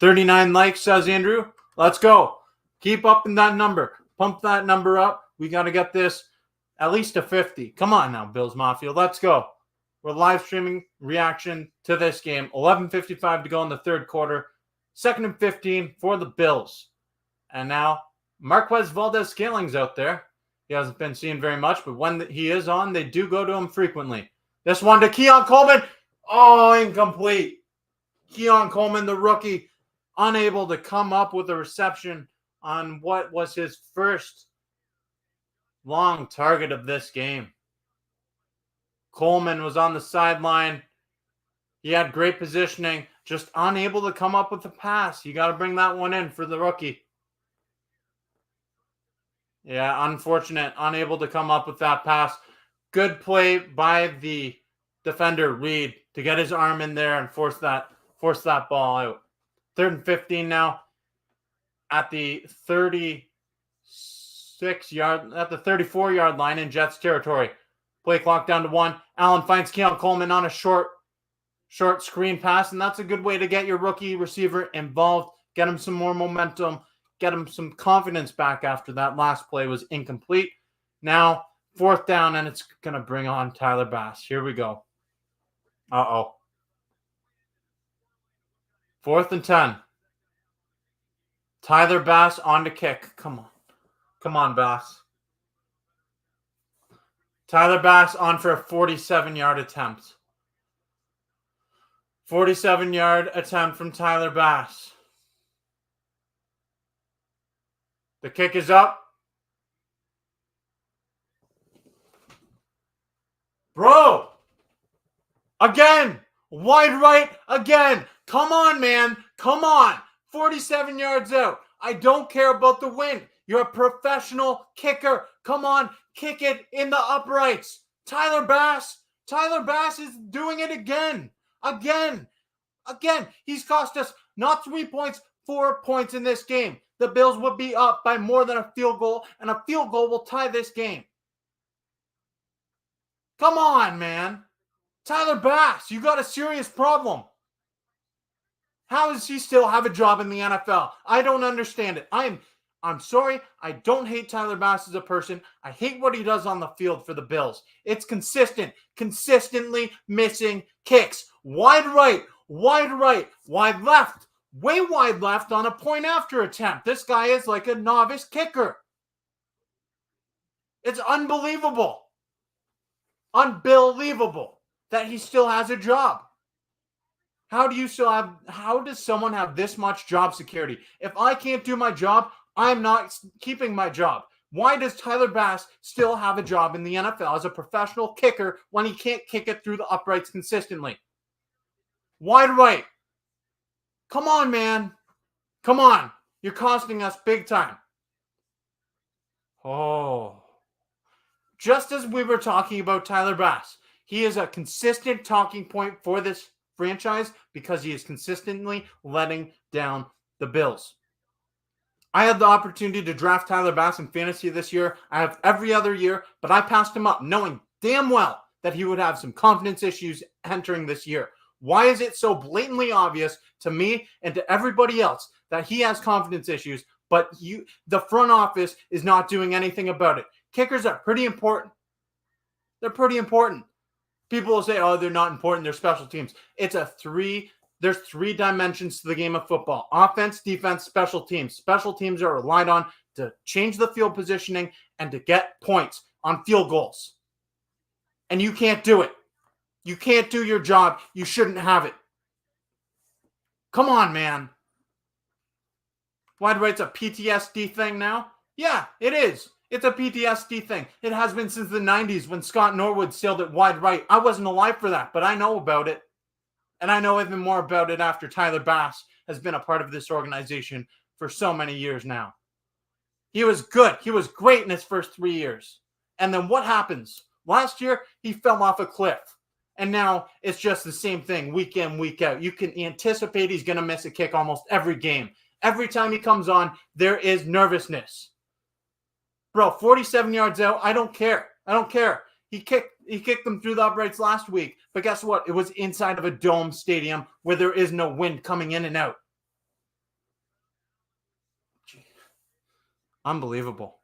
39 likes, says Andrew. Let's go. Keep up in that number. Pump that number up. We got to get this at least to 50. Come on now, Bills Mafia. Let's go. We're live streaming reaction to this game. 11:55 to go in the 3rd quarter. 2nd and 15 for the Bills. And now Marquez Valdez-Scaling's out there. He hasn't been seen very much, but when he is on, they do go to him frequently. This one to Keon Coleman. Oh, incomplete. Keon Coleman, the rookie, unable to come up with a reception on what was his first long target of this game. Coleman was on the sideline. He had great positioning, just unable to come up with the pass. You got to bring that one in for the rookie. Yeah, unfortunate. Unable to come up with that pass. Good play by the defender, Reed, to get his arm in there and force that ball out. 3rd and 15 now at the 34-yard line in Jets territory. Play clock down to 1. Allen finds Keon Coleman on a short screen pass, and that's a good way to get your rookie receiver involved, get him some more momentum, get him some confidence back after that last play was incomplete. Now, 4th down, and it's going to bring on Tyler Bass. Here we go. 4th and 10. Tyler Bass on to kick. Come on, Bass. Tyler Bass on for a 47-yard attempt. 47-yard attempt from Tyler Bass. The kick is up. Bro! Again! Wide right again! Come on, man! Come on! 47 yards out. I don't care about the win. You're a professional kicker. Come on, kick it in the uprights. Tyler Bass is doing it again. Again. He's cost us not 3 points, 4 points in this game. The Bills would be up by more than a field goal, and a field goal will tie this game. Come on, man. Tyler Bass, you got a serious problem. How does he still have a job in the NFL? I don't understand it. I'm sorry. I don't hate Tyler Bass as a person. I hate what he does on the field for the Bills. It's consistently missing kicks. Wide right, wide left, way wide left on a point after attempt. This guy is like a novice kicker. It's unbelievable that he still has a job. How does someone have this much job security? If I can't do my job, I'm not keeping my job. Why does Tyler Bass still have a job in the NFL as a professional kicker when he can't kick it through the uprights consistently? Wide right. Come on, man. Come on. You're costing us big time. Oh. Just as we were talking about Tyler Bass, he is a consistent talking point for this franchise because he is consistently letting down the Bills. I had the opportunity to draft Tyler Bass in fantasy this year. I have every other year, but I passed him up knowing damn well that he would have some confidence issues entering this year. Why is it so blatantly obvious to me and to everybody else that he has confidence issues, but the front office is not doing anything about it? Kickers are pretty important. They're pretty important. People will say, oh, they're not important. They're special teams. There's three dimensions to the game of football: offense, defense, special teams. Special teams are relied on to change the field positioning and to get points on field goals. And you can't do it. You can't do your job. You shouldn't have it. Come on, man. Wide right's a PTSD thing now? Yeah, it is. It's a PTSD thing. It has been since the 90s when Scott Norwood sailed at wide right. I wasn't alive for that, but I know about it. And I know even more about it after Tyler Bass has been a part of this organization for so many years now. He was good. He was great in his first 3 years. And then what happens? Last year, he fell off a cliff. And now it's just the same thing week in, week out. You can anticipate he's going to miss a kick almost every game. Every time he comes on, there is nervousness. Bro, 47 yards out, I don't care. I don't care. He kicked them through the uprights last week. But guess what? It was inside of a dome stadium where there is no wind coming in and out. Unbelievable.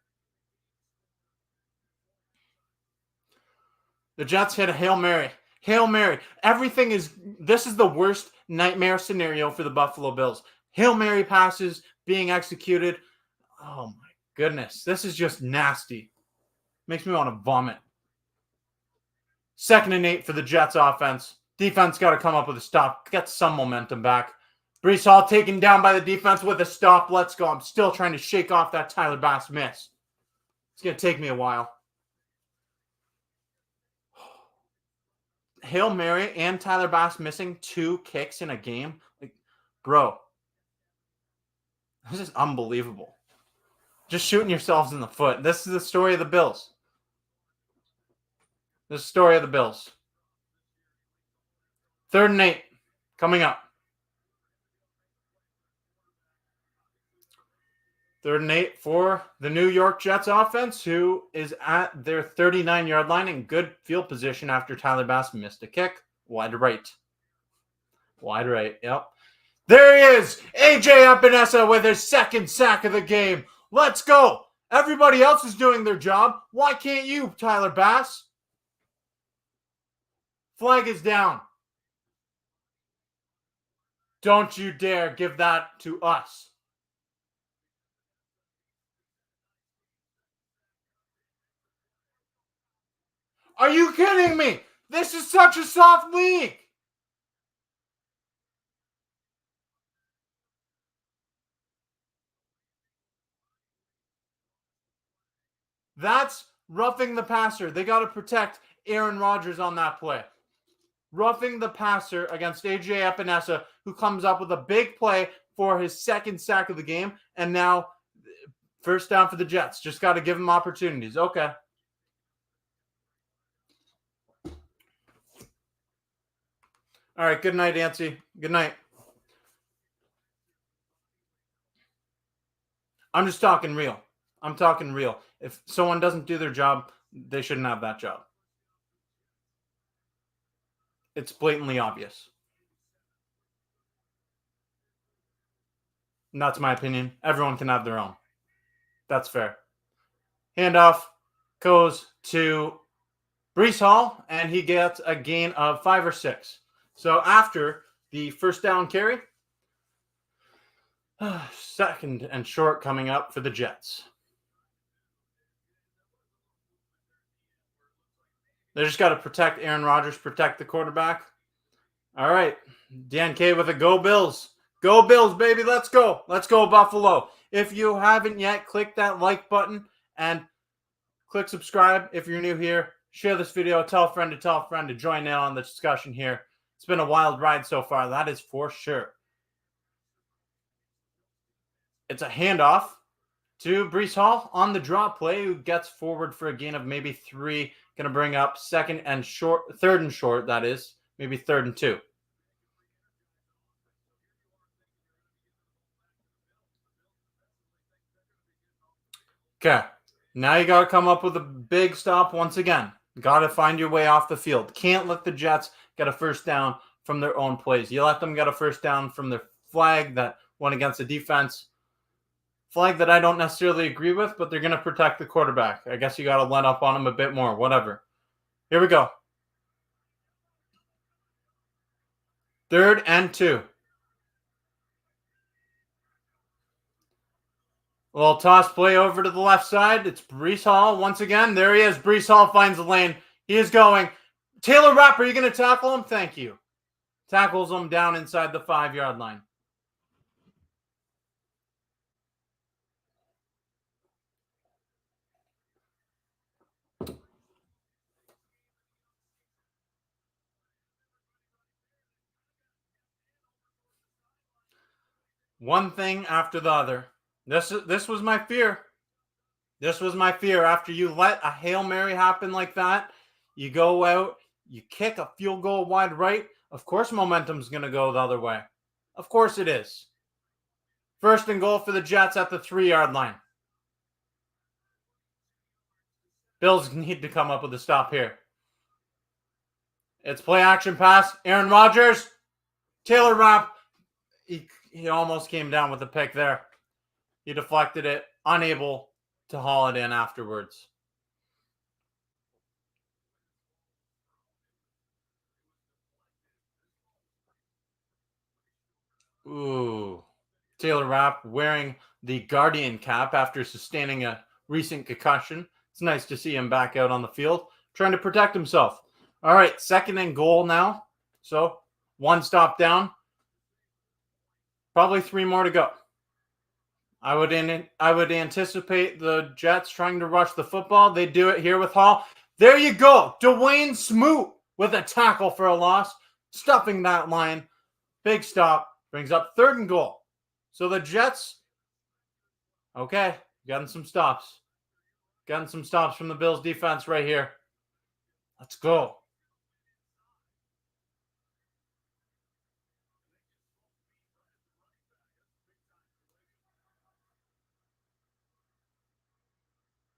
The Jets hit a Hail Mary. Hail Mary. This is the worst nightmare scenario for the Buffalo Bills. Hail Mary passes being executed. Oh my goodness. This is just nasty. Makes me want to vomit. 2nd and 8 for the Jets offense. Defense got to come up with a stop. Get some momentum back. Breece Hall taken down by the defense with a stop. Let's go. I'm still trying to shake off that Tyler Bass miss. It's going to take me a while. Hail Mary and Tyler Bass missing 2 kicks in a game. Bro, this is unbelievable. Just shooting yourselves in the foot. This is the story of the Bills. This is the story of the Bills. 3rd and 8 coming up. 3rd and 8 for the New York Jets offense, who is at their 39-yard line in good field position after Tyler Bass missed a kick. Wide right. Wide right, yep. There he is, AJ Epinesa with his 2nd sack of the game. Let's go. Everybody else is doing their job. Why can't you, Tyler Bass? Flag is down. Don't you dare give that to us. Are you kidding me? This is such a soft league. That's roughing the passer. They got to protect Aaron Rodgers on that play. Roughing the passer against AJ Epinesa, who comes up with a big play for his 2nd sack of the game. And now 1st down for the Jets. Just got to give him opportunities. Okay. All right. Good night, Nancy. Good night. I'm just talking real. I'm talking real. If someone doesn't do their job, they shouldn't have that job. It's blatantly obvious. And that's my opinion. Everyone can have their own. That's fair. Handoff goes to Breece Hall, and he gets a gain of 5 or 6. So after the 1st down carry, 2nd and short coming up for the Jets. They just got to protect Aaron Rodgers, protect the quarterback. All right. Dan K with a go Bills. Go Bills, baby. Let's go. Let's go, Buffalo. If you haven't yet, click that like button And click subscribe if you're new here. Share this video. Tell a friend to join in on the discussion here. It's been a wild ride so far. That is for sure. It's a handoff to Breece Hall on the draw play, who gets forward for a gain of maybe 3. Going to bring up third and short, that is. Maybe 3rd and 2. Okay. Now you got to come up with a big stop once again. Got to find your way off the field. Can't let the Jets get a first down from their own plays. You let them get a first down from their flag that went against the defense. Flag that I don't necessarily agree with, but they're going to protect the quarterback. I guess you got to let up on him a bit more. Whatever. Here we go. 3rd and 2. A little toss play over to the left side. It's Breece Hall once again. There he is. Breece Hall finds the lane. He is going. Taylor Rapp, are you going to tackle him? Thank you. Tackles him down inside the 5-yard line. One thing after the other. This was my fear. This was my fear. After you let a Hail Mary happen like that, you go out, you kick a field goal wide right. Of course momentum's going to go the other way. Of course it is. 1st and goal for the Jets at the 3-yard line. Bills need to come up with a stop here. It's play action pass. Aaron Rodgers. Taylor Rapp. He almost came down with a pick there. He deflected it, unable to haul it in afterwards. Ooh. Taylor Rapp wearing the Guardian cap after sustaining a recent concussion. It's nice to see him back out on the field, trying to protect himself. All right, 2nd and goal now. So 1 stop down. Probably 3 more to go. I would anticipate the Jets trying to rush the football. They do it here with Hall. There you go. Dwayne Smoot with a tackle for a loss. Stuffing that line. Big stop. Brings up 3rd and goal. So the Jets, okay, getting some stops. Getting some stops from the Bills defense right here. Let's go.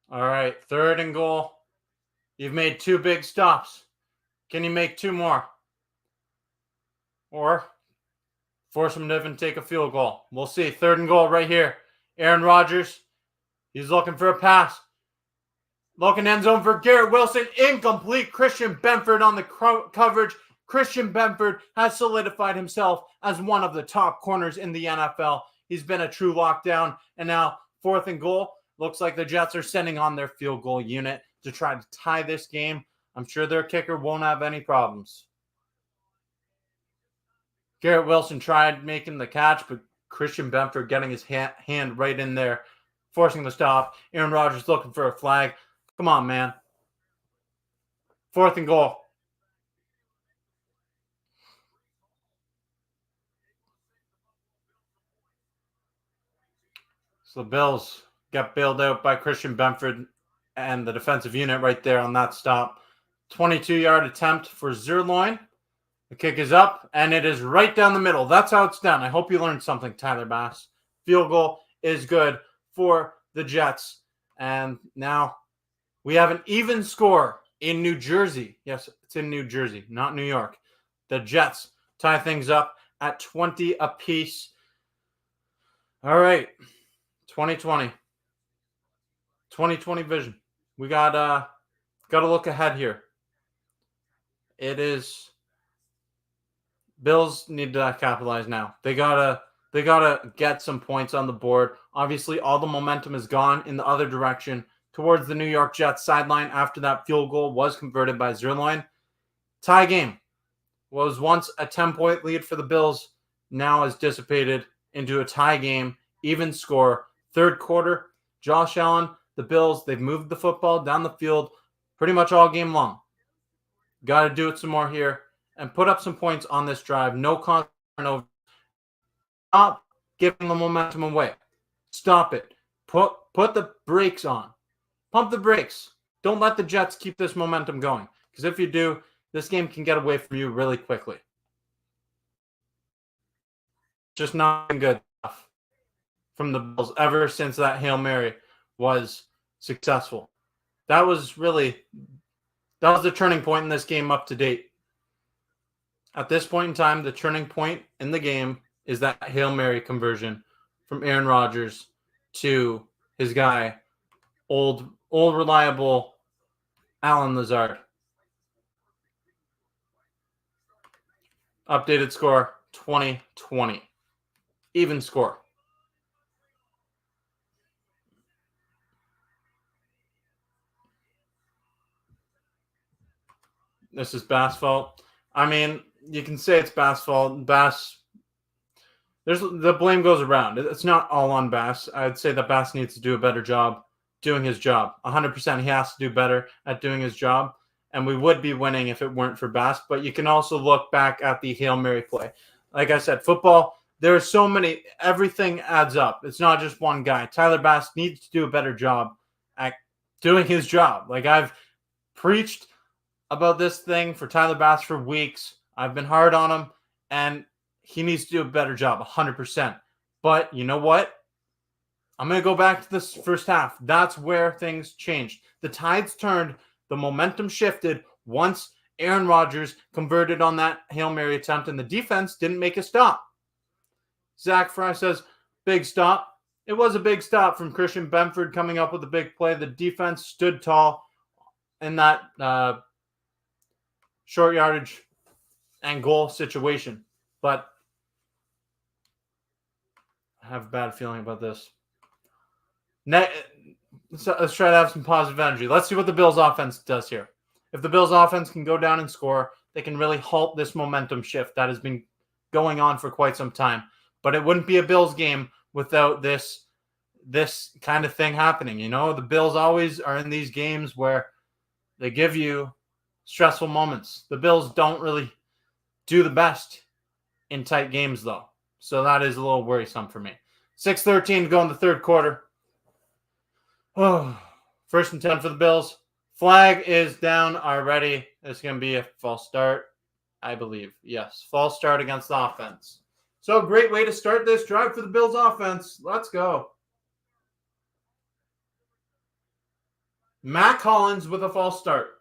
All right, 3rd and goal. You've made 2 big stops. Can you make 2 more? Or force them to even take a field goal. We'll see. 3rd and goal right here. Aaron Rodgers. He's looking for a pass. Looking end zone for Garrett Wilson. Incomplete. Christian Benford on the coverage. Christian Benford has solidified himself as one of the top corners in the NFL. He's been a true lockdown. And now 4th and goal. Looks like the Jets are sending on their field goal unit to try to tie this game. I'm sure their kicker won't have any problems. Garrett Wilson tried making the catch, but Christian Benford getting his hand right in there, forcing the stop. Aaron Rodgers looking for a flag. Come on, man. 4th and goal. So the Bills got bailed out by Christian Benford and the defensive unit right there on that stop. 22-yard attempt for Zerloin. The kick is up, and it is right down the middle. That's how it's done. I hope you learned something, Tyler Bass. Field goal is good for the Jets. And now we have an even score in New Jersey. Yes, it's in New Jersey, not New York. The Jets tie things up at 20 apiece. All right, 2020 vision. We got to look ahead here. It is Bills need to capitalize now. They gotta get some points on the board. Obviously, all the momentum is gone in the other direction towards the New York Jets sideline after that field goal was converted by Zerloin. Tie game was once a 10-point lead for the Bills, now has dissipated into a tie game, even score. Third quarter, Josh Allen the Bills, they've moved the football down the field pretty much all game long. Got to do it some more here and put up some points on this drive. No constant turnover. Stop giving the momentum away. Stop it. Put the brakes on. Pump the brakes. Don't let the Jets keep this momentum going. Because if you do, this game can get away from you really quickly. Just not good enough from the Bills ever since that Hail Mary was successful. That was the turning point in this game up to date. At this point in time, the turning point in the game is that Hail Mary conversion from Aaron Rodgers to his guy, old reliable Allen Lazard. Updated score 20-20. Even score. This is Bass' fault. I mean, you can say it's Bass' fault. Bass, the blame goes around. It's not all on Bass. I'd say that Bass needs to do a better job doing his job. 100% he has to do better at doing his job. And we would be winning if it weren't for Bass. But you can also look back at the Hail Mary play. Like I said, football, there are so many. Everything adds up. It's not just one guy. Tyler Bass needs to do a better job at doing his job. Like I've preached about this thing for Tyler Bass for weeks. I've been hard on him, and he needs to do a better job, 100%. But you know what? I'm going to go back to this first half. That's where things changed. The tides turned. The momentum shifted once Aaron Rodgers converted on that Hail Mary attempt, and the defense didn't make a stop. Zach Fry says, big stop. It was a big stop from Christian Benford coming up with a big play. The defense stood tall in that short yardage and goal situation. But I have a bad feeling about this. Let's try to have some positive energy. Let's see what the Bills offense does here. If the Bills offense can go down and score, they can really halt this momentum shift that has been going on for quite some time. But it wouldn't be a Bills game without this kind of thing happening. You know, the Bills always are in these games where they give you stressful moments. The Bills don't really do the best in tight games, though. So that is a little worrisome for me. 6:13 to go in the third quarter. Oh, 1st and 10 for the Bills. Flag is down already. It's going to be a false start, I believe. Yes, false start against the offense. So great way to start this drive for the Bills offense. Let's go. Matt Collins with a false start.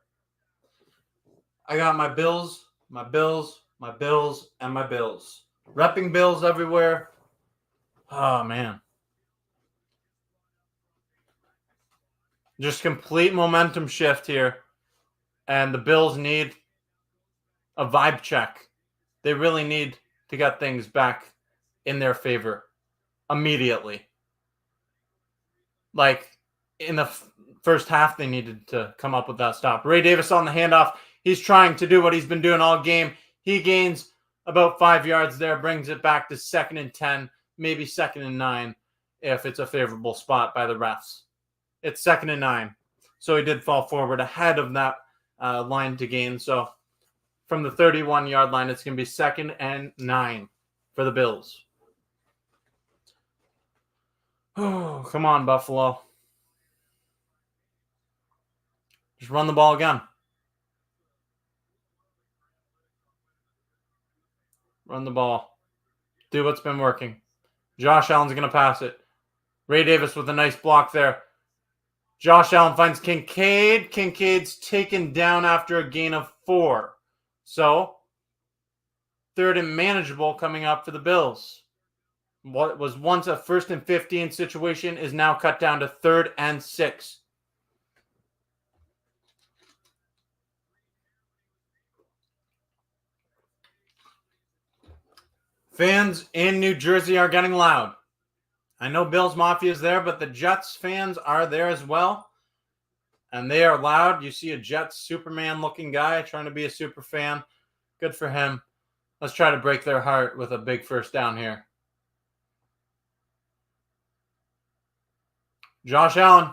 I got my Bills, my Bills, my Bills, and my Bills. Repping Bills everywhere. Oh, man. Just complete momentum shift here. And the Bills need a vibe check. They really need to get things back in their favor immediately. Like in the first half, they needed to come up with that stop. Ray Davis on the handoff. He's trying to do what he's been doing all game. He gains about 5 yards there, brings it back to 2nd and 10, maybe 2nd and 9 if it's a favorable spot by the refs. It's 2nd and 9. So he did fall forward ahead of that line to gain. So from the 31-yard line, it's going to be 2nd and 9 for the Bills. Oh, come on, Buffalo. Just run the ball again. Run the ball. Do what's been working. Josh Allen's going to pass it. Ray Davis with a nice block there. Josh Allen finds Kincaid. Kincaid's taken down after a gain of 4. So, 3rd and manageable coming up for the Bills. What was once a 1st and 15 situation is now cut down to 3rd and 6. Fans in New Jersey are getting loud. I know Bills Mafia is there, but the Jets fans are there as well. And they are loud. You see a Jets Superman-looking guy trying to be a super fan. Good for him. Let's try to break their heart with a big first down here. Josh Allen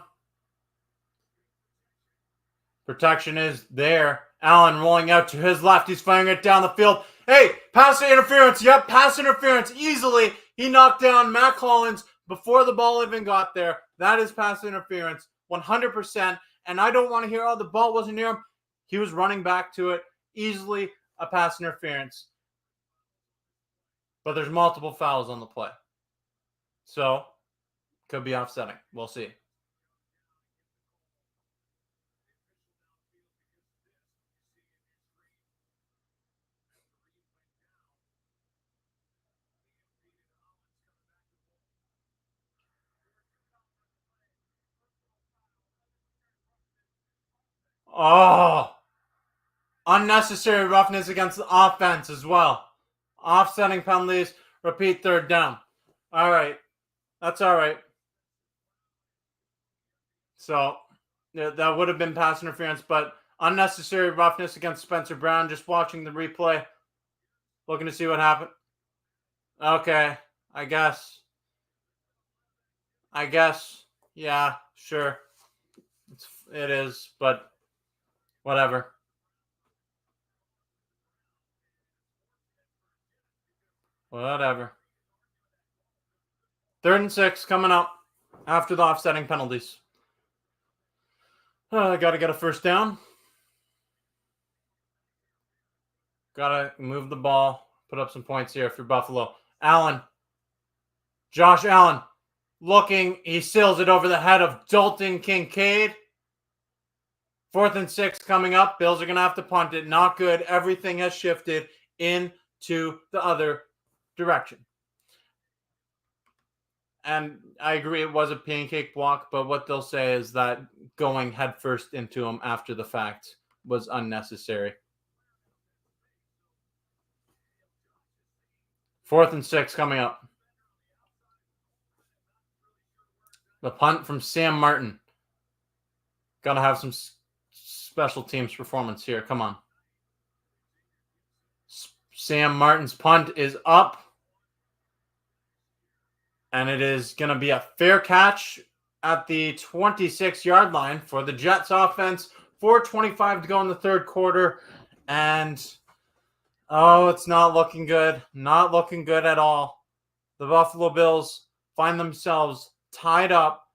Protection is there. Allen rolling out to his left. He's firing it down the field. Hey, pass interference. Yep, pass interference. Easily. He knocked down Matt Collins before the ball even got there. That is pass interference, 100%. And I don't want to hear, oh, the ball wasn't near him. He was running back to it. Easily a pass interference. But there's multiple fouls on the play. So, could be offsetting. We'll see. Oh, unnecessary roughness against the offense as well. Offsetting penalties, repeat third down. All right. That's all right. So, yeah, that would have been pass interference, but unnecessary roughness against Spencer Brown. Just watching the replay, looking to see what happened. Okay, I guess. Yeah, sure. It is, but whatever. Whatever. 3rd and 6 coming up after the offsetting penalties. I got to get a first down. Got to move the ball, put up some points here for Buffalo. Josh Allen, looking, he seals it over the head of Dalton Kincaid. 4th and 6 coming up. Bills are going to have to punt it. Not good. Everything has shifted into the other direction. And I agree it was a pancake block, but what they'll say is that going headfirst into him after the fact was unnecessary. 4th and 6 coming up. The punt from Sam Martin. Got to have some special teams performance here. Come on. Sam Martin's punt is up. And it is going to be a fair catch at the 26-yard line for the Jets offense. 4:25 to go in the third quarter. And, it's not looking good. Not looking good at all. The Buffalo Bills find themselves tied up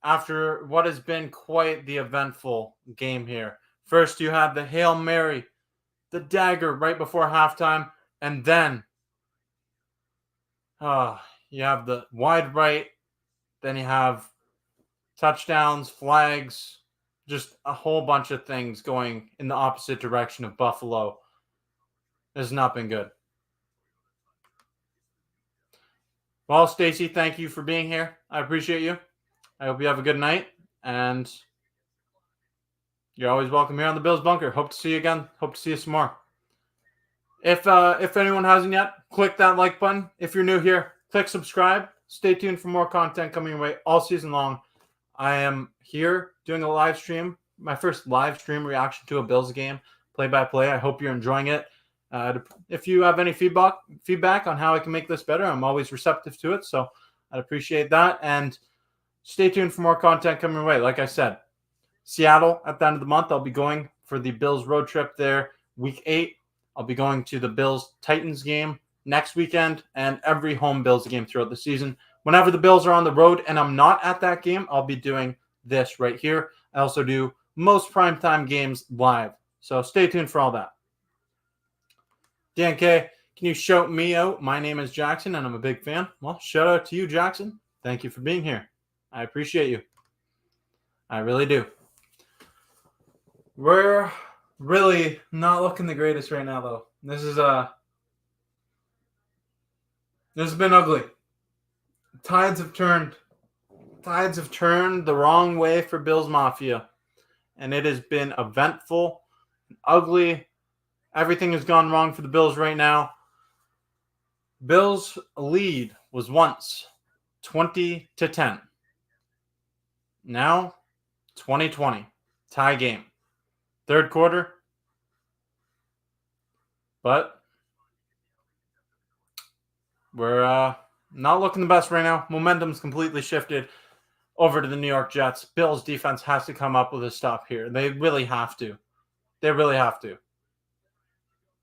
after what has been quite the eventful game here. First, you have the Hail Mary, the dagger right before halftime, and then you have the wide right, then you have touchdowns, flags, just a whole bunch of things going in the opposite direction of Buffalo. It has not been good. Well, Stacy, thank you for being here. I appreciate you. I hope you have a good night, and you're always welcome here on the Bills Bunker. Hope to see you again. Hope to see you some more. If anyone hasn't yet, click that like button. If you're new here, click subscribe. Stay tuned for more content coming your way all season long. I am here doing a live stream, my first live stream reaction to a Bills game, play-by-play. I hope you're enjoying it. If you have any feedback on how I can make this better, I'm always receptive to it, so I'd appreciate that. And stay tuned for more content coming your way. Like I said, Seattle at the end of the month, I'll be going for the Bills road trip there, week 8. I'll be going to the Bills-Titans game next weekend and every home Bills game throughout the season. Whenever the Bills are on the road and I'm not at that game, I'll be doing this right here. I also do most primetime games live. So stay tuned for all that. Dan K, can you shout me out? My name is Jackson and I'm a big fan. Well, shout out to you, Jackson. Thank you for being here. I appreciate you. I really do. We're really not looking the greatest right now, though. This has been ugly. Tides have turned the wrong way for Bills Mafia, and it has been eventful, ugly. Everything has gone wrong for the Bills right now. Bills' lead was once 20-10. Now, 20-20. Tie game. Third quarter. But we're not looking the best right now. Momentum's completely shifted. over to the New York Jets. Bills defense has to come up with a stop here. They really have to. They really have to.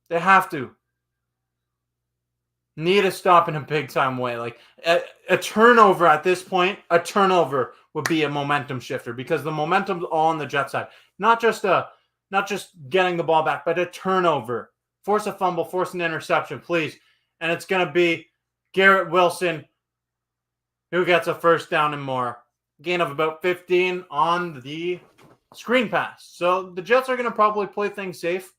They have to. Need a stop in a big-time way. Like a turnover at this point, a turnover would be a momentum shifter because the momentum's all on the Jet side. Not just getting the ball back, but a turnover. Force a fumble, force an interception, please. And it's going to be Garrett Wilson who gets a first down and more. Gain of about 15 on the screen pass. So the Jets are going to probably play things safe.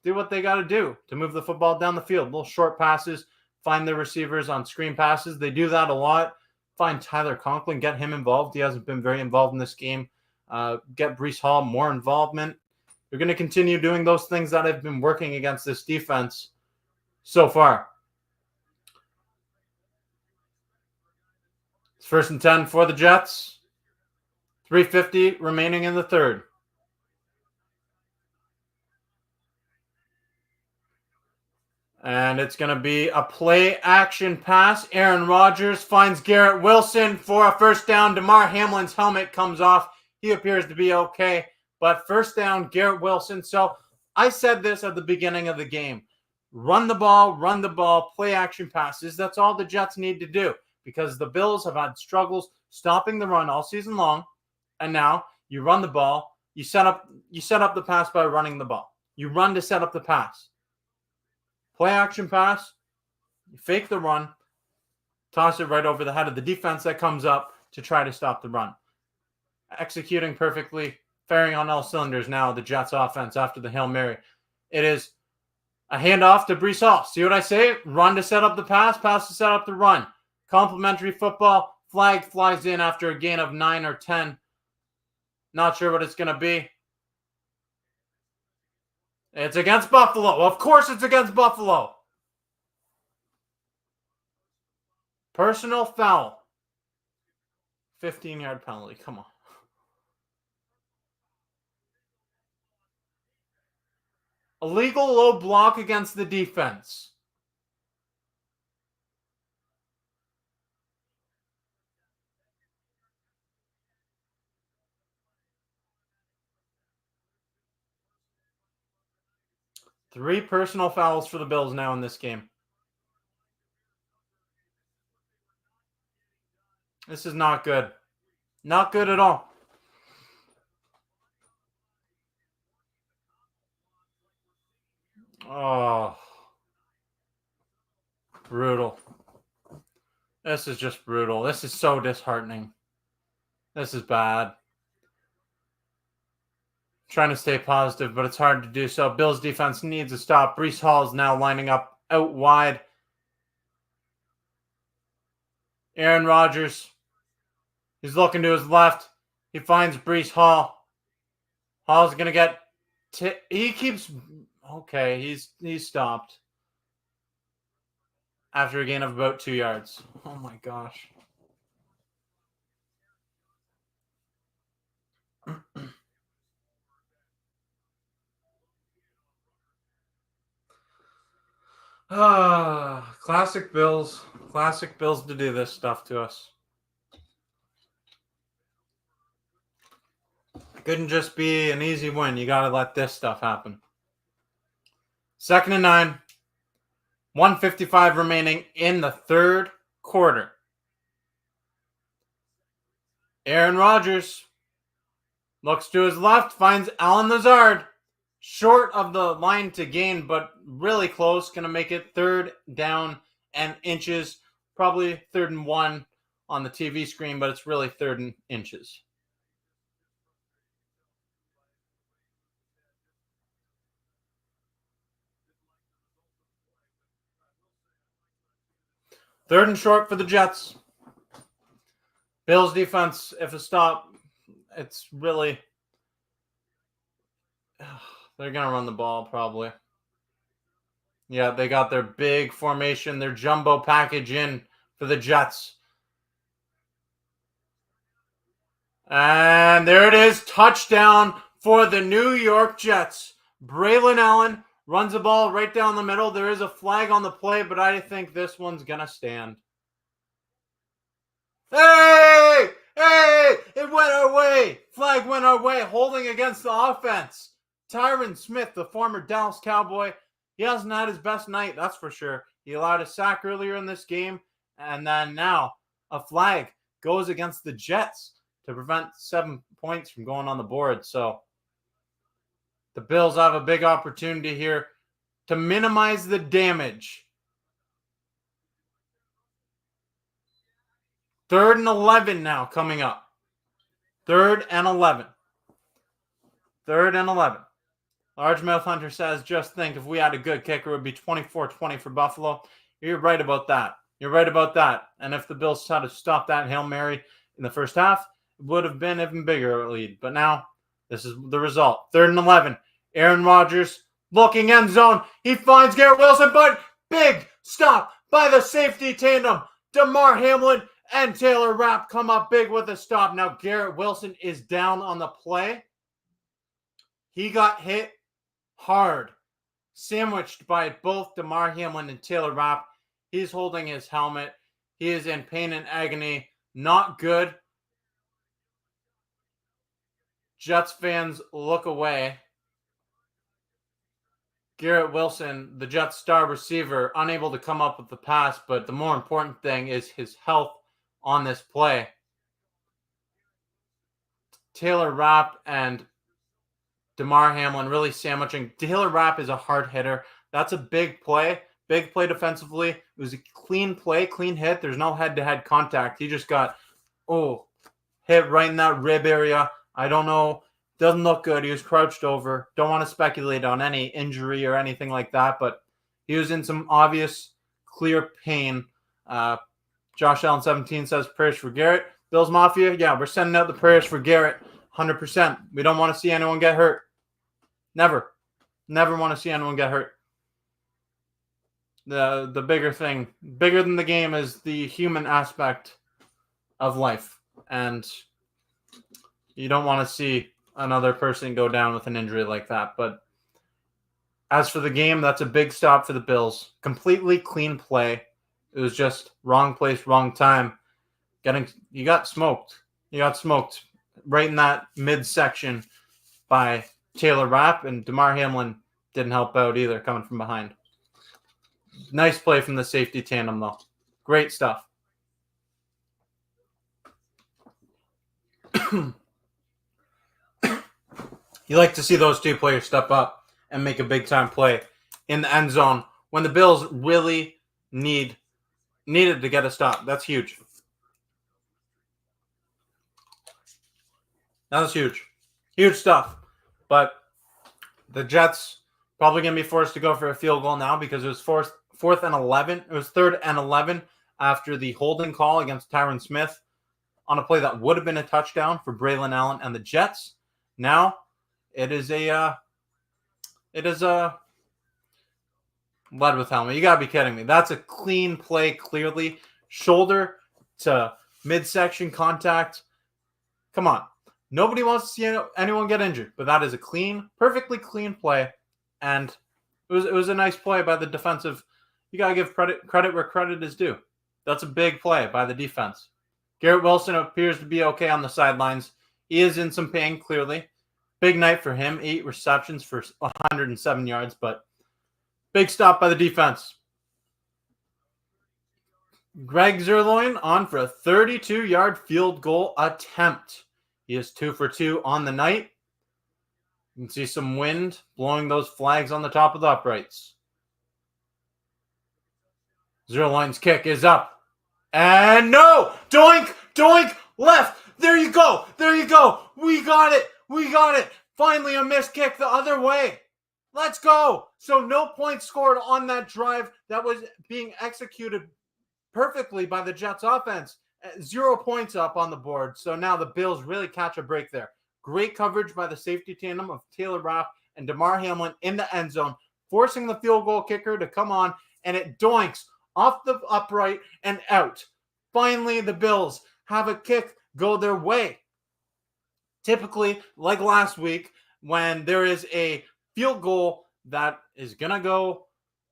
Do what they got to do to move the football down the field. Little short passes, find their receivers on screen passes. They do that a lot. Find Tyler Conklin, get him involved. He hasn't been very involved in this game. Get Breece Hall more involvement. They're going to continue doing those things that have been working against this defense so far. It's 1st and 10 for the Jets. 3:50 remaining in the third. And it's going to be a play-action pass. Aaron Rodgers finds Garrett Wilson for a first down. DeMar Hamlin's helmet comes off. He appears to be okay. But first down, Garrett Wilson. So I said this at the beginning of the game. Run the ball, play-action passes. That's all the Jets need to do because the Bills have had struggles stopping the run all season long. And now you run the ball. You set up the pass by running the ball. You run to set up the pass. Play action pass, you fake the run, toss it right over the head of the defense that comes up to try to stop the run. Executing perfectly, firing on all cylinders now, the Jets offense after the Hail Mary. It is a handoff to Breece Hall. See what I say? Run to set up the pass to set up the run. Complimentary football, flag flies in after a gain of 9 or 10. Not sure what it's going to be. It's against Buffalo. Of course it's against Buffalo. Personal foul. 15-yard penalty. Come on. Illegal low block against the defense. Three personal fouls for the Bills now in this game. This is not good. Not good at all. Oh. Brutal. This is just brutal. This is so disheartening. This is bad. Trying to stay positive, but it's hard to do so. Bills defense needs a stop. Breece Hall is now lining up out wide. Aaron Rodgers. He's looking to his left. He finds Breece Hall. Hall's going to get... he keeps... Okay, he's stopped. After a gain of about 2 yards. Oh my gosh. Classic Bills. Classic Bills to do this stuff to us. Couldn't just be an easy win. You got to let this stuff happen. 2nd and 9. 1:55 remaining in the third quarter. Aaron Rodgers looks to his left, finds Allen Lazard. Short of the line to gain, but really close. Going to make it 3rd down and inches. Probably 3rd and 1 on the TV screen, but it's really 3rd and inches. Third and short for the Jets. Bills defense, if a stop, it's really... They're going to run the ball, probably. Yeah, they got their big formation, their jumbo package in for the Jets. And there it is. Touchdown for the New York Jets. Braylon Allen runs the ball right down the middle. There is a flag on the play, but I think this one's going to stand. Hey! Hey, it went our way. Flag went our way. Holding against the offense. Tyron Smith, the former Dallas Cowboy, he hasn't had his best night, that's for sure. He allowed a sack earlier in this game, and then now a flag goes against the Jets to prevent 7 points from going on the board. So the Bills have a big opportunity here to minimize the damage. 3rd and 11 now coming up. 3rd and 11. 3rd and 11. Largemouth Hunter says, just think if we had a good kicker, it would be 24-20 for Buffalo. You're right about that. You're right about that. And if the Bills tried to stop that Hail Mary in the first half, it would have been even bigger lead. But now, this is the result. 3rd and 11. Aaron Rodgers looking end zone. He finds Garrett Wilson, but big stop by the safety tandem. Damar Hamlin and Taylor Rapp come up big with a stop. Now Garrett Wilson is down on the play. He got hit hard, sandwiched by both Damar Hamlin and Taylor Rapp. He's holding his helmet. He is in pain and agony. Not good. Jets fans look away. Garrett Wilson, the Jets star receiver, unable to come up with the pass, but the more important thing is his health on this play. Taylor Rapp and Damar Hamlin really sandwiching. Taylor Rapp is a hard hitter. That's a big play defensively. It was a clean play, clean hit. There's no head-to-head contact. He just got, hit right in that rib area. I don't know. Doesn't look good. He was crouched over. Don't want to speculate on any injury or anything like that, but he was in some obvious, clear pain. Josh Allen 17 says prayers for Garrett. Bills Mafia, yeah, we're sending out the prayers for Garrett 100%. We don't want to see anyone get hurt. Never want to see anyone get hurt. The bigger thing, bigger than the game, is the human aspect of life. And you don't want to see another person go down with an injury like that. But as for the game, that's a big stop for the Bills. Completely clean play. It was just wrong place, wrong time. You got smoked. You got smoked right in that midsection by Taylor Rapp, and Damar Hamlin didn't help out either, coming from behind. Nice play from the safety tandem, though. Great stuff. You like to see those two players step up and make a big-time play in the end zone when the Bills really needed to get a stop. That's huge. That was huge. Huge stuff. But the Jets probably going to be forced to go for a field goal now because it was 4th and 11. It was 3rd and 11 after the holding call against Tyron Smith on a play that would have been a touchdown for Braylon Allen and the Jets. Now it is a lead with helmet. You got to be kidding me. That's a clean play, clearly. Shoulder to midsection contact. Come on. Nobody wants to see anyone get injured, but that is a clean, perfectly clean play. And it was a nice play by the defensive. You got to give credit where credit is due. That's a big play by the defense. Garrett Wilson appears to be okay on the sidelines. He is in some pain, clearly. Big night for him. 8 receptions for 107 yards, but big stop by the defense. Greg Zuerlein on for a 32-yard field goal attempt. He is 2 for 2 on the night. You can see some wind blowing those flags on the top of the uprights. Zuerlein's kick is up. And no! Doink! Doink! Left! There you go! There you go! We got it! We got it! Finally a missed kick the other way. Let's go! So no points scored on that drive that was being executed perfectly by the Jets offense. 0 points up on the board. So now the Bills really catch a break there. Great coverage by the safety tandem of Taylor Rapp and Damar Hamlin in the end zone, forcing the field goal kicker to come on, and it doinks off the upright and out. Finally, the Bills have a kick go their way. Typically, like last week, when there is a field goal that is going to go,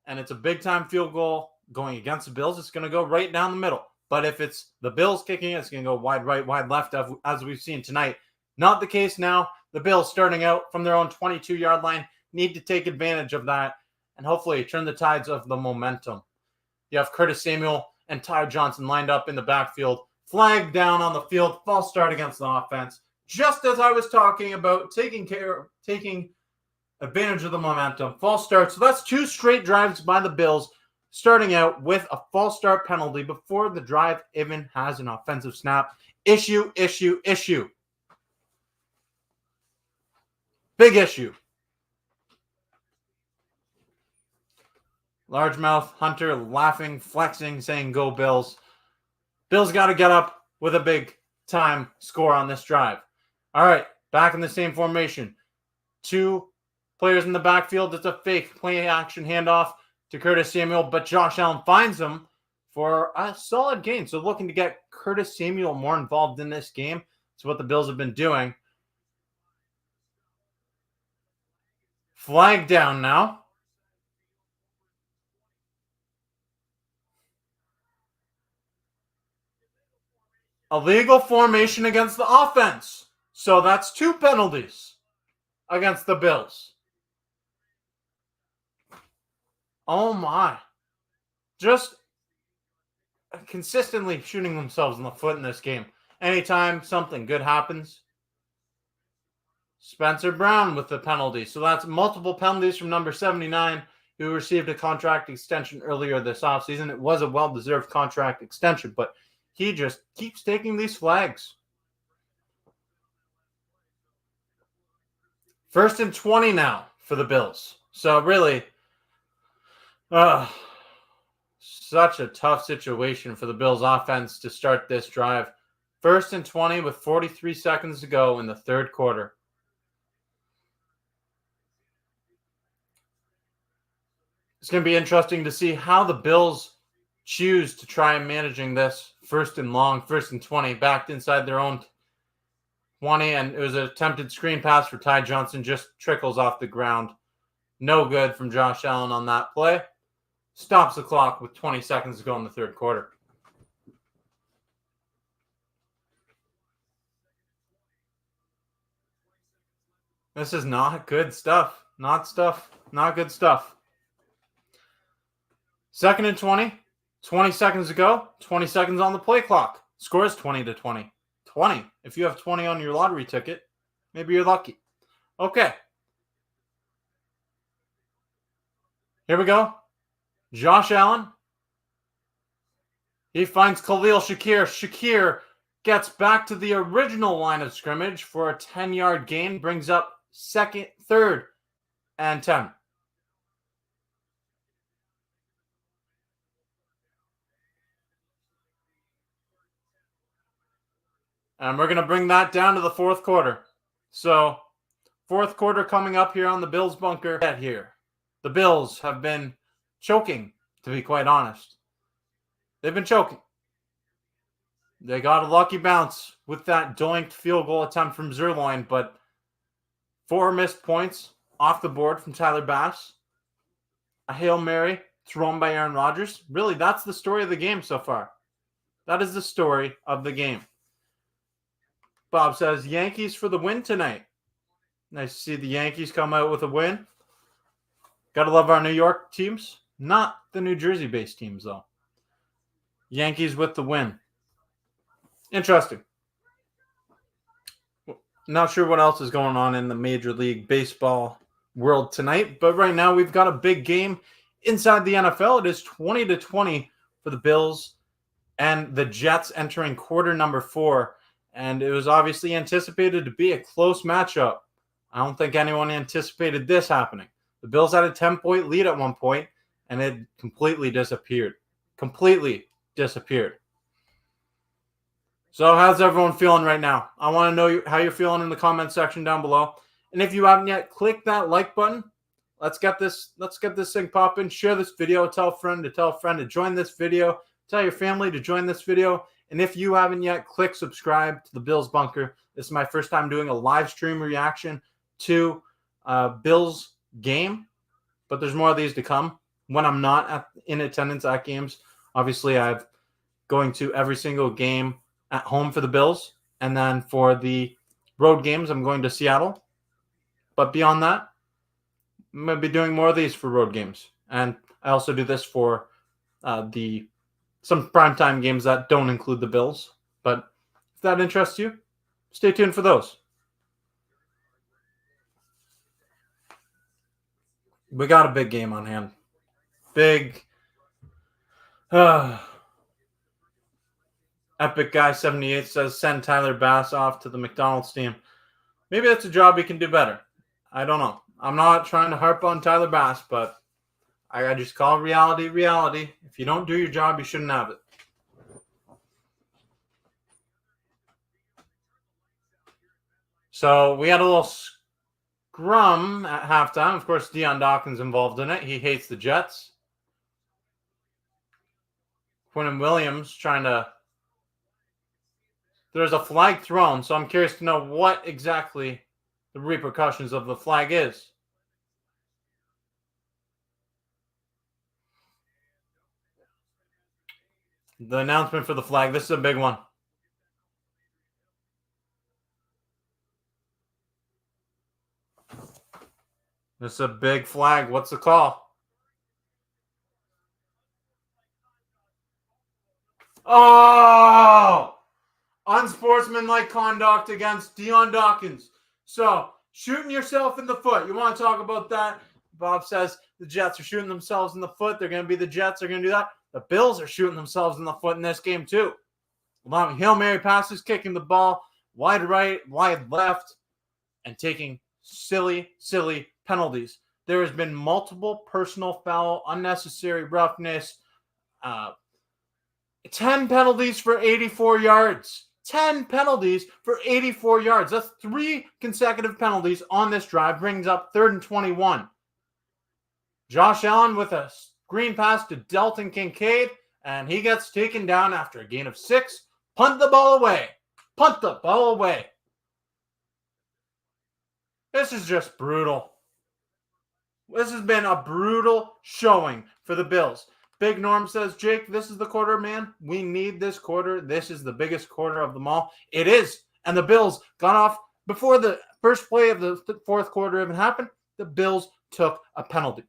and it's a big-time field goal going against the Bills, it's going to go right down the middle. But if it's the Bills kicking it, it's going to go wide right, wide left, as we've seen tonight. Not the case now. The Bills, starting out from their own 22-yard line, need to take advantage of that and hopefully turn the tides of the momentum. You have Curtis Samuel and Ty Johnson lined up in the backfield. Flag down on the field. False start against the offense. Just as I was talking about taking advantage of the momentum. False start. So that's 2 straight drives by the Bills, starting out with a false start penalty before the drive even has an offensive snap. Issue. Big issue. Largemouth Hunter laughing, flexing, saying, "Go Bills." Bills got to get up with a big time score on this drive. All right, back in the same formation. 2 players in the backfield. It's a fake play action handoff to Curtis Samuel, but Josh Allen finds him for a solid gain. So looking to get Curtis Samuel more involved in this game. It's what the Bills have been doing. Flag down now. Illegal formation against the offense. So that's 2 penalties against the Bills. Oh my. Just consistently shooting themselves in the foot in this game. Anytime something good happens. Spencer Brown with the penalty. So that's multiple penalties from number 79, who received a contract extension earlier this offseason. It was a well-deserved contract extension, but he just keeps taking these flags. 1st and 20 now for the Bills. So really, such a tough situation for the Bills offense to start this drive. 1st and 20 with 43 seconds to go in the 3rd quarter. It's going to be interesting to see how the Bills choose to try and managing this 1st and long, 1st and 20, backed inside their own 20, and it was an attempted screen pass for Ty Johnson, just trickles off the ground. No good from Josh Allen on that play. Stops the clock with 20 seconds to go in the 3rd quarter. This is not good stuff. Not good stuff. 2nd and 20. 20 seconds to go. 20 seconds on the play clock. Score is 20-20. 20. If you have 20 on your lottery ticket, maybe you're lucky. Okay. Here we go. Josh Allen. He finds Khalil Shakir. Shakir gets back to the original line of scrimmage for a 10-yard gain. Brings up 3rd and 10. And we're going to bring that down to the 4th quarter. So, 4th quarter coming up here on the Bills bunker. Here, the Bills have been choking, to be quite honest. They've been choking. They got a lucky bounce with that doinked field goal attempt from Zerloin, but 4 missed points off the board from Tyler Bass. A Hail Mary thrown by Aaron Rodgers. Really, that's the story of the game so far. That is the story of the game. Bob says, Yankees for the win tonight. Nice to see the Yankees come out with a win. Gotta love our New York teams. Not the New Jersey-based teams, though. Yankees with the win. Interesting. Not sure what else is going on in the Major League Baseball world tonight, but right now we've got a big game inside the NFL. It is 20-20 for the Bills and the Jets entering quarter number 4. And it was obviously anticipated to be a close matchup. I don't think anyone anticipated this happening. The Bills had a 10-point lead at one point, and it completely disappeared. So how's everyone feeling right now? I want to know how you're feeling in the comment section down below. And if you haven't yet, click that like button. Let's get this thing popping. Share this video. Tell a friend to join this video. Tell your family to join this video. And if you haven't yet, click subscribe to the Bills Bunker. This is my first time doing a live stream reaction to Bills game, but there's more of these to come when I'm not in attendance at games. Obviously, I've going to every single game at home for the Bills. And then for the road games, I'm going to Seattle. But beyond that, I'm going to be doing more of these for road games. And I also do this for some primetime games that don't include the Bills. But if that interests you, stay tuned for those. We got a big game on hand. Big. Epic Guy 78 says, send Tyler Bass off to the McDonald's team. Maybe that's a job he can do better. I don't know. I'm not trying to harp on Tyler Bass, but I just call reality reality. If you don't do your job, you shouldn't have it. So we had a little scrum at halftime. Of course, Deion Dawkins involved in it. He hates the Jets. Quinnen Williams trying to... There's a flag thrown, so I'm curious to know what exactly the repercussions of the flag is. The announcement for the flag. This is a big one. This is a big flag. What's the call? Oh! Unsportsmanlike conduct against Deion Dawkins. So, shooting yourself in the foot. You want to talk about that? Bob says the Jets are shooting themselves in the foot. They're going to be the Jets. They're going to do that. The Bills are shooting themselves in the foot in this game, too. Allowing Hail Mary passes, kicking the ball wide right, wide left, and taking silly penalties. There has been multiple personal foul, unnecessary roughness, 10 penalties for 84 yards. 10 penalties for 84 yards. That's 3 consecutive penalties on this drive. Brings up 3rd and 21. Josh Allen with a screen pass to Dalton Kincaid, and he gets taken down after a gain of 6. Punt the ball away. Punt the ball away. This is just brutal. This has been a brutal showing for the Bills. Big Norm says, Jake, this is the quarter, man. We need this quarter. This is the biggest quarter of them all. It is. And the Bills got off before the first play of the fourth quarter even happened. The Bills took a penalty.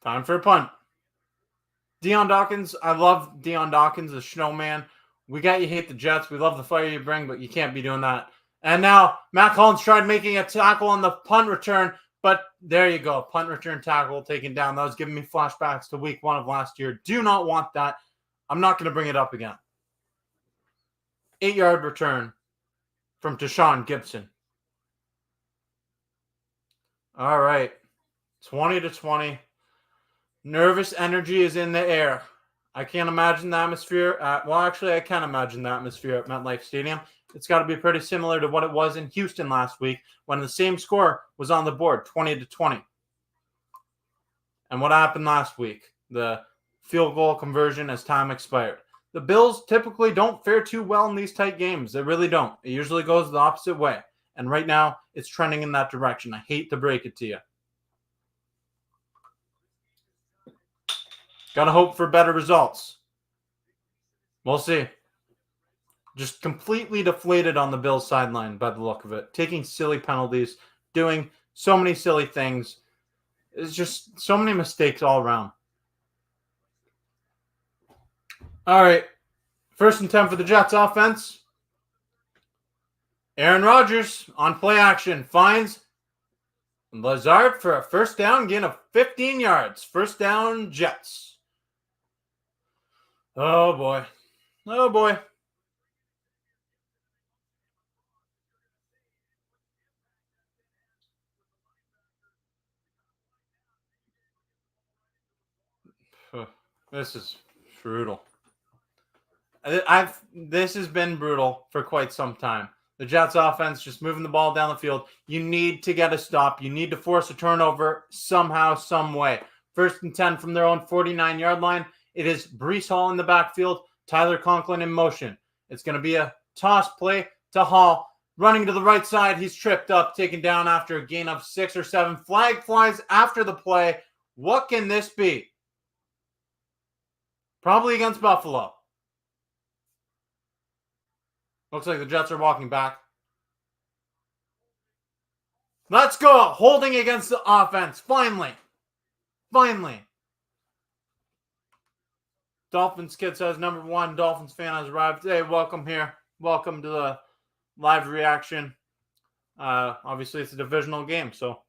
Time for a punt. Deion Dawkins, I love Deion Dawkins, the snowman. We got you hate the Jets. We love the fire you bring, but you can't be doing that. And now Matt Collins tried making a tackle on the punt return, but there you go. Punt return tackle taken down. That was giving me flashbacks to week 1 of last year. Do not want that. I'm not going to bring it up again. 8-yard return from Deshaun Gibson. All right. 20-20. Nervous energy is in the air. I can't imagine the atmosphere. I can imagine the atmosphere at MetLife Stadium. It's got to be pretty similar to what it was in Houston last week when the same score was on the board, 20-20. And what happened last week? The field goal conversion as time expired. The Bills typically don't fare too well in these tight games. They really don't. It usually goes the opposite way. And right now, it's trending in that direction. I hate to break it to you. Got to hope for better results. We'll see. Just completely deflated on the Bills sideline by the look of it. Taking silly penalties, doing so many silly things. It's just so many mistakes all around. All right. 1st and 10 for the Jets offense. Aaron Rodgers on play action finds Lazard for a first down, gain of 15 yards. First down, Jets. Oh, boy. Oh, boy. This is brutal. This has been brutal for quite some time. The Jets offense just moving the ball down the field. You need to get a stop. You need to force a turnover somehow, some way. 1st and 10 from their own 49-yard line. It is Breece Hall in the backfield. Tyler Conklin in motion. It's going to be a toss play to Hall. running to the right side. He's tripped up, taken down after a gain of 6 or 7. Flag flies after the play. What can this be? Probably against Buffalo. Looks like the Jets are walking back. Let's go. Holding against the offense. Finally. Dolphins kid says, number 1 Dolphins fan has arrived. Hey, welcome here. Welcome to the live reaction. Obviously, it's a divisional game, so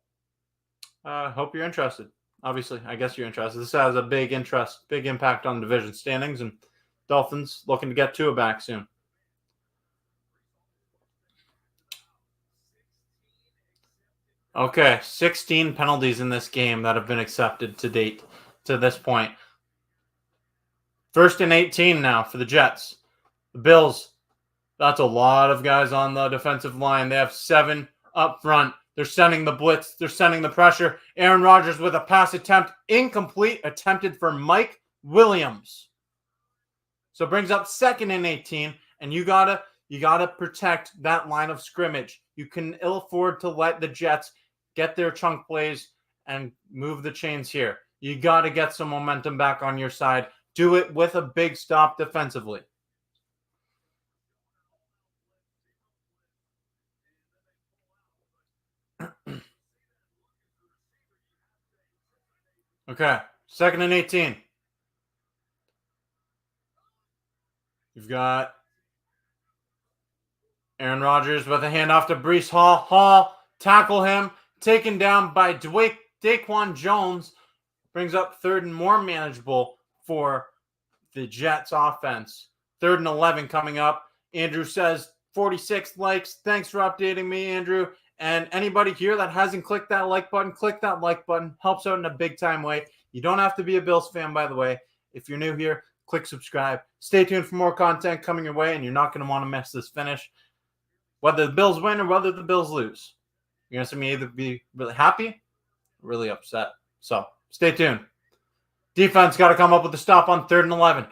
hope you're interested. Obviously, I guess you're interested. This has a big impact on division standings, and Dolphins looking to get Tua back soon. Okay, 16 penalties in this game that have been accepted to date to this point. 1st and 18 now for the Jets. The Bills, that's a lot of guys on the defensive line. They have 7 up front. They're sending the blitz. They're sending the pressure. Aaron Rodgers with a pass attempt. Incomplete, attempted for Mike Williams. So it brings up 2nd and 18, and you gotta protect that line of scrimmage. You can ill afford to let the Jets get their chunk plays and move the chains here. You got to get some momentum back on your side. Do it with a big stop defensively. Okay, 2nd and 18. You've got Aaron Rodgers with a handoff to Breece Hall. Hall, tackle him, taken down by Daquan Jones. Brings up 3rd and more manageable for the Jets offense. 3rd and 11 coming up. Andrew says, 46 likes. Thanks for updating me, Andrew. And anybody here that hasn't clicked that like button, click that like button. Helps out in a big time way. You don't have to be a Bills fan, by the way. If you're new here, click subscribe. Stay tuned for more content coming your way, and you're not going to want to miss this finish. Whether the Bills win or whether the Bills lose, you're going to see me either be really happy or really upset. So stay tuned. Defense got to come up with a stop on 3rd and 11.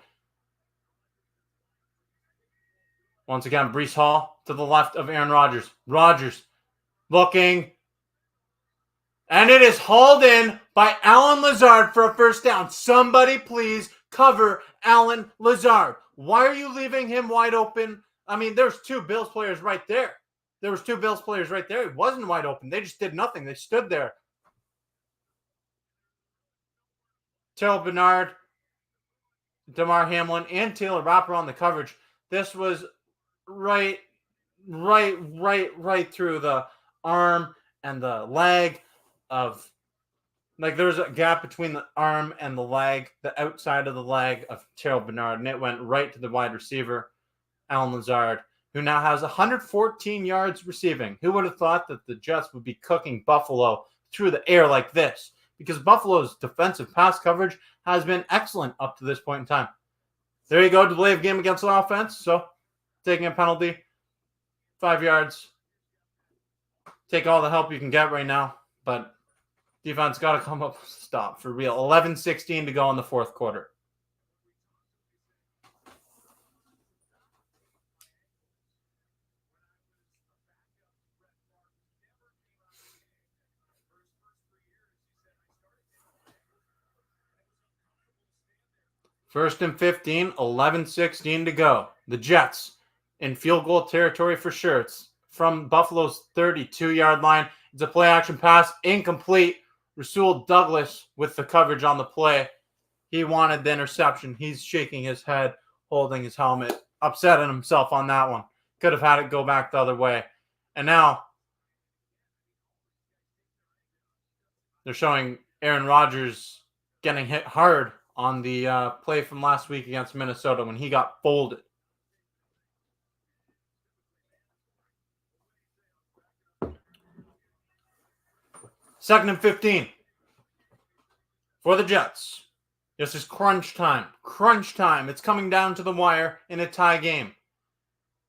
Once again, Breece Hall to the left of Aaron Rodgers. Rodgers looking. And it is hauled in by Allen Lazard for a 1st down. Somebody please cover Allen Lazard. Why are you leaving him wide open? I mean, there's 2 Bills players right there. He wasn't wide open. They just did nothing. They stood there. Terrell Bernard, Damar Hamlin, and Taylor Rapper on the coverage. This was right through the arm and the leg of, like, there's a gap between the arm and the leg, the outside of the leg of Terrell Bernard, and it went right to the wide receiver, Allen Lazard, who now has 114 yards receiving. Who would have thought that the Jets would be cooking Buffalo through the air like this? Because Buffalo's defensive pass coverage has been excellent up to this point in time. There you go, delay of game against the offense. So, taking a penalty, 5 yards. Take all the help you can get right now. But defense got to come up with a stop for real. 11:16 to go in the 4th quarter. First and 15, 11:16 to go. The Jets in field goal territory for sure. It's from Buffalo's 32-yard line. It's a play-action pass, incomplete. Rasul Douglas with the coverage on the play. He wanted the interception. He's shaking his head, holding his helmet, upsetting himself on that one. Could have had it go back the other way. And now they're showing Aaron Rodgers getting hit hard on the play from last week against Minnesota when he got folded. Second and 15 for the Jets. This is crunch time. Crunch time. It's coming down to the wire in a tie game.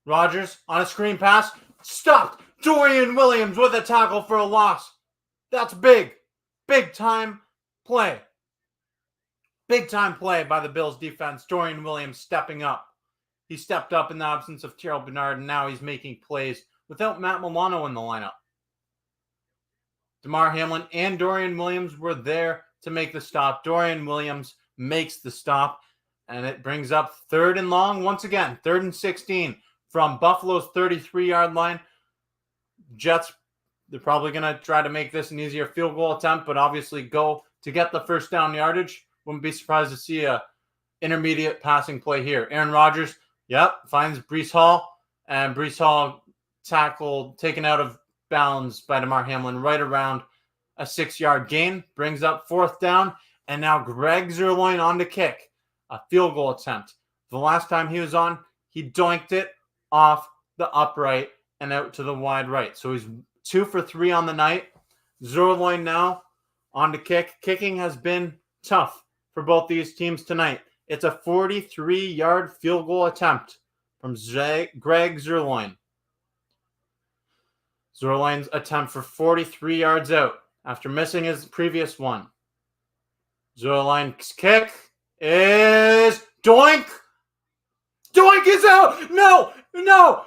Rodgers on a screen pass. Stopped. Dorian Williams with a tackle for a loss. That's big. Big time play. Big time play by the Bills defense. Dorian Williams stepping up. He stepped up in the absence of Terrell Bernard, and now he's making plays without Matt Milano in the lineup. Damar Hamlin and Dorian Williams were there to make the stop. Dorian Williams makes the stop, and it brings up 3rd and long once again, 3rd and 16 from Buffalo's 33-yard line. Jets, they're probably going to try to make this an easier field goal attempt, but obviously go to get the first down yardage. Wouldn't be surprised to see a intermediate passing play here. Aaron Rodgers, finds Breece Hall, and Breece Hall taken out of bounds by Damar Hamlin right around a 6-yard gain, brings up 4th down, and now Greg Zuerlein on to kick a field goal attempt. The last time he was on, he doinked it off the upright and out to the wide right. So he's 2 for 3 on the night. Zuerlein now on to kick. Kicking has been tough for both these teams tonight. It's a 43-yard field goal attempt from Greg Zuerlein. Zuerlein's attempt for 43 yards out after missing his previous one. Zuerlein's kick is doink. Doink is out. No,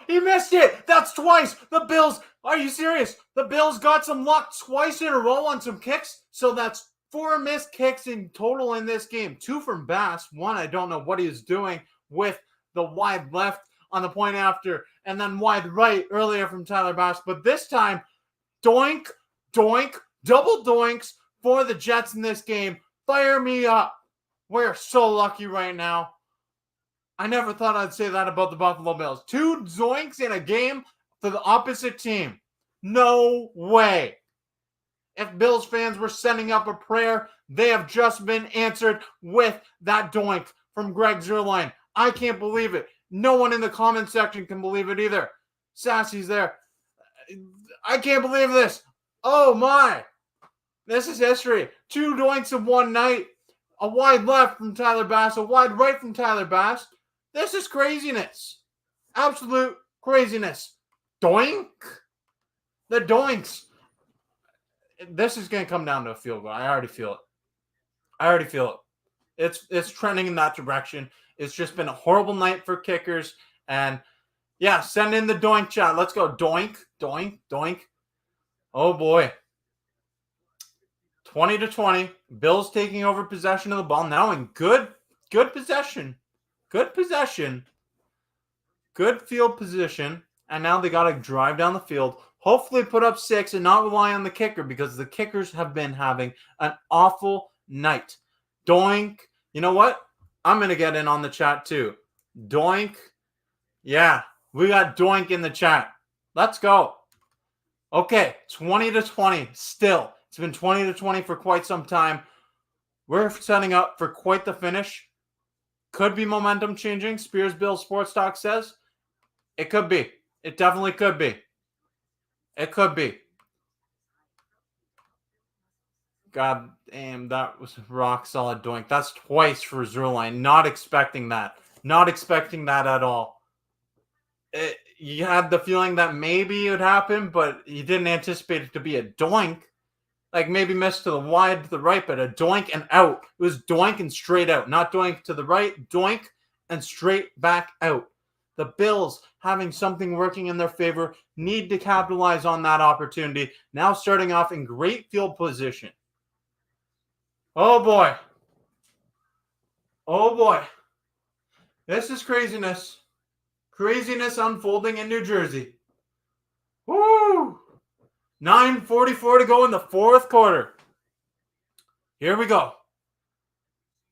he missed it. That's twice. The Bills, are you serious? The Bills got some luck twice in a row on some kicks. So that's 4 missed kicks in total in this game. 2 from Bass. 1, I don't know what he was doing with the wide left on the point after, and then wide right earlier from Tyler Bass. But this time, doink, double doinks for the Jets in this game. Fire me up. We're so lucky right now. I never thought I'd say that about the Buffalo Bills. 2 zoinks in a game for the opposite team. No way. If Bills fans were sending up a prayer, they have just been answered with that doink from Greg Zuerlein. I can't believe it. No one in the comment section can believe it either. Sassy's there. I can't believe this. Oh my. This is history. 2 doinks in one night. A wide left from Tyler Bass. A wide right from Tyler Bass. This is craziness. Absolute craziness. Doink. The doinks. This is going to come down to a field goal. I already feel it. It's trending in that direction. It's just been a horrible night for kickers. And yeah, send in the doink chat. Let's go. Doink. Oh boy. 20-20. Bills taking over possession of the ball. Now in good possession. Good field position. And now they got to drive down the field. Hopefully put up 6 and not rely on the kicker, because the kickers have been having an awful night. Doink. You know what? I'm going to get in on the chat too. Doink. Yeah, we got doink in the chat. Let's go. Okay, 20-20 still. It's been 20-20 for quite some time. We're setting up for quite the finish. Could be momentum changing. Spears Bill Sports Talk says. It could be. It definitely could be. It could be. God damn, that was rock solid doink. That's twice for Zuerlein. Not expecting that. Not expecting that at all. You had the feeling that maybe it would happen, but you didn't anticipate it to be a doink. Like maybe missed to the wide to the right, but a doink and out. It was doink and straight out. Not doink to the right, doink and straight back out. The Bills, having something working in their favor, need to capitalize on that opportunity. Now starting off in great field position. Oh boy. Oh boy. This is craziness. Craziness unfolding in New Jersey. Woo! 9:44 to go in the 4th quarter. Here we go.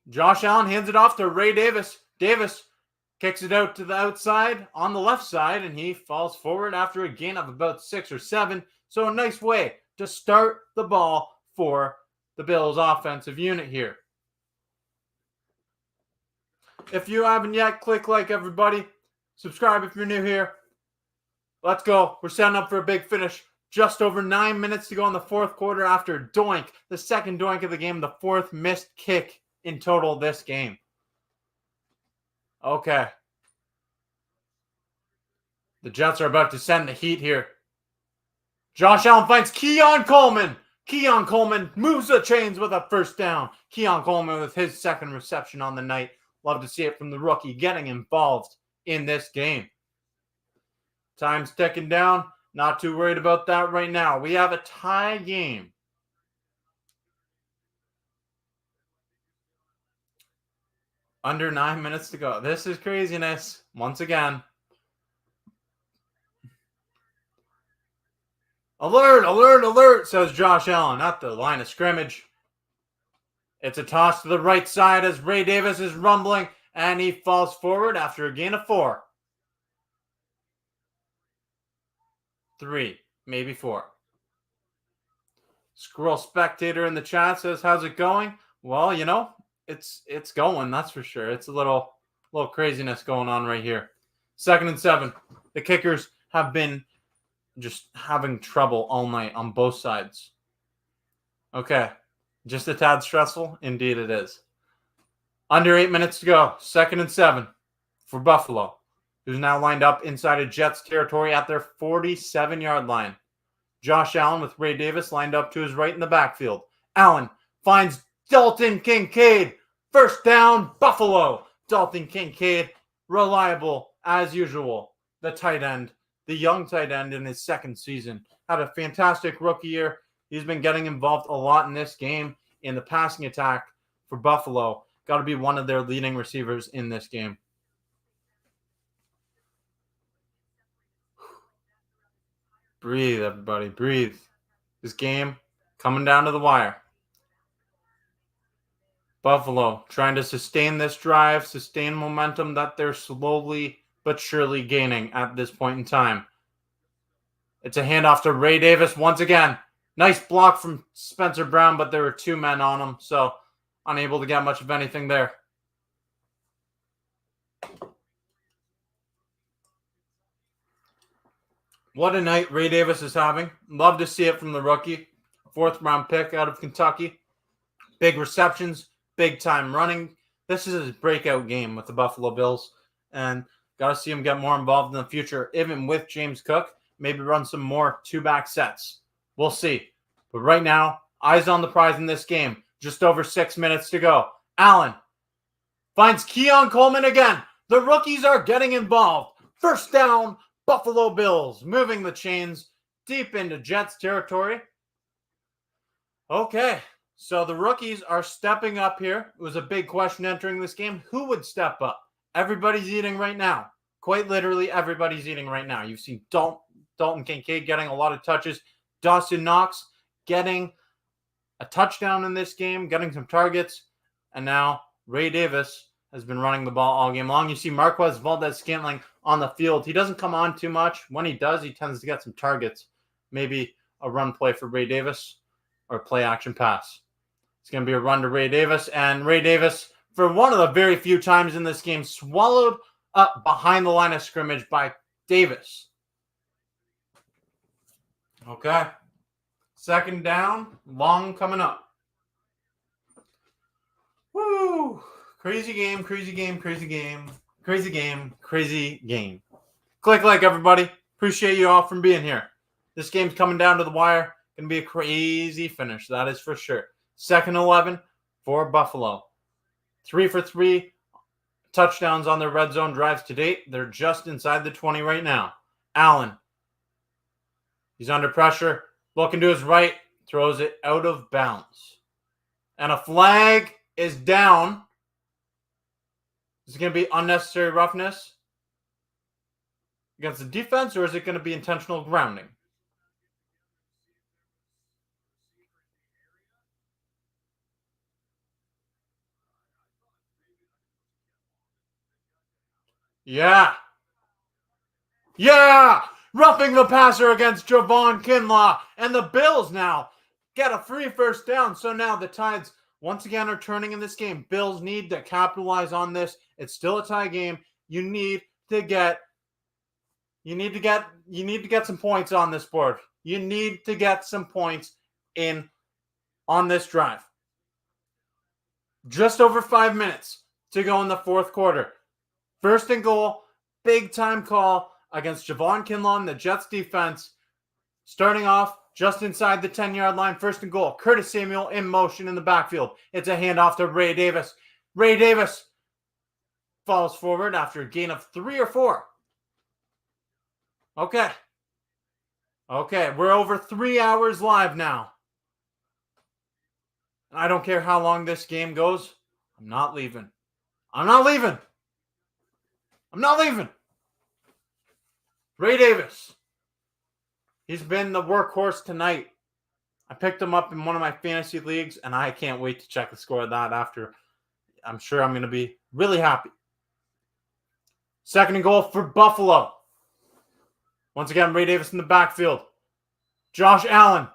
Josh Allen hands it off to Ray Davis. Davis kicks it out to the outside on the left side, and he falls forward after a gain of about 6 or 7. So a nice way to start the ball for the Bills offensive unit here. If you haven't yet, click like, everybody. Subscribe if you're new here. Let's go. We're setting up for a big finish. Just over 9 minutes to go in the 4th quarter after doink. The second doink of the game, the 4th missed kick in total this game. Okay. The Jets are about to send the heat here. Josh Allen finds Keon Coleman. Keon Coleman moves the chains with a first down. Keon Coleman with his 2nd reception on the night. Love to see it from the rookie getting involved in this game. Time's ticking down. Not too worried about that right now. We have a tie game. Under 9 minutes to go. This is craziness. Once again. Alert, alert, alert, says Josh Allen at the line of scrimmage. It's a toss to the right side as Ray Davis is rumbling, and he falls forward after a gain of 4. 3, maybe 4. Squirrel Spectator in the chat says, how's it going? Well, you know, it's going, that's for sure. It's a little craziness going on right here. 2nd and 7. The Kickers have been just having trouble all night on both sides. Okay. Just a tad stressful? Indeed it is. Under 8 minutes to go. 2nd and 7 for Buffalo, who's now lined up inside of Jets territory at their 47-yard line. Josh Allen with Ray Davis lined up to his right in the backfield. Allen finds Dalton Kincaid. First down, Buffalo. Dalton Kincaid, reliable as usual. The tight end, the young tight end in his 2nd season. Had a fantastic rookie year. He's been getting involved a lot in this game in the passing attack for Buffalo. Got to be one of their leading receivers in this game. Breathe, everybody. Breathe. This game coming down to the wire. Buffalo trying to sustain this drive, sustain momentum that they're slowly but surely gaining at this point in time. It's a handoff to Ray Davis once again. Nice block from Spencer Brown, but there were 2 men on him, so unable to get much of anything there. What a night Ray Davis is having. Love to see it from the rookie. 4th-round pick out of Kentucky. Big receptions, big-time running. This is his breakout game with the Buffalo Bills, and got to see him get more involved in the future, even with James Cook. Maybe run some more 2-back sets. We'll see. But right now, eyes on the prize in this game. Just over 6 minutes to go. Allen finds Keon Coleman again. The rookies are getting involved. First down, Buffalo Bills. Moving the chains deep into Jets territory. Okay, so the rookies are stepping up here. It was a big question entering this game. Who would step up? Everybody's eating right now. Quite literally, everybody's eating right now. You've seen Dalton Kincaid getting a lot of touches. Dawson Knox getting a touchdown in this game, getting some targets. And now Ray Davis has been running the ball all game long. You see Marquez Valdez-Scantling on the field. He doesn't come on too much. When he does, he tends to get some targets. Maybe a run play for Ray Davis or play action pass. It's going to be a run to Ray Davis. And Ray Davis, for one of the very few times in this game, swallowed up behind the line of scrimmage by Davis. Okay. 2nd down, long coming up. Woo! Crazy game, crazy game, crazy game, crazy game, crazy game. Click like, everybody. Appreciate you all from being here. This game's coming down to the wire. Going to be a crazy finish, that is for sure. 2nd 11 for Buffalo. 3 for 3 touchdowns on their red zone drives to date. They're just inside the 20 right now. Allen. He's under pressure. Looking to his right. Throws it out of bounds. And a flag is down. Is it going to be unnecessary roughness against the defense, or is it going to be intentional grounding? Yeah. Yeah! Roughing the passer against Javon Kinlaw. And the Bills now get a free first down. So now the Tides once again are turning in this game. Bills need to capitalize on this. It's still a tie game. You need to get some points on this board. You need to get some points in on this drive. Just over 5 minutes to go in the 4th quarter. 1st and goal, big time call against Javon Kinlaw and the Jets defense. Starting off just inside the 10-yard line, 1st and goal. Curtis Samuel in motion in the backfield. It's a handoff to Ray Davis. Ray Davis falls forward after a gain of 3 or 4. Okay. Okay, we're over 3 hours live now. I don't care how long this game goes. I'm not leaving. I'm not leaving. I'm not leaving. Ray Davis. He's been the workhorse tonight. I picked him up in one of my fantasy leagues, and I can't wait to check the score of that after. I'm sure I'm going to be really happy. Second and goal for Buffalo. Once again, Ray Davis in the backfield. Josh Allen.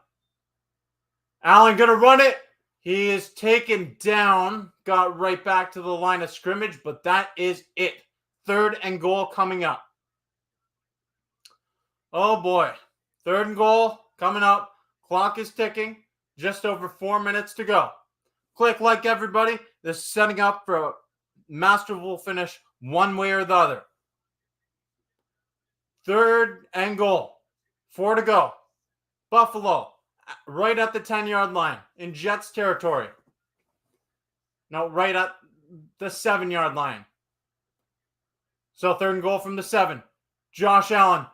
Allen going to run it. He is taken down. Got right back to the line of scrimmage, but that is it. Third and goal coming up. Oh boy. Third and goal coming up. Clock is ticking. Just over 4 minutes to go. Click like everybody. This is setting up for a masterful finish one way or the other. Third and goal. 4 to go. Buffalo right at the 10-yard line in Jets territory. No, right at the 7-yard line. So third and goal from the 7. Josh Allen.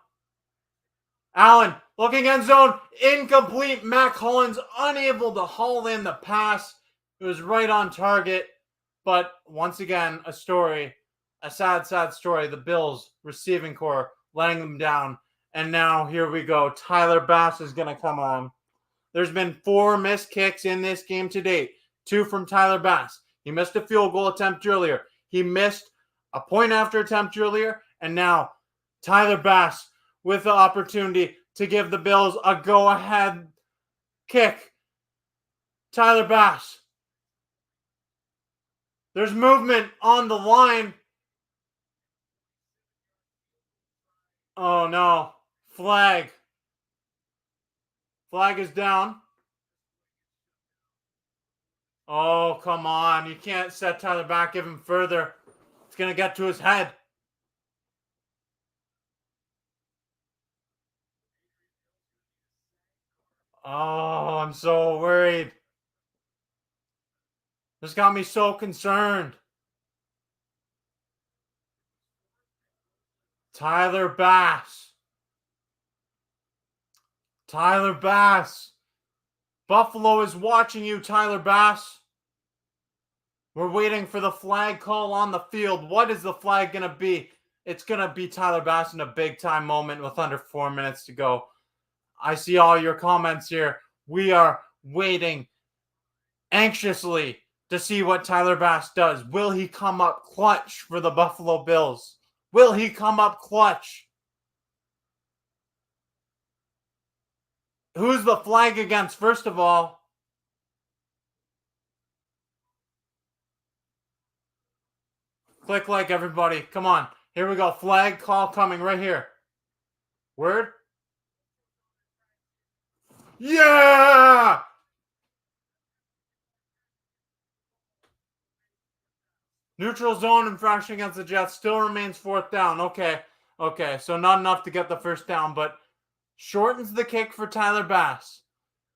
Allen looking end zone. Incomplete. Mac Hollins unable to haul in the pass. It was right on target. But once again, a sad story. The Bills receiving core letting them down. And now here we go. Tyler Bass is going to come on. There's been 4 missed kicks in this game to date. 2 from Tyler Bass. He missed a field goal attempt earlier. He missed a point after attempt earlier. And now Tyler Bass with the opportunity to give the Bills a go-ahead kick. Tyler Bass. There's movement on the line. Oh no. Flag. Flag is down. Oh, come on. You can't set Tyler back even further. It's going to get to his head. Oh, I'm so worried. This got me so concerned. Tyler Bass. Tyler Bass. Buffalo is watching you, Tyler Bass. We're waiting for the flag call on the field. What is the flag going to be? It's going to be Tyler Bass in a big-time moment with under 4 minutes to go. I see all your comments here. We are waiting anxiously to see what Tyler Bass does. Will he come up clutch for the Buffalo Bills? Will he come up clutch? Who's the flag against, first of all? Click like, everybody. Come on. Here we go. Flag call coming right here. Word? Yeah! Neutral zone infraction against the Jets still remains 4th down. Okay. So not enough to get the first down, but shortens the kick for Tyler Bass.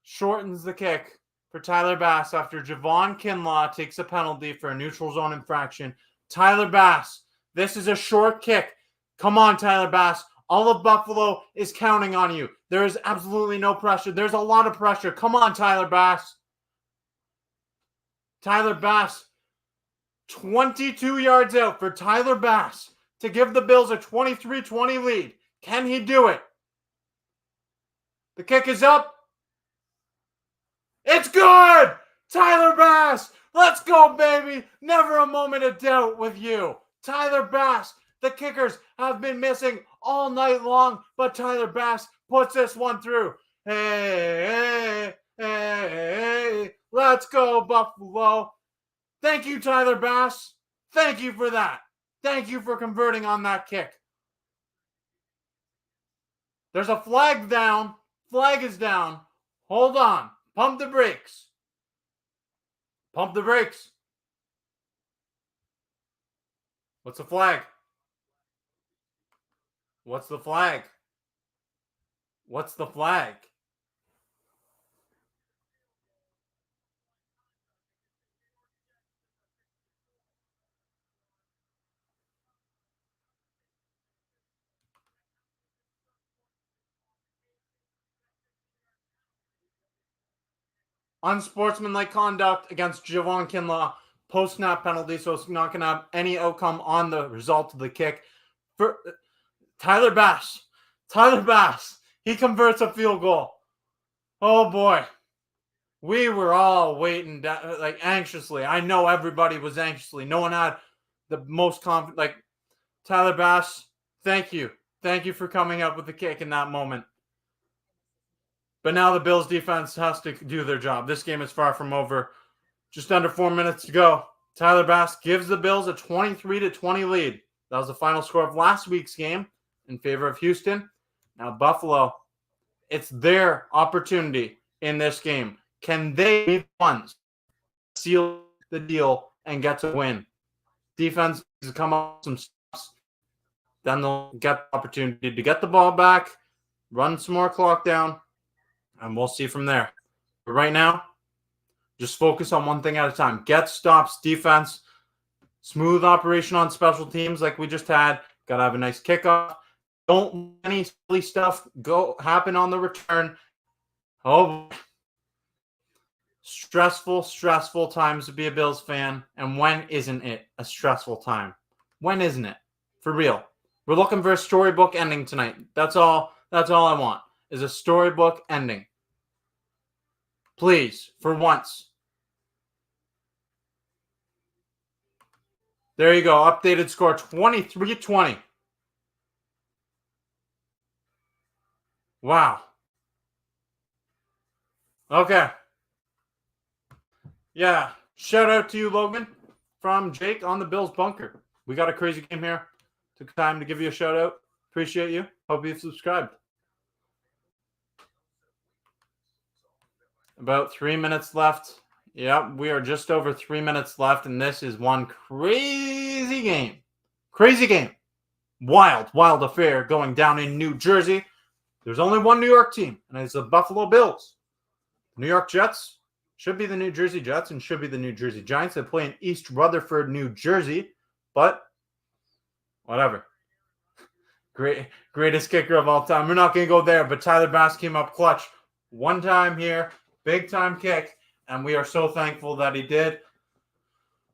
Shortens the kick for Tyler Bass after Javon Kinlaw takes a penalty for a neutral zone infraction. Tyler Bass, this is a short kick. Come on, Tyler Bass. All of Buffalo is counting on you. There is absolutely no pressure. There's a lot of pressure. Come on, Tyler Bass. Tyler Bass, 22 yards out for Tyler Bass to give the Bills a 23-20 lead. Can he do it? The kick is up. It's good! Tyler Bass! Let's go, baby! Never a moment of doubt with you. Tyler Bass. The kickers have been missing all night long, but Tyler Bass puts this one through. Hey. Let's go, Buffalo. Thank you, Tyler Bass. Thank you for that. Thank you for converting on that kick. There's a flag down. Flag is down. Hold on. Pump the brakes. Pump the brakes. What's the flag? What's the flag? What's the flag? unsportsmanlike conduct against Javon Kinlaw, post-snap penalty, so it's not going to have any outcome on the result of the kick. For Tyler Bass, he converts a field goal. Oh boy. We were all waiting like anxiously. I know everybody was anxiously. No one had the most confident. Like Tyler Bass, thank you. Thank you for coming up with the kick in that moment. But now the Bills defense has to do their job. This game is far from over. Just under 4 minutes to go. Tyler Bass gives the Bills a 23-20 lead. That was the final score of last week's game in favor of Houston. Now Buffalo, it's their opportunity in this game. Can they be the ones to seal the deal and get to win? Defense has come up some stops. Then they'll get the opportunity to get the ball back, run some more clock down, and we'll see from there. But right now, just focus on one thing at a time. Get stops, defense, smooth operation on special teams like we just had. Got to have a nice kickoff. Don't let any silly stuff happen on the return. Oh, stressful times to be a Bills fan. And when isn't it a stressful time? When isn't it? For real. We're looking for a storybook ending tonight. That's all I want is a storybook ending. Please, for once. There you go. Updated score 23-20. Wow. Okay. Yeah. Shout out to you, Logan, from Jake on the Bills bunker. We got a crazy game here. Took time to give you a shout out. Appreciate you. Hope you've subscribed. About 3 minutes left. Yep, we are just over 3 minutes left, and this is one crazy game. Crazy game. Wild affair going down in New Jersey. There's only one New York team, and it's the Buffalo Bills. New York Jets should be the New Jersey Jets and should be the New Jersey Giants. They play in East Rutherford, New Jersey, but whatever. Greatest kicker of all time. We're not going to go there, but Tyler Bass came up clutch one time here. Big time kick, and we are so thankful that he did.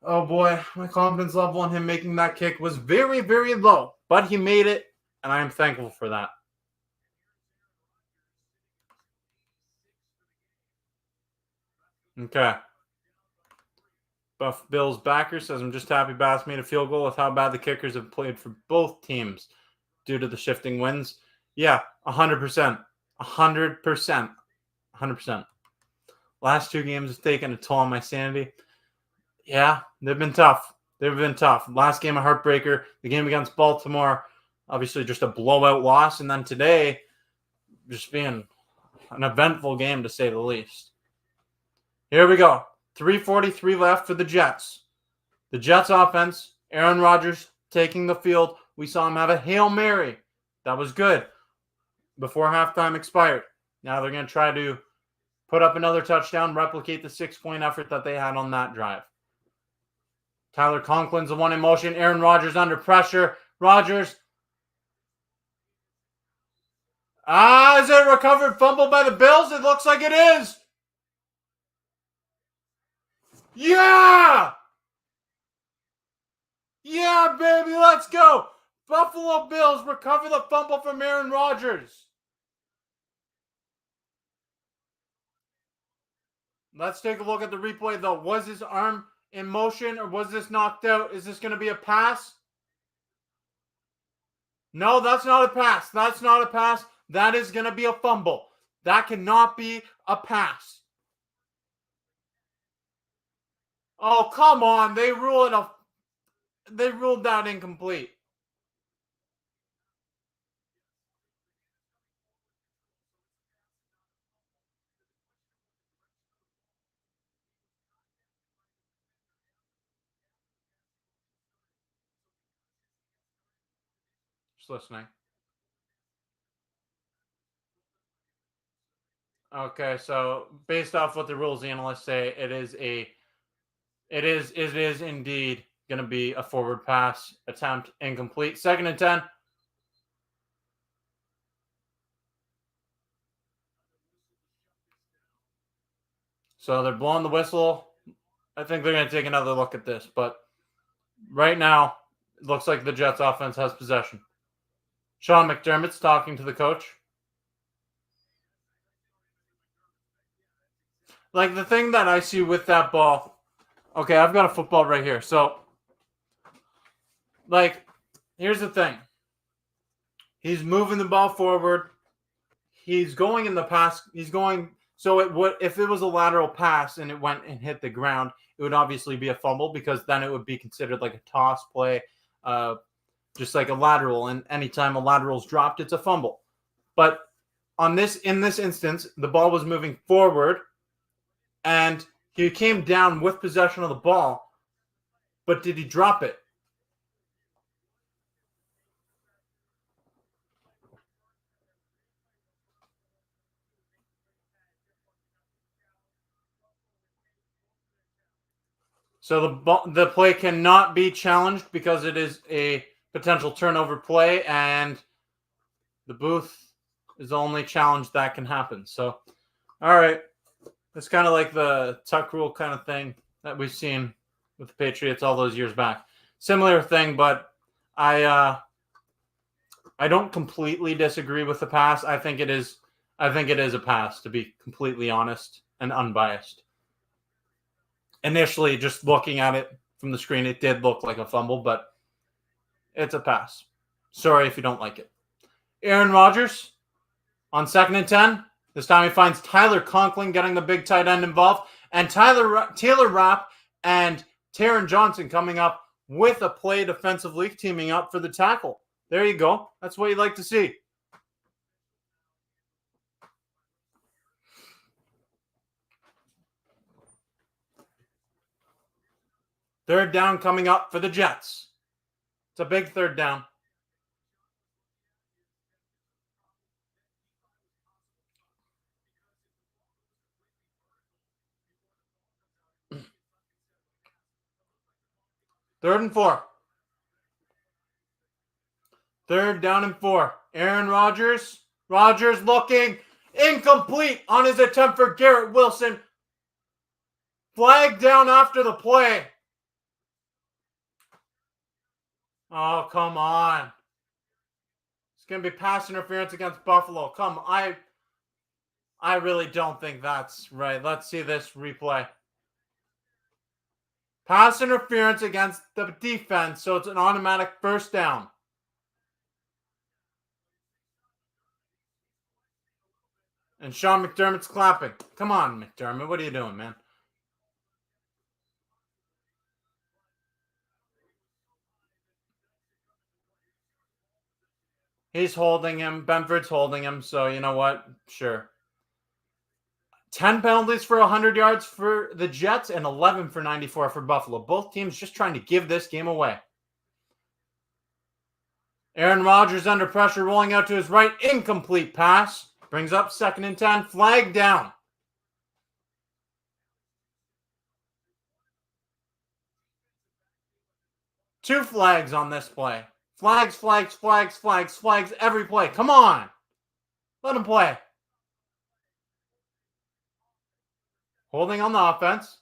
Oh boy, my confidence level on him making that kick was very, very low, but he made it, and I am thankful for that. Okay. Buff Bills backer says, I'm just happy Bass made a field goal with how bad the kickers have played for both teams due to the shifting winds. Yeah, 100%. 100%. 100%. Last two games have taken a toll on my sanity. Yeah, they've been tough. Last game, a heartbreaker. The game against Baltimore, obviously just a blowout loss. And then today, just being an eventful game, to say the least. Here we go. 3:43 left for the Jets. The Jets offense, Aaron Rodgers taking the field. We saw him have a Hail Mary. That was good. Before halftime expired. Now they're going to try to put up another touchdown, replicate the 6-point effort that they had on that drive. Tyler Conklin's the one in motion. Aaron Rodgers under pressure. Rodgers. Is it a recovered fumble by the Bills? It looks like it is. Yeah! Yeah, baby, let's go. Buffalo Bills recover the fumble from Aaron Rodgers. Let's take a look at the replay, though. Was his arm in motion or was this knocked out? Is this going to be a pass? No, that's not a pass. That is going to be a fumble. That cannot be a pass. Oh, come on. They ruled that incomplete. Just listening. Okay, so based off what the rules analysts say, it is indeed going to be a forward pass attempt, incomplete. 2nd and 10. So they're blowing the whistle. I think they're going to take another look at this. But right now, it looks like the Jets offense has possession. Sean McDermott's talking to the coach. Like, the thing that I see with that ball, okay, I've got a football right here. So, like, here's the thing. He's moving the ball forward. He's going in the pass. He's going. So it would, if it was a lateral pass and it went and hit the ground, it would obviously be a fumble because then it would be considered like a toss play, just like a lateral. And anytime a lateral is dropped, it's a fumble. But in this instance, the ball was moving forward, and he came down with possession of the ball. But did he drop it? So the play cannot be challenged because it is a potential turnover play, and the booth is the only challenge that can happen. So, all right. It's kind of like the tuck rule kind of thing that we've seen with the Patriots all those years back. Similar thing, but I don't completely disagree with the pass. I think it is a pass, to be completely honest and unbiased. Initially, just looking at it from the screen, it did look like a fumble, but it's a pass. Sorry if you don't like it. Aaron Rodgers on 2nd and 10. This time he finds Tyler Conklin getting the big tight end involved, and Taylor Rapp and Taron Johnson coming up with a play defensively, teaming up for the tackle. There you go. That's what you'd like to see. Third down coming up for the Jets. It's a big third down. Third and 4. Third down and 4. Aaron Rodgers. Rodgers looking incomplete on his attempt for Garrett Wilson. Flag down after the play. Oh, come on. It's going to be pass interference against Buffalo. Come on. I really don't think that's right. Let's see this replay. Pass interference against the defense, so it's an automatic first down. And Sean McDermott's clapping. Come on, McDermott. What are you doing, man? He's holding him. Benford's holding him. So, you know what? Sure. 10 penalties for 100 yards for the Jets and 11 for 94 for Buffalo. Both teams just trying to give this game away. Aaron Rodgers under pressure, rolling out to his right. Incomplete pass. Brings up 2nd and 10. Flag down. Two flags on this play. Flags every play. Come on. Let him play. Holding on the offense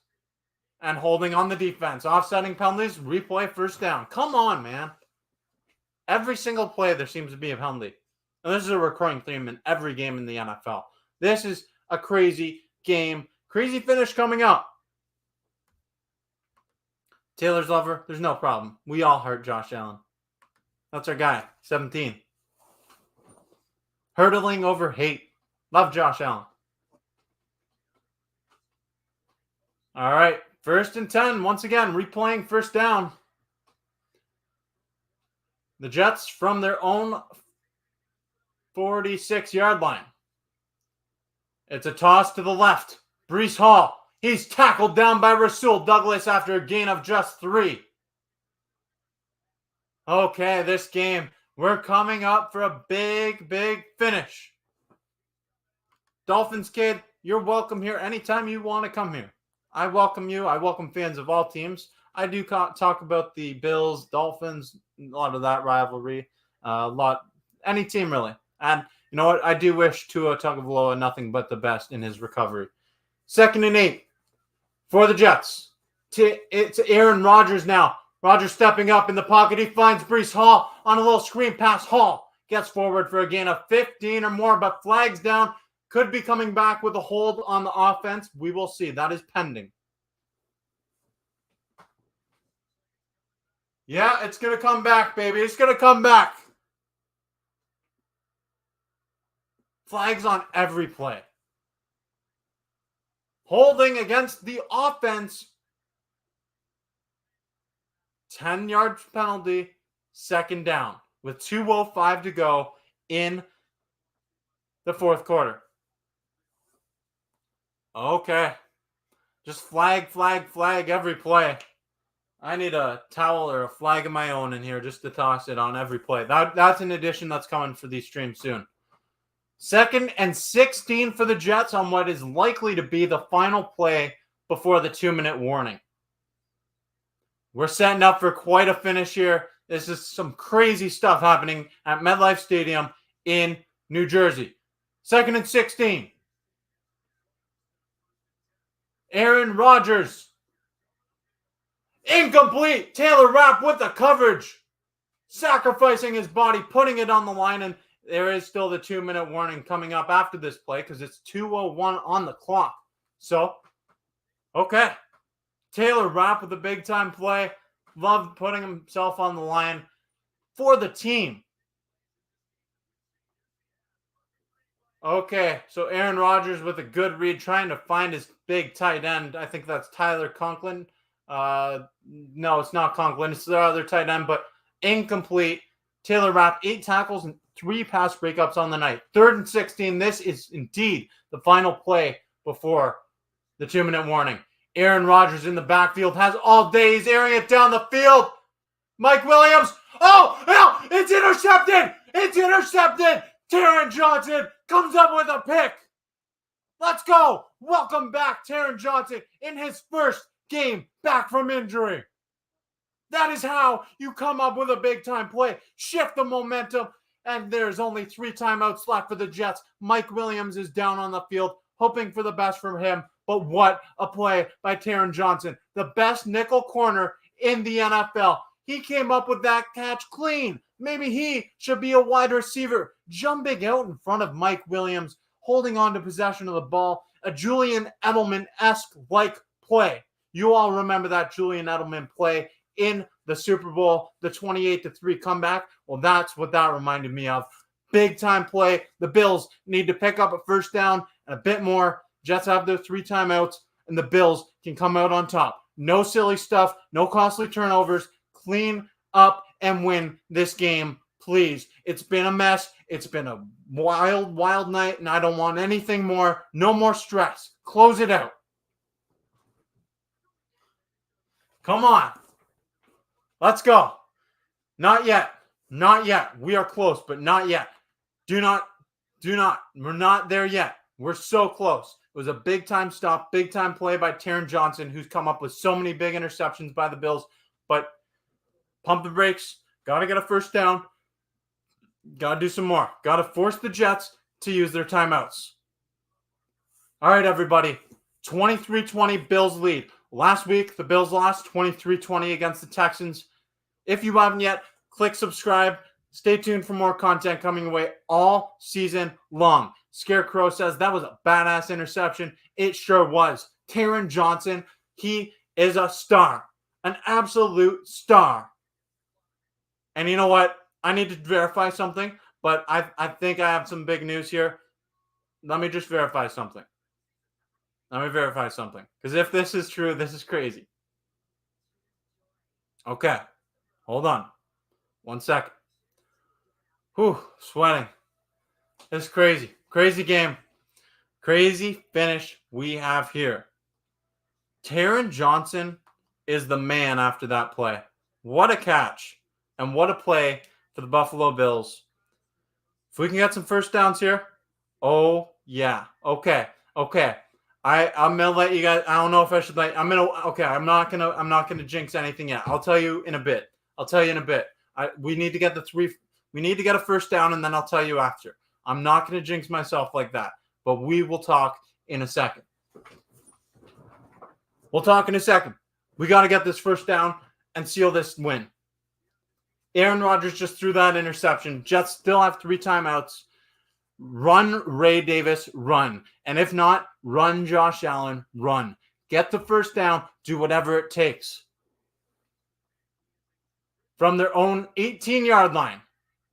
and holding on the defense. Offsetting penalties, replay, first down. Come on, man. Every single play there seems to be a penalty. And this is a recurring theme in every game in the NFL. This is a crazy game. Crazy finish coming up. Taylor's lover, there's no problem. We all hurt Josh Allen. That's our guy, 17. Hurdling over hate. Love Josh Allen. All right, 1st and 10. Once again, replaying first down. The Jets from their own 46-yard line. It's a toss to the left. Breece Hall. He's tackled down by Rasul Douglas after a gain of just 3. Okay, this game, we're coming up for a big finish. Dolphins kid, you're welcome here anytime you want to come here. I welcome you. I welcome fans of all teams. I do talk about the Bills, Dolphins, a lot of that rivalry, any team really. And you know what? I do wish Tua Tagovailoa nothing but the best in his recovery. 2nd and 8. for the Jets. It's Aaron Rodgers now. Rodgers stepping up in the pocket. He finds Breece Hall on a little screen pass. Hall gets forward for a gain of 15 or more, but flags down. Could be coming back with a hold on the offense. We will see. That is pending. Yeah, it's going to come back, baby. It's going to come back. Flags on every play. Holding against the offense. 10-yard penalty, second down, with 2:05 to go in the fourth quarter. Okay. Just flag every play. I need a towel or a flag of my own in here just to toss it on every play. That's an addition that's coming for these streams soon. 2nd and 16 for the Jets on what is likely to be the final play before the 2-minute warning. We're setting up for quite a finish here. This is some crazy stuff happening at MetLife Stadium in New Jersey. 2nd and 16. Aaron Rodgers. Incomplete. Taylor Rapp with the coverage. Sacrificing his body, putting it on the line, and there is still the 2-minute warning coming up after this play because it's 2:01 on the clock. So, okay. Taylor Rapp with a big-time play. Loved putting himself on the line for the team. Okay, so Aaron Rodgers with a good read, trying to find his big tight end. I think that's Tyler Conklin. No, it's not Conklin. It's the other tight end, but incomplete. Taylor Rapp, 8 tackles and 3 pass breakups on the night. 3rd and 16. This is indeed the final play before the 2-minute warning. Aaron Rodgers in the backfield has all day. He's airing it down the field. Mike Williams. Oh, no, it's intercepted. It's intercepted. Taron Johnson comes up with a pick. Let's go. Welcome back, Taron Johnson, in his first game back from injury. That is how you come up with a big-time play. Shift the momentum, and there's only 3 timeouts left for the Jets. Mike Williams is down on the field, hoping for the best from him. But what a play by Taron Johnson, the best nickel corner in the NFL. He came up with that catch clean. Maybe he should be a wide receiver, jumping out in front of Mike Williams, holding on to possession of the ball. A Julian Edelman-esque like play. You all remember that Julian Edelman play in the Super Bowl, the 28-3 comeback? Well, that's what that reminded me of. Big time play. The Bills need to pick up a first down and a bit more. Jets have their 3 timeouts, and the Bills can come out on top. No silly stuff, no costly turnovers. Clean up and win this game, please. It's been a mess. It's been a wild, wild night, and I don't want anything more. No more stress. Close it out. Come on. Let's go. Not yet. Not yet. We are close, but not yet. Do not. We're not there yet. We're so close. It was a big-time stop, big-time play by Taron Johnson, who's come up with so many big interceptions by the Bills. But pump the brakes. Got to get a first down. Got to do some more. Got to force the Jets to use their timeouts. All right, everybody. 23-20 Bills lead. Last week, the Bills lost 23-20 against the Texans. If you haven't yet, click subscribe. Stay tuned for more content coming away all season long. Scarecrow says that was a badass interception. It sure was. Taron Johnson, he is a star. An absolute star. And you know what? I need to verify something, but I think I have some big news here. Let me just verify something. Because if this is true, this is crazy. Okay. Hold on. 1 second. Whew, sweating. This is crazy. Crazy game. Crazy finish we have here. Taron Johnson is the man after that play. What a catch. And what a play for the Buffalo Bills. If we can get some first downs here. Oh, yeah. Okay. I'm gonna let you guys. I don't know if I should let. I'm not gonna jinx anything yet. I'll tell you in a bit. We need to get We need to get a first down, and then I'll tell you after. I'm not gonna jinx myself like that, but we will talk in a second. We'll talk in a second. We got to get this first down and seal this win. Aaron Rodgers just threw that interception. Jets still have 3 timeouts. Run Ray Davis, run. And if not, run Josh Allen, run. Get the first down. Do whatever it takes. From their own 18-yard line,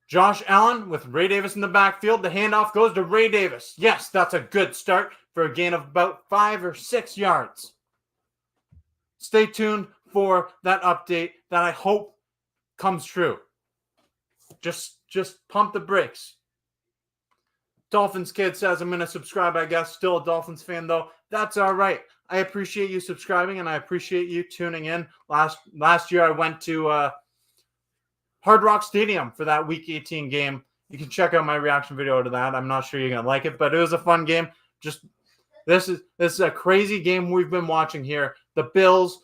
Josh Allen with Ray Davis in the backfield. The handoff goes to Ray Davis. Yes, that's a good start for a gain of about 5 or 6 yards. Stay tuned for that update that I hope comes true. Just pump the brakes. Dolphins kid says I'm going to subscribe, I guess. Still a Dolphins fan, though. That's all right. I appreciate you subscribing, and I appreciate you tuning in. Last year, I went to Hard Rock Stadium for that Week 18 game. You can check out my reaction video to that. I'm not sure you're going to like it, but it was a fun game. This is a crazy game we've been watching here. The Bills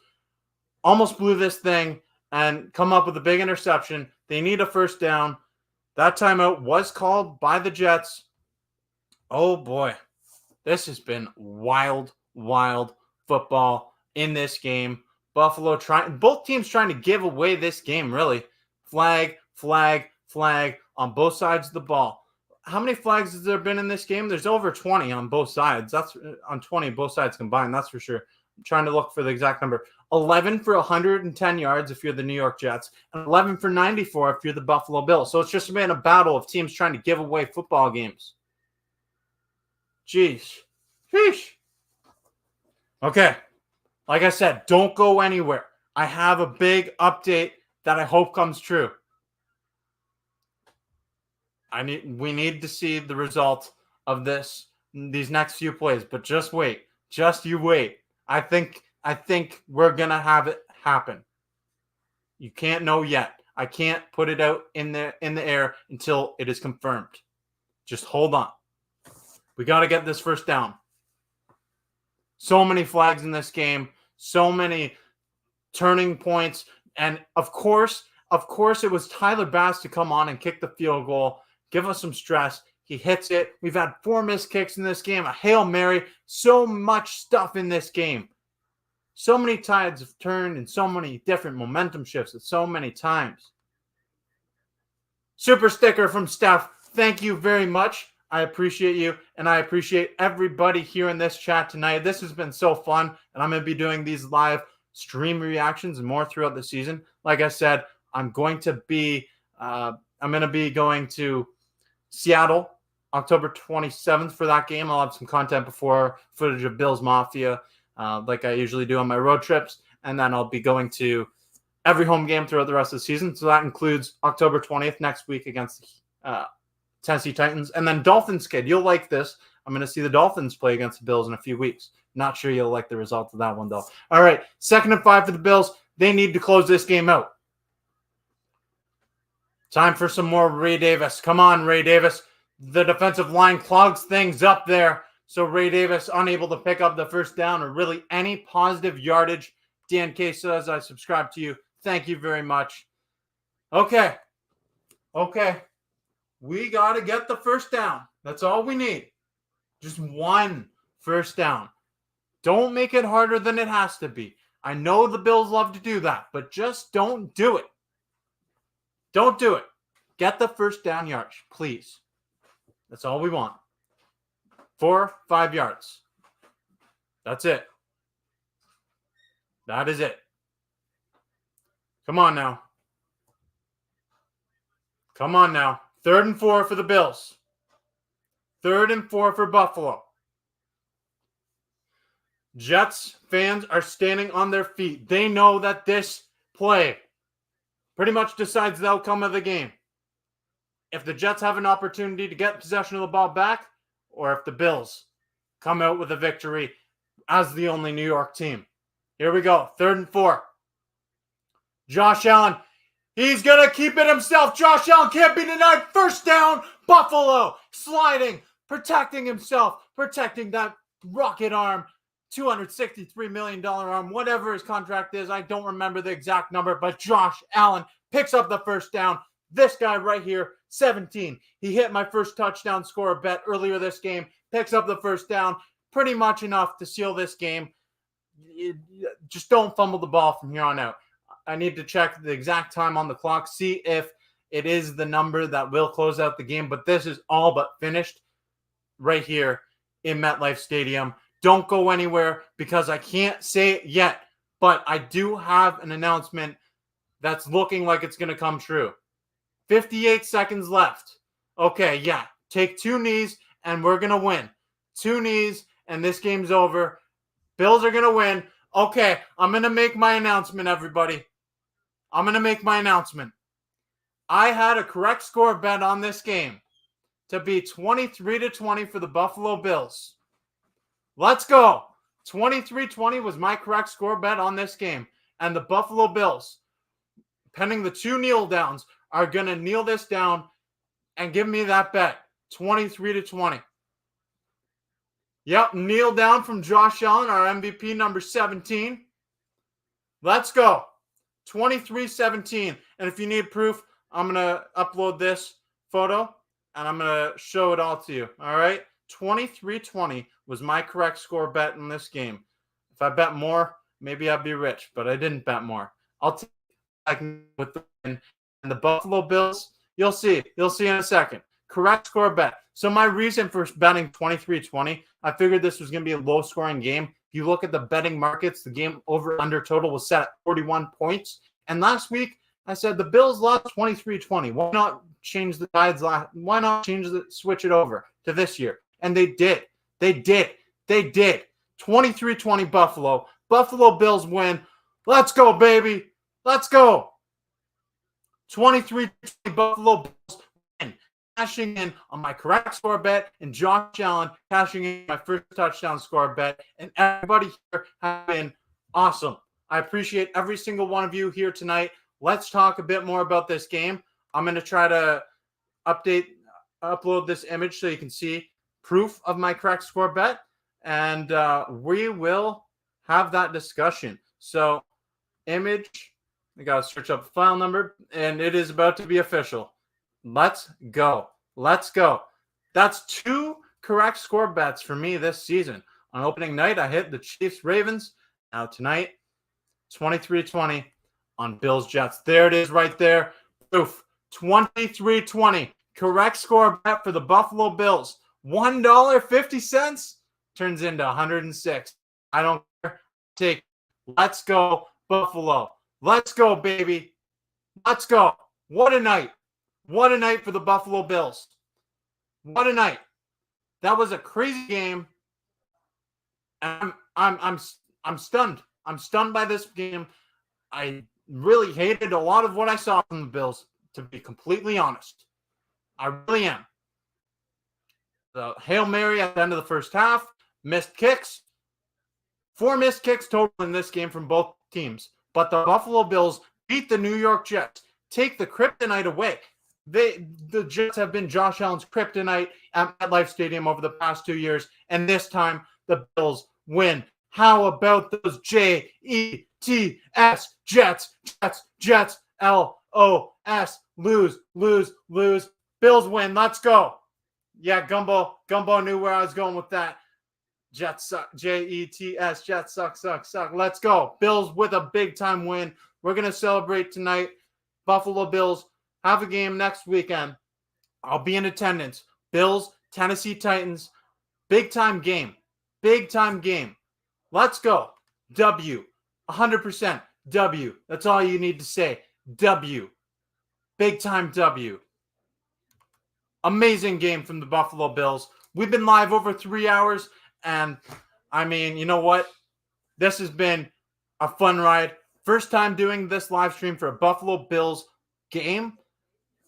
almost blew this thing and come up with a big interception. They need a first down. That timeout was called by the Jets. Oh, boy. This has been wild football in this game. Buffalo both teams trying to give away this game, really. Flag on both sides of the ball. How many flags has there been in this game? There's over 20 on both sides. That's on 20 both sides combined, that's for sure. I'm trying to look for the exact number. 11 for 110 yards if you're the New York Jets, and 11 for 94 if you're the Buffalo Bills. So it's just been a battle of teams trying to give away football games. Jeez. Sheesh. Okay. Like I said, don't go anywhere. I have a big update that I hope comes true. We need to see the result of these next few plays, but just wait. Just you wait. I think we're gonna have it happen. You can't know yet. I can't put it out in the air until it is confirmed. Just hold on. We got to get this first down. So many flags in this game, so many turning points, and of course it was Tyler Bass to come on and kick the field goal, give us some stress. He hits it. We've had 4 missed kicks in this game, a Hail Mary, so much stuff in this game. So many tides have turned and so many different momentum shifts at so many times. Super sticker from Steph. Thank you very much. I appreciate you, and I appreciate everybody here in this chat tonight. This has been so fun, and I'm going to be doing these live stream reactions and more throughout the season. Like I said, I'm going to be going to Seattle October 27th for that game. I'll have some content before, footage of Bills Mafia, like I usually do on my road trips, and then I'll be going to every home game throughout the rest of the season. So that includes October 20th next week against Tennessee Titans. And then Dolphins kid, you'll like this. I'm going to see the Dolphins play against the Bills in a few weeks. Not sure you'll like the results of that one, though. All right, 2nd and 5 for the Bills. They need to close this game out. Time for some more Ray Davis. Come on, Ray Davis. The defensive line clogs things up there. So Ray Davis unable to pick up the first down or really any positive yardage. Dan K says, I subscribe to you. Thank you very much. Okay. We got to get the first down. That's all we need. Just one first down. Don't make it harder than it has to be. I know the Bills love to do that, but just don't do it. Don't do it. Get the first down yards, please. That's all we want. 4-5 yards. That's it. That is it. Come on now. 3rd and 4 for the Bills. 3rd and 4 for Buffalo. Jets fans are standing on their feet. They know that this play pretty much decides the outcome of the game. If the Jets have an opportunity to get possession of the ball back, or if the Bills come out with a victory as the only New York team. Here we go. 3rd and 4. Josh Allen. He's going to keep it himself. Josh Allen can't be denied. First down. Buffalo sliding, protecting himself, protecting that rocket arm. $263 million arm, whatever his contract is. I don't remember the exact number, but Josh Allen picks up the first down. This guy right here, 17. He hit my first touchdown scorer bet earlier this game, picks up the first down, pretty much enough to seal this game. just don't fumble the ball from here on out. I need to check the exact time on the clock, see if it is the number that will close out the game. But this is all but finished right here in MetLife Stadium. Don't go anywhere because I can't say it yet, but I do have an announcement that's looking like it's going to come true. 58 seconds left. Okay, yeah. Take 2 knees and we're going to win. 2 knees and this game's over. Bills are going to win. Okay, I'm going to make my announcement, everybody. I'm going to make my announcement. I had a correct score bet on this game to be 23-20 for the Buffalo Bills. Let's go. 23-20 was my correct score bet on this game. And the Buffalo Bills, pending the 2 kneel downs, are going to kneel this down and give me that bet. 23-20. Yep, kneel down from Josh Allen, our MVP number 17. Let's go. 23-17. And if you need proof, I'm going to upload this photo and I'm going to show it all to you. All right? 23-20 was my correct score bet in this game. If I bet more, maybe I'd be rich, but I didn't bet more. I'll take with the win. And the Buffalo Bills, you'll see. You'll see in a second. Correct score bet. So my reason for betting 23-20, I figured this was going to be a low-scoring game. If you look at the betting markets, the game over-under total was set at 41 points. And last week, I said the Bills lost 23-20. Why not change the tides? Why not switch it over to this year? And they did. They did. 23-20 Buffalo. Buffalo Bills win. Let's go, baby. Let's go. 23-20 Buffalo Bills win. Cashing in on my correct score bet and Josh Allen cashing in my first touchdown score bet. And everybody here has been awesome. I appreciate every single one of you here tonight. Let's talk a bit more about this game. I'm going to try to upload this image so you can see proof of my correct score bet. And we will have that discussion. So image, I got to search up the file number, and it is about to be official. Let's go. Let's go. That's 2 correct score bets for me this season. On opening night, I hit the Chiefs-Ravens. Now tonight, 23-20 on Bills-Jets. There it is right there. Proof. 23-20. Correct score bet for the Buffalo Bills. $1.50 turns into 106. I don't care. Take. Let's go, Buffalo. Let's go, baby. Let's go. What a night. What a night for the Buffalo Bills. What a night. That was a crazy game. And I'm stunned. I'm stunned by this game. I really hated a lot of what I saw from the Bills, to be completely honest. I really am. The Hail Mary at the end of the first half, missed kicks. 4 missed kicks total in this game from both teams. But the Buffalo Bills beat the New York Jets. Take the kryptonite away. The Jets have been Josh Allen's kryptonite at MetLife Stadium over the past 2 years. And this time, the Bills win. How about those Jets, Jets, L-O-S, lose. Bills win. Let's go. Yeah, Gumbo knew where I was going with that. Jets suck. Jets, Jets suck. Let's go. Bills with a big-time win. We're going to celebrate tonight. Buffalo Bills have a game next weekend. I'll be in attendance. Bills, Tennessee Titans. Big-time game. Let's go. W. 100% W. That's all you need to say. W. Big-time W. Amazing game from the Buffalo Bills. We've been live over 3 hours. And, I mean, you know what? This has been a fun ride. First time doing this live stream for a Buffalo Bills game.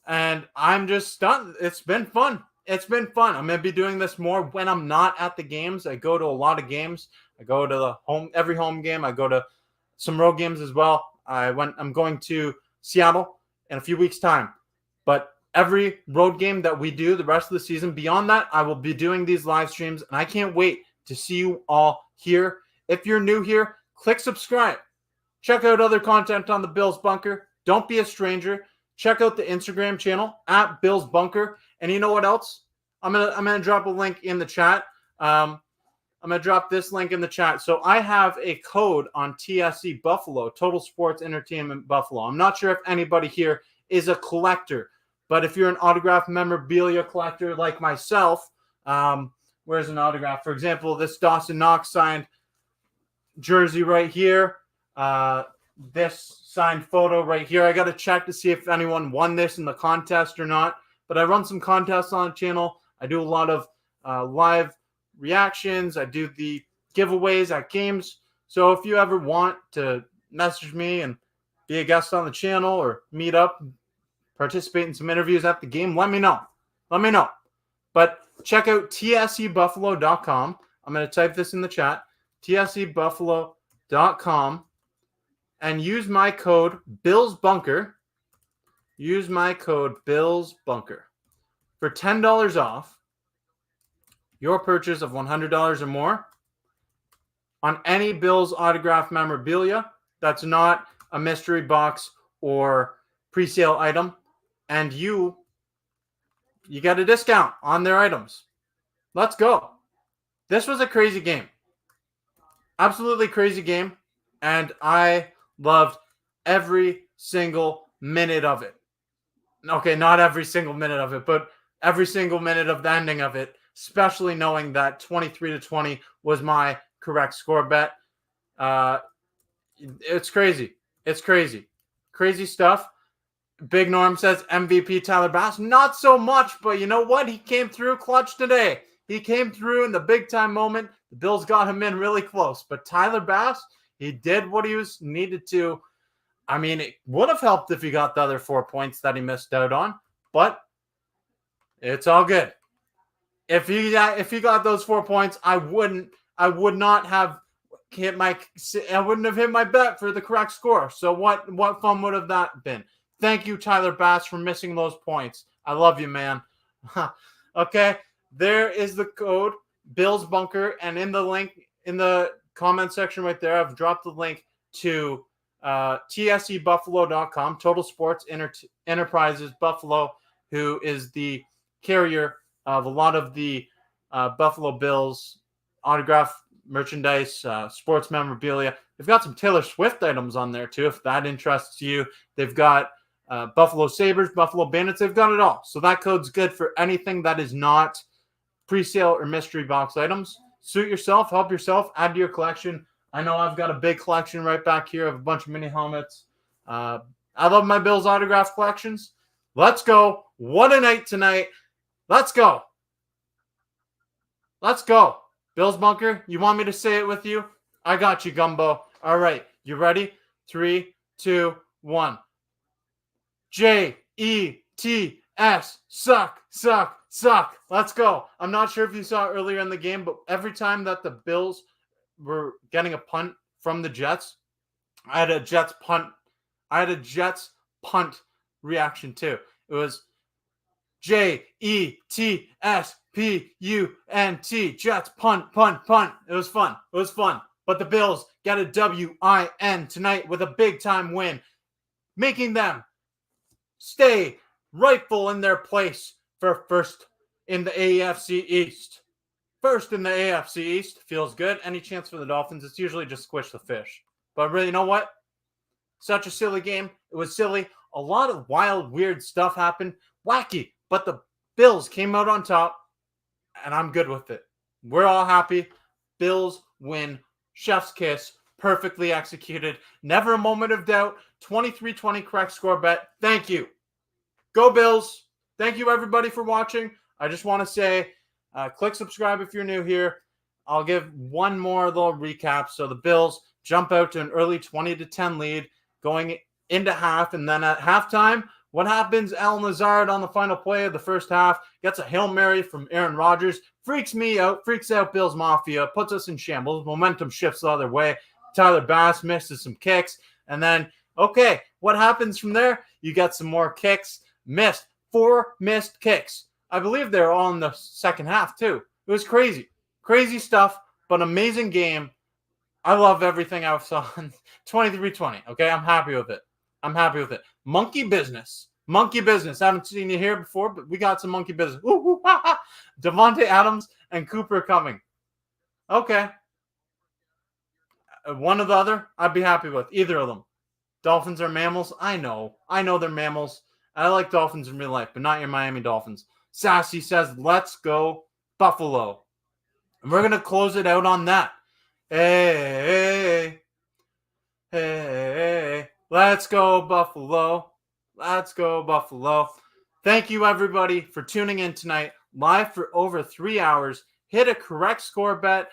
And I'm just stunned. It's been fun. I'm going to be doing this more when I'm not at the games. I go to a lot of games. I go to every home game. I go to some road games as well. I'm going to Seattle in a few weeks' time. But every road game that we do the rest of the season, beyond that, I will be doing these live streams. And I can't wait to see you all here. If you're new here, click subscribe. Check out other content on the Bills Bunker. Don't be a stranger. Check out the Instagram channel at Bills Bunker. And you know what else? I'm gonna drop a link in the chat. I'm going to drop this link in the chat. So I have a code on TSC Buffalo, Total Sports Entertainment Buffalo. I'm not sure if anybody here is a collector, but if you're an autograph memorabilia collector like myself, where's an autograph? For example, this Dawson Knox signed jersey right here. This signed photo right here. I got to check to see if anyone won this in the contest or not. But I run some contests on the channel. I do a lot of live reactions. I do the giveaways at games. So if you ever want to message me and be a guest on the channel or meet up, participate in some interviews at the game, let me know. Let me know. But check out tscbuffalo.com. I'm going to type this in the chat. tscbuffalo.com and use my code BillsBunker. Use my code BillsBunker for $10 off your purchase of $100 or more on any Bills autograph memorabilia that's not a mystery box or pre-sale item, and you get a discount on their items. Let's go. This was a crazy game. Absolutely crazy game, and I loved every single minute of it. Okay, not every single minute of it, but every single minute of the ending of it, especially knowing that 23-20 was my correct score bet. It's crazy. It's crazy. Crazy stuff. Big Norm says MVP Tyler Bass. Not so much, but you know what? He came through clutch today. He came through in the big time moment. The Bills got him in really close. But Tyler Bass, he did what he was needed to. I mean, it would have helped if he got the other 4 points that he missed out on, but it's all good. If he got those 4 points, I wouldn't have hit my bet for the correct score. So what fun would have that been? Thank you, Tyler Bass, for missing those points. I love you, man. Okay, there is the code BillsBunker, and in the link in the comment section right there, I've dropped the link to tscbuffalo.com, Total Sports Enterprises Buffalo, who is the carrier of a lot of the Buffalo Bills autograph merchandise, sports memorabilia. They've got some Taylor Swift items on there too, if that interests you. They've got Buffalo Sabres, Buffalo Bandits. They've got it all. So that code's good for anything that is not pre-sale or mystery box items. Suit yourself, help yourself, add to your collection. I know I've got a big collection right back here of a bunch of mini helmets. I love my Bills autograph collections. Let's go. What a night tonight. Let's go. Let's go. Bills Bunker, you want me to say it with you? I got you, Gumbo. All right. You ready? 3, 2, 1. Jets. Suck, suck, suck. Let's go. I'm not sure if you saw earlier in the game, but every time that the Bills were getting a punt from the Jets, I had a Jets punt reaction too. It was JETSPUNT, Jets punt. It was fun. But the Bills get a WIN tonight with a big time win, making them stay rightful in their place for first in the AFC East. First in the AFC East. Feels good. Any chance for the Dolphins? It's usually just squish the fish. But really, you know what? Such a silly game. It was silly. A lot of wild, weird stuff happened. Wacky. But the Bills came out on top, and I'm good with it. We're all happy. Bills win. Chef's kiss. Perfectly executed. Never a moment of doubt. 23-20 correct score bet. Thank you. Go Bills. Thank you, everybody, for watching. I just want to say, click subscribe if you're new here. I'll give one more little recap. So the Bills jump out to an early 20-10 lead going into half. And then at halftime, what happens? Al Nazard on the final play of the first half gets a Hail Mary from Aaron Rodgers. Freaks out Bills Mafia, puts us in shambles. Momentum shifts the other way. Tyler Bass misses some kicks. And then, okay, what happens from there? You get some more kicks. 4 missed kicks. I believe they're all in the second half, too. It was crazy. Crazy stuff, but amazing game. I love everything I saw. 23-20, okay? I'm happy with it. Monkey business. I haven't seen you here before, but we got some monkey business. Devontae Adams and Cooper coming. Okay. One or the other, I'd be happy with. Either of them. Dolphins are mammals. I know they're mammals. I like Dolphins in real life, but not your Miami Dolphins. Sassy says, let's go Buffalo. And we're going to close it out on that. Hey, let's go Buffalo. Let's go Buffalo. Thank you, everybody, for tuning in tonight. Live for over 3 hours. Hit a correct score bet.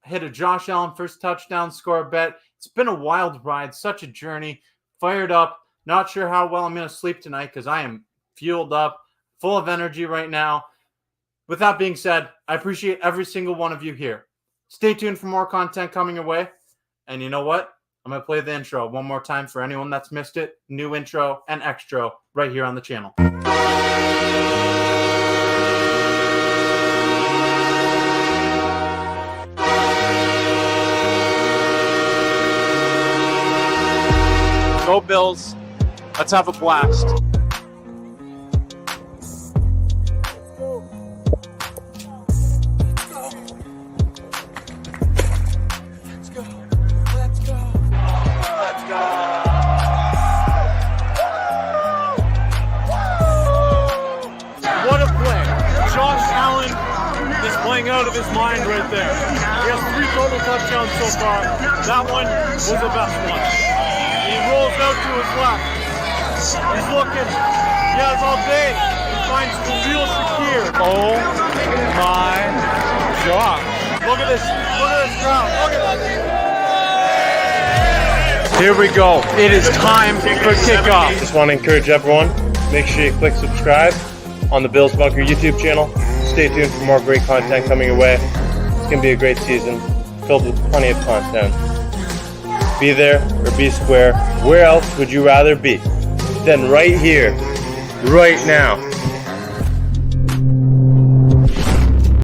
Hit a Josh Allen first touchdown score bet. It's been a wild ride, such a journey. Fired up. Not sure how well I'm going to sleep tonight because I am fueled up, full of energy right now. With that being said, I appreciate every single one of you here. Stay tuned for more content coming your way. And you know what? I'm going to play the intro one more time for anyone that's missed it. New intro and extra right here on the channel. Go Bills. Let's have a blast. What a play. Josh Allen is playing out of his mind right there. He has 3 total touchdowns so far. That one was the best one. He rolls out to his left. He's looking. He has all day. He finds Khalil Shakir. Oh my gosh. Look at this. Look at this crowd. Look at this. Here we go. It is time for kickoff. Just want to encourage everyone, make sure you click subscribe on the Bills Bunker YouTube channel. Stay tuned for more great content coming your way. It's going to be a great season, filled with plenty of content. Be there or be square. Where else would you rather be than right here, right now?